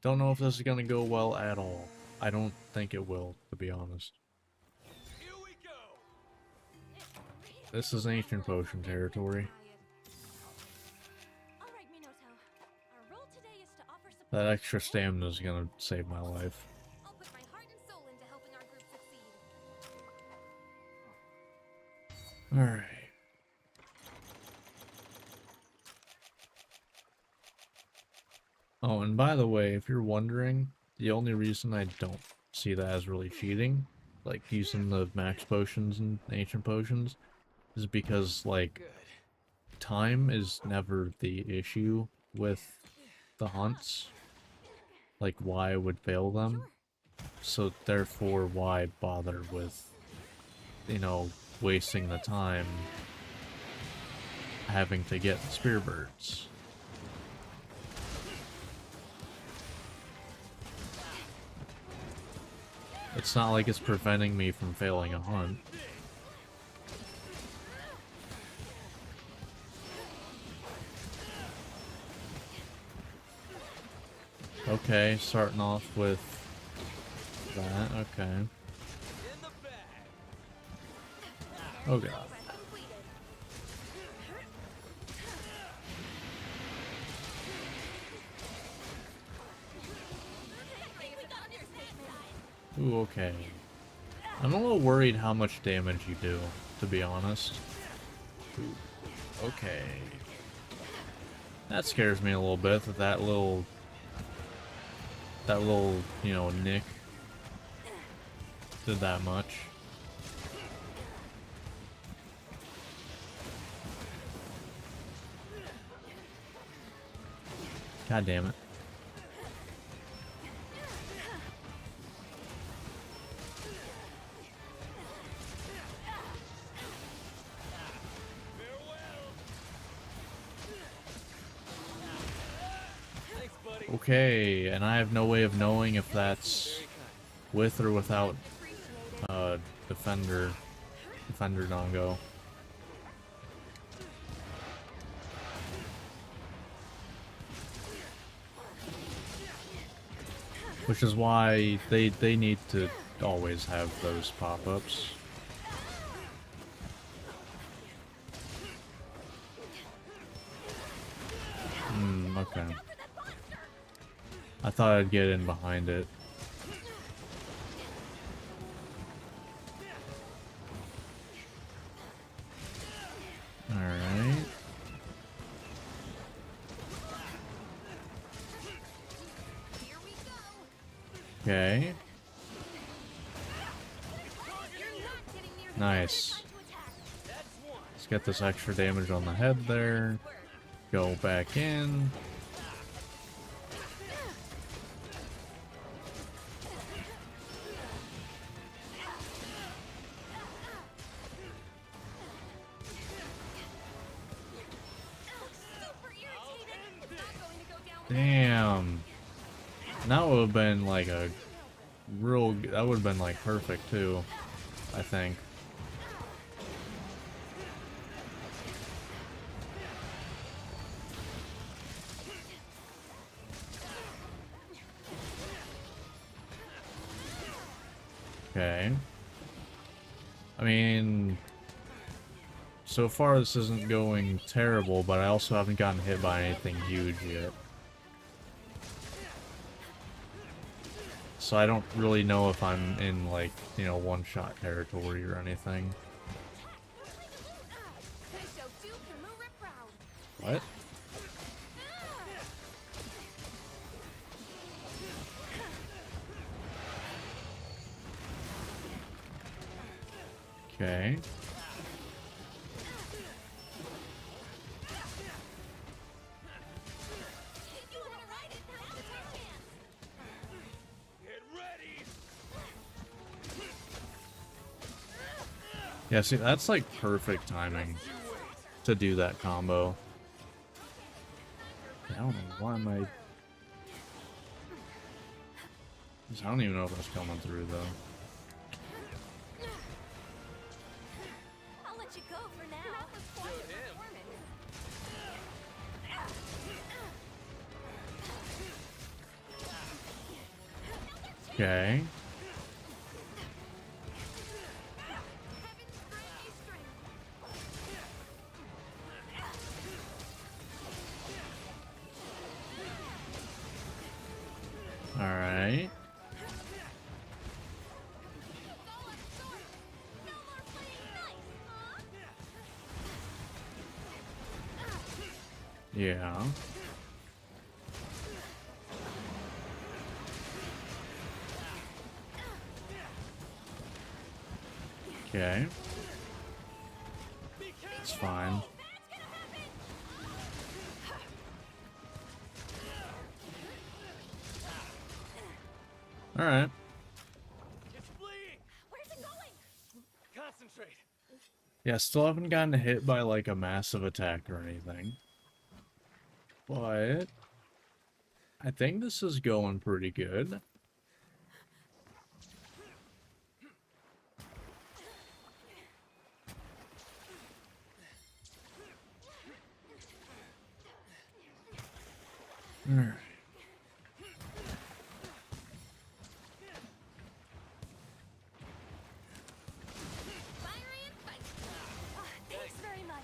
Don't know if this is gonna go well at all. I don't think it will, to be honest. Here we go. This is ancient potion territory. That extra stamina is gonna save my life. I'll put my heart and soul into helping our group succeed. Alright. Oh, and by the way, if you're wondering, the only reason I don't see that as really cheating, like using the max potions and ancient potions, is because, like, Good. time is never the issue with the hunts. Like, why I would fail them. So, therefore, why bother with, you know, wasting the time having to get spear birds. It's not like it's preventing me from failing a hunt. Okay, starting off with that, okay. In the bag. Oh god. Ooh, okay. I'm a little worried how much damage you do, to be honest. Ooh, okay. That scares me a little bit, that little, you know, nick did that much. God damn it. Thanks, buddy. Okay, and I have no way of knowing if that's with or without defender Dongo. Which is why they need to always have those pop-ups. Okay. I thought I'd get in behind it. Alright. Okay. Nice. Let's get this extra damage on the head there. Go back in. Damn. That would have been like a real... That would have been like perfect too, I think. Okay. I mean... So far this isn't going terrible, but I also haven't gotten hit by anything huge yet. So I don't really know if I'm in, like, you know, one-shot territory or anything. What? Okay. Yeah, see, that's like perfect timing to do that combo. I don't know why am I... I don't even know if that's coming through though. I'll let you go for now. That was quite a performance. Okay. Alright. Yeah. Okay. It's fine. Alright. It's bleeding. Where's it going? Concentrate. Yeah, still haven't gotten hit by like a massive attack or anything. But I think this is going pretty good. Alright. Thanks very much.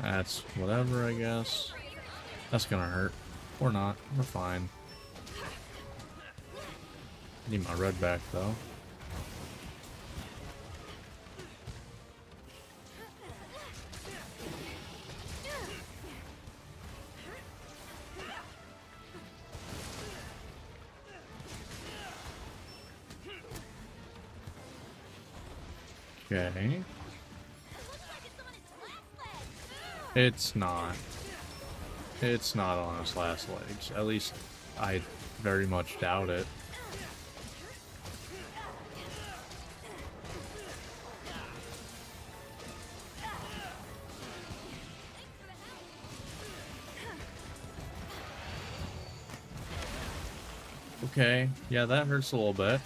That's whatever, I guess. That's gonna hurt. Or not. We're fine. Need my red back, though. Okay. It's not. It's not on its last legs. At least, I very much doubt it. Okay, yeah, that hurts a little bit.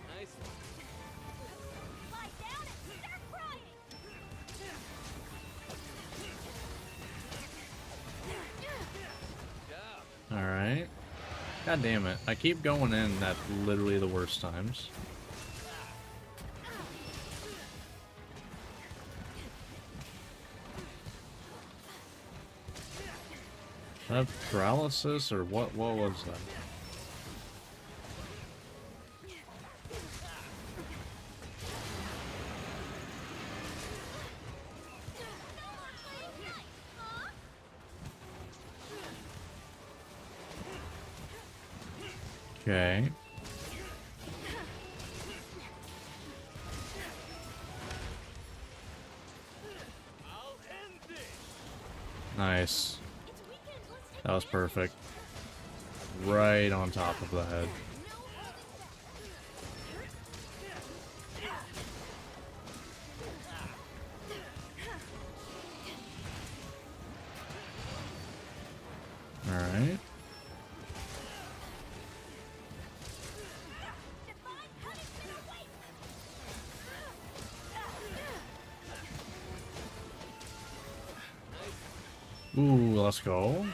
Nice. Lie down and start crying. Job. Alright. God damn it. I keep going in at literally the worst times. That paralysis or what was that? Okay. I'll end this. Nice. It's weekend. Let's take That was perfect. Right on top of the head. Alright. Ooh, let's go.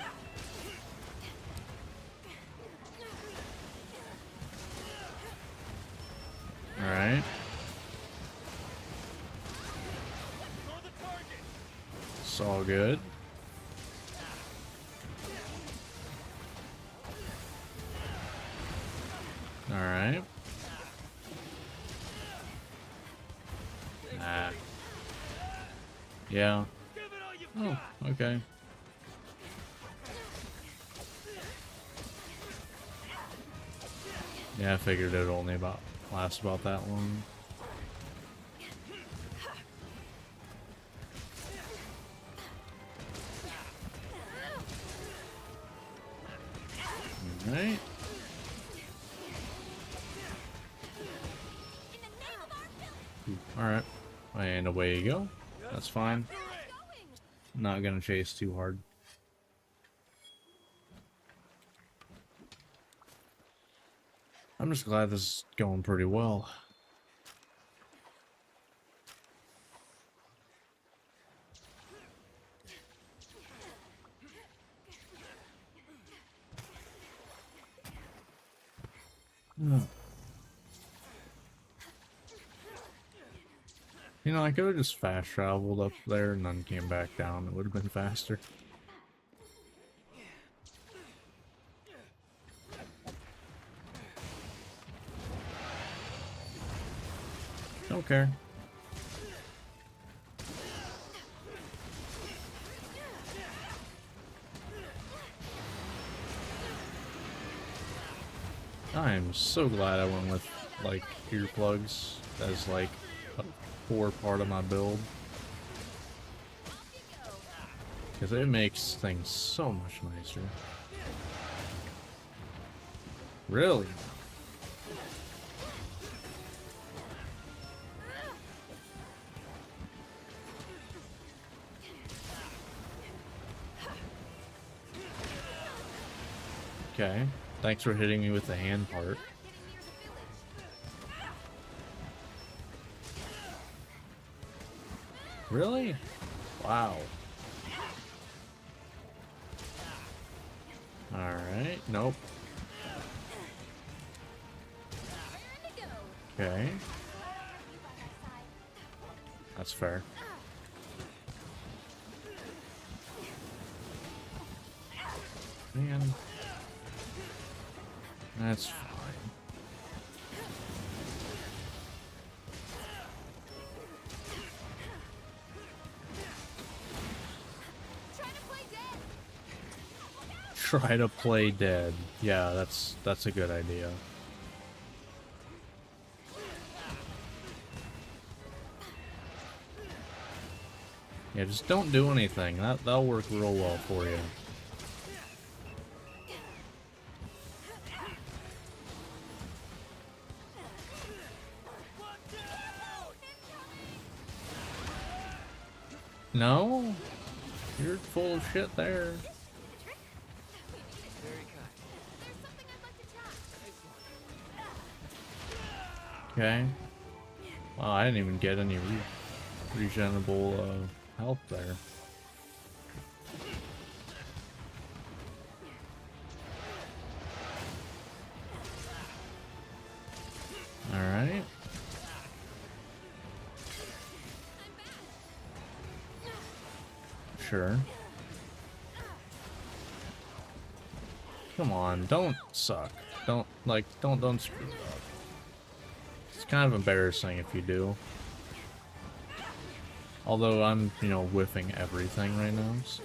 Alright. For the target. It's all good. Alright. Ah. Yeah. Give it all you've Oh, got. okay. Yeah, I figured it would only last about that long. Alright. Alright. And away you go. That's fine. Not gonna chase too hard. I'm just glad this is going pretty well. You know, I could have just fast traveled up there and then came back down. It would have been faster. Don't care. I'm so glad I went with, like, earplugs as, like, a core part of my build. Because it makes things so much nicer. Really? Okay. Thanks for hitting me with the hand part. Really? Wow. Alright, nope. Okay. That's fair. Man. That's fine. Try to play dead. Yeah, that's a good idea. Yeah, just don't do anything. That'll work real well for you. No? You're full of shit there. Okay. Wow, I didn't even get any regenerable health there. Alright. Sure. Come on, don't suck. Don't screw it up. It's kind of embarrassing if you do. Although I'm, you know, whiffing everything right now. So.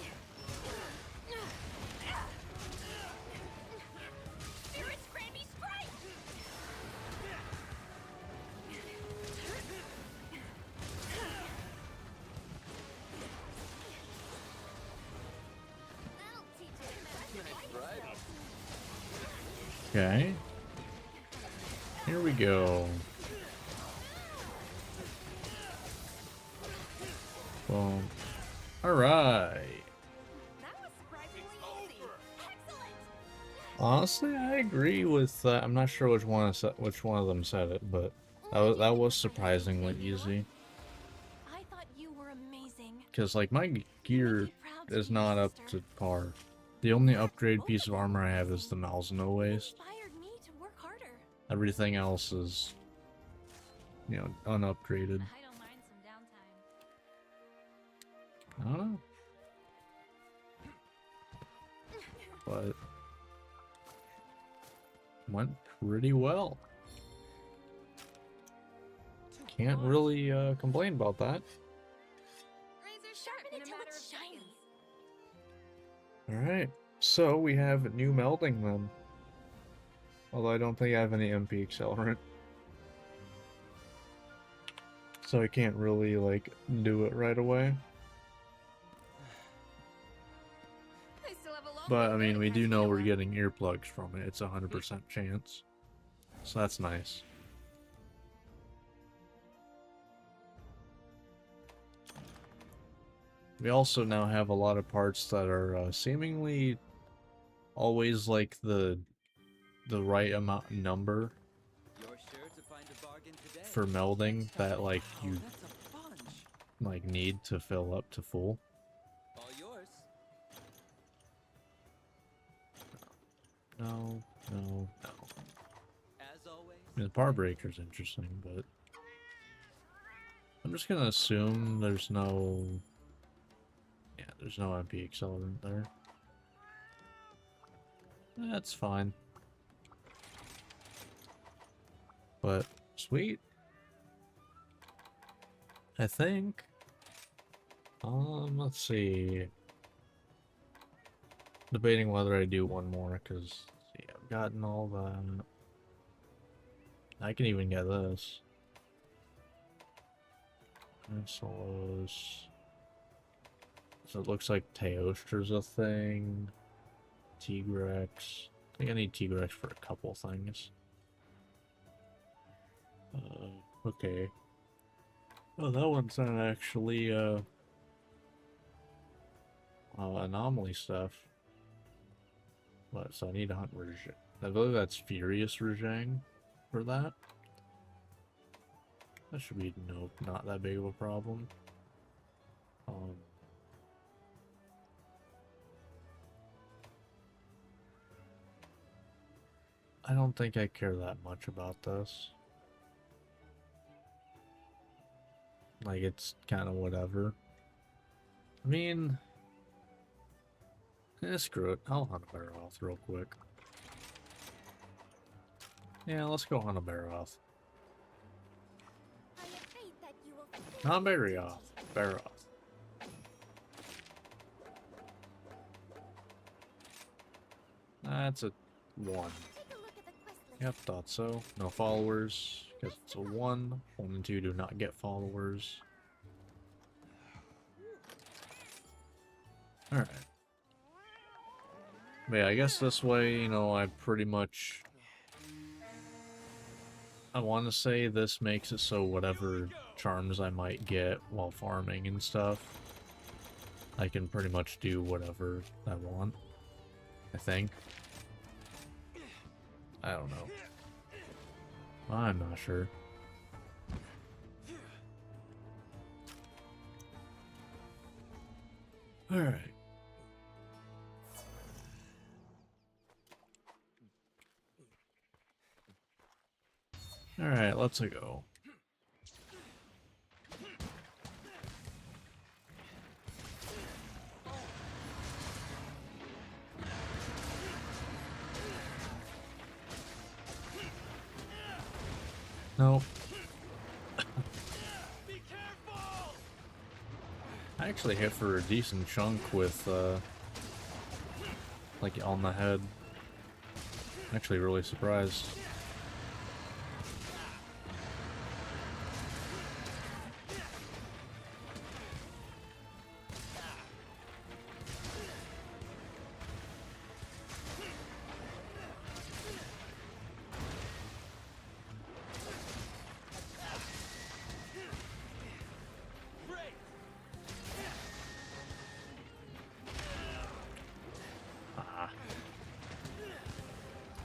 Okay. Here we go. Well, alright. Honestly, I agree with. I'm not sure which one of them said it, but that was surprisingly easy. I thought you were amazing. Because like my gear is not up to par. The only upgrade piece of armor I have is the Malzeno waist. Inspired me to work harder. Everything else is, you know, unupgraded. I don't mind some downtime. I don't know. But went pretty well. Can't really complain about that. Razor sharp until it's shiny. Alright, so we have new melding then. Although I don't think I have any MP accelerant. So I can't really, like, do it right away. But, I mean, we do know we're getting earplugs from it. It's a 100% chance. So that's nice. We also now have a lot of parts that are seemingly always, like, the right amount number You're sure to find a bargain today. for melding that, like, Oh, you, that's a bunch. like, need to fill up to full. All yours. No, no, no. As always. I mean, the power breaker's interesting, but I'm just gonna assume there's no... Yeah, there's no MP accelerant there. That's fine. But, sweet. I think. Let's see. Debating whether I do one more, because, see, I've gotten all the... I can even get this. Solos. So it looks like Teostra's a thing. Tigrex. I think I need Tigrex for a couple things. Okay. Oh, that one's not actually, anomaly stuff. What, so I need to hunt Rajang. I believe that's Furious Rajang for that. That should be, nope, not that big of a problem. I don't think I care that much about this. Like, it's kind of whatever. I mean, screw it. I'll hunt a Barroth real quick. Yeah, let's go hunt a Barroth. Not Barroth. Barroth. That's a 1. Yep, thought so. No followers, because it's a 1. 1 and 2 do not get followers. Alright. But yeah, I guess this way, you know, I pretty much... I want to say this makes it so whatever charms I might get while farming and stuff, I can pretty much do whatever I want. I think. I don't know. I'm not sure. Alright. Alright, let's go. Nope. Be careful! I actually hit for a decent chunk with, like, on the head. Actually really surprised.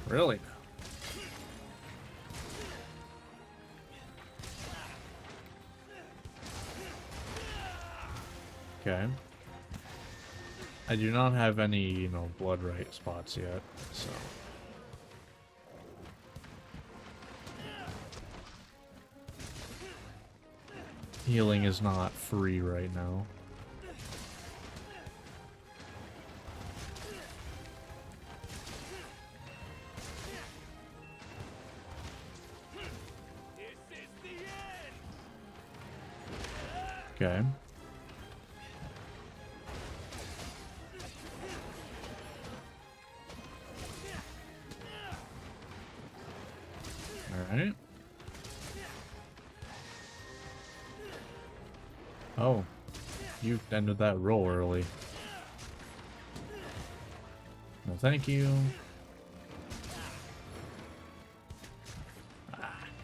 Really? Okay. I do not have any, you know, blood right spots yet, so... Healing is not free right now. Okay. Alright. Oh. You ended that roll early. No, thank you.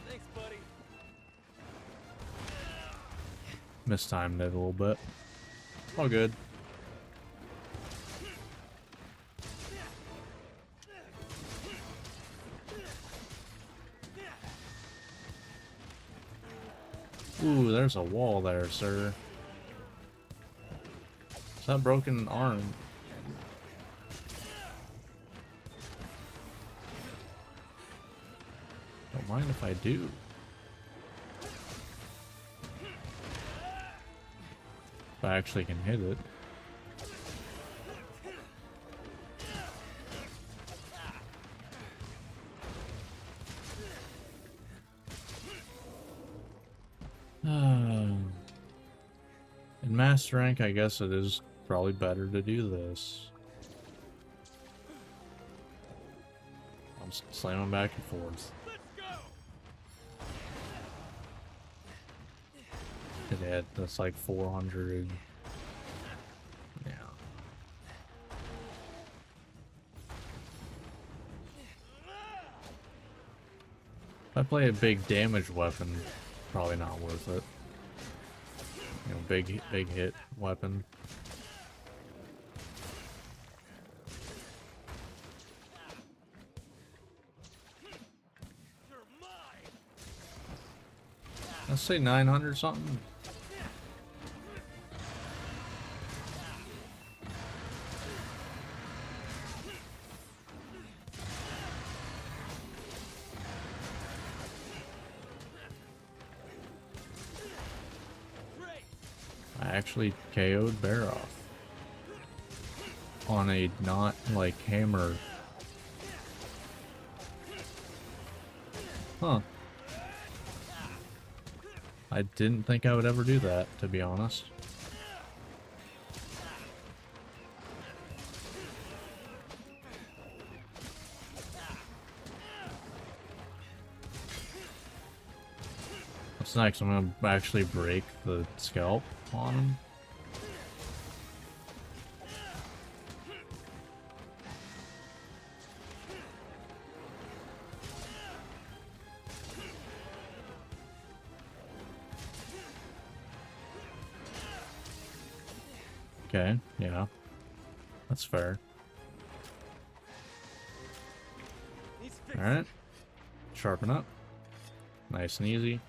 Thanks, buddy. Mistimed it a little bit. All good. Ooh, there's a wall there, sir. Is that broken arm? Don't mind if I do. If I actually can hit it. In Master Rank, I guess it is probably better to do this. I'm slamming back and forth. Let's go! Yeah, that's like 400. Yeah. If I play a big damage weapon, probably not worth it. You know, big hit weapon. You're mine. Let's say 900 something. Great. I actually KO'd Baroth on a not like hammer. Huh. I didn't think I would ever do that, to be honest. What's next? I'm gonna actually break the scalp on him. Okay, yeah. That's fair. He's fixed. Alright. Sharpen up. Nice and easy.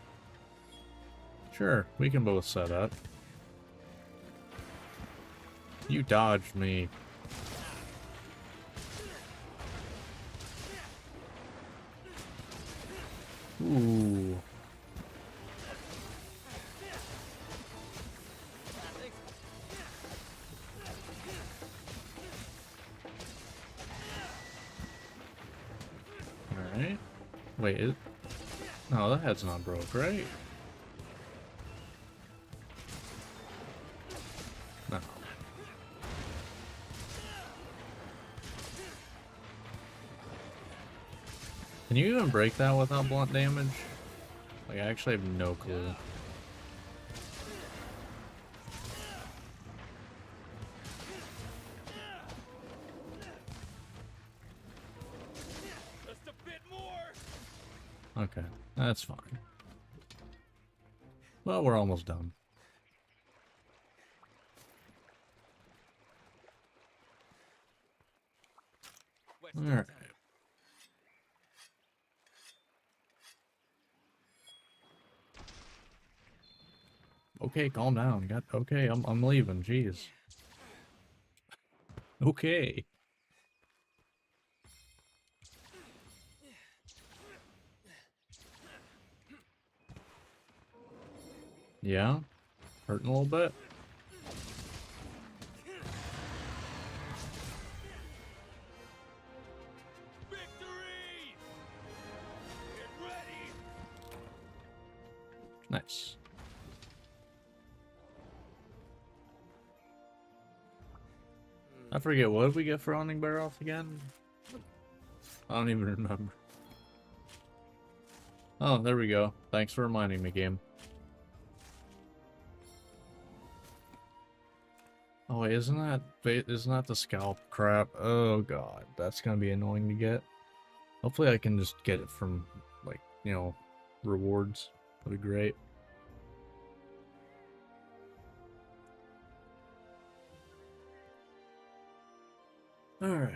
Sure, we can both set up. You dodged me. Ooh. Alright. Wait, no, that head's not broke, right? No. Can you even break that without blunt damage? Like, I actually have no clue. Just a bit more. Okay, that's fine. Well, we're almost done. Alright. Okay, calm down. Okay, I'm leaving. Jeez. Okay. Yeah? Hurting a little bit? Victory! Get ready. Nice. I forget, what did we get for owning Baroth again? I don't even remember. Oh, there we go. Thanks for reminding me, game. Oh, wait, isn't that the scalp crap? Oh god, that's gonna be annoying to get. Hopefully I can just get it from, like, you know, rewards. That'd be great. Alright.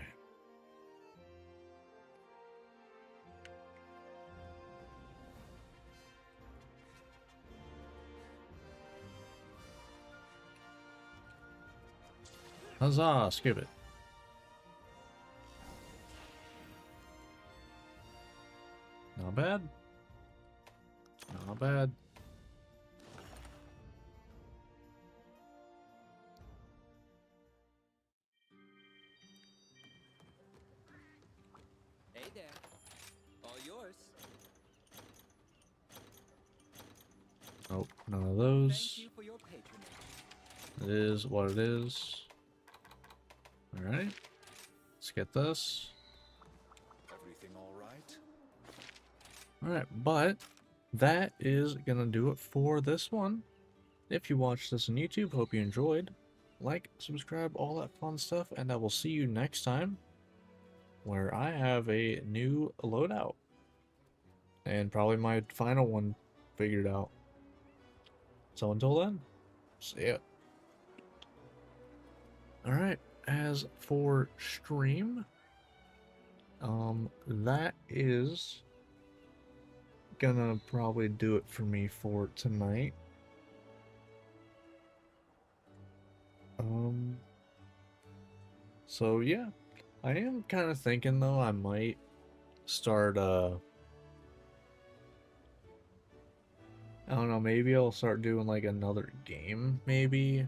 Huzzah, skip it. Not bad. Not bad. Hey there. All yours. Nope, none of Thank those. you for your patronage. It is what it is. Alright. Let's get this. Everything all right? Alright, but that is gonna do it for this one. If you watched this on YouTube, hope you enjoyed. Like, subscribe, all that fun stuff, and I will see you next time where I have a new loadout. And probably my final one figured out. So until then, see ya. Alright, as for stream, that is gonna probably do it for me for tonight. So yeah, I am kind of thinking though I might start, I don't know, maybe I'll start doing like another game, maybe.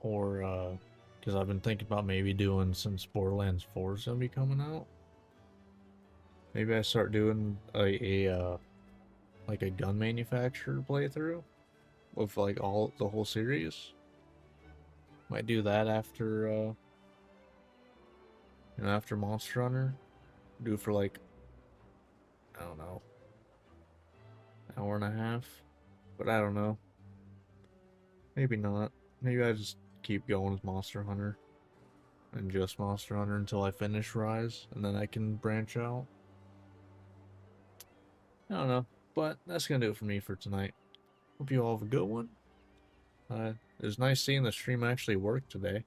Or, because I've been thinking about maybe doing, since Borderlands 4 is gonna be coming out. Maybe I start doing like a gun manufacturer playthrough with like the whole series. Might do that after after Monster Hunter. Do it for like, I don't know, hour and a half. But I don't know. Maybe not. Maybe I just keep going with Monster Hunter and just Monster Hunter until I finish Rise, and then I can branch out. I don't know, but that's gonna do it for me for tonight. Hope you all have a good one. It was nice seeing the stream actually work today.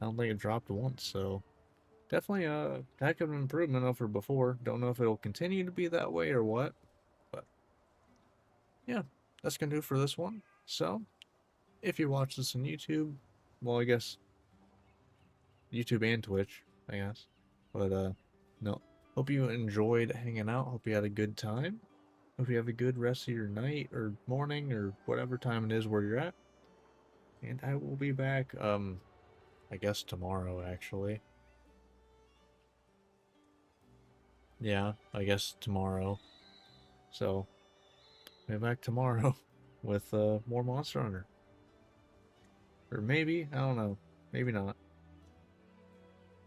I don't think it dropped once, so definitely a heck of an improvement over before. Don't know if it'll continue to be that way or what, but yeah, that's gonna do it for this one. So, if you watch this on YouTube, well, I guess YouTube and Twitch, I guess, but no. Hope you enjoyed hanging out. Hope you had a good time. Hope you have a good rest of your night or morning or whatever time it is where you're at. And I will be back, I guess tomorrow, actually. Yeah, I guess tomorrow. So, be back tomorrow with more Monster Hunter. Or maybe, I don't know. Maybe not.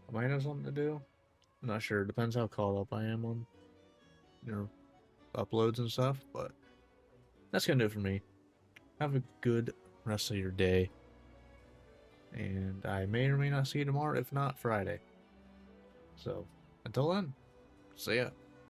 I might have something to do. I'm not sure. Depends how caught up I am on, uploads and stuff. But that's gonna do it for me. Have a good rest of your day. And I may or may not see you tomorrow, if not Friday. So, until then, see ya.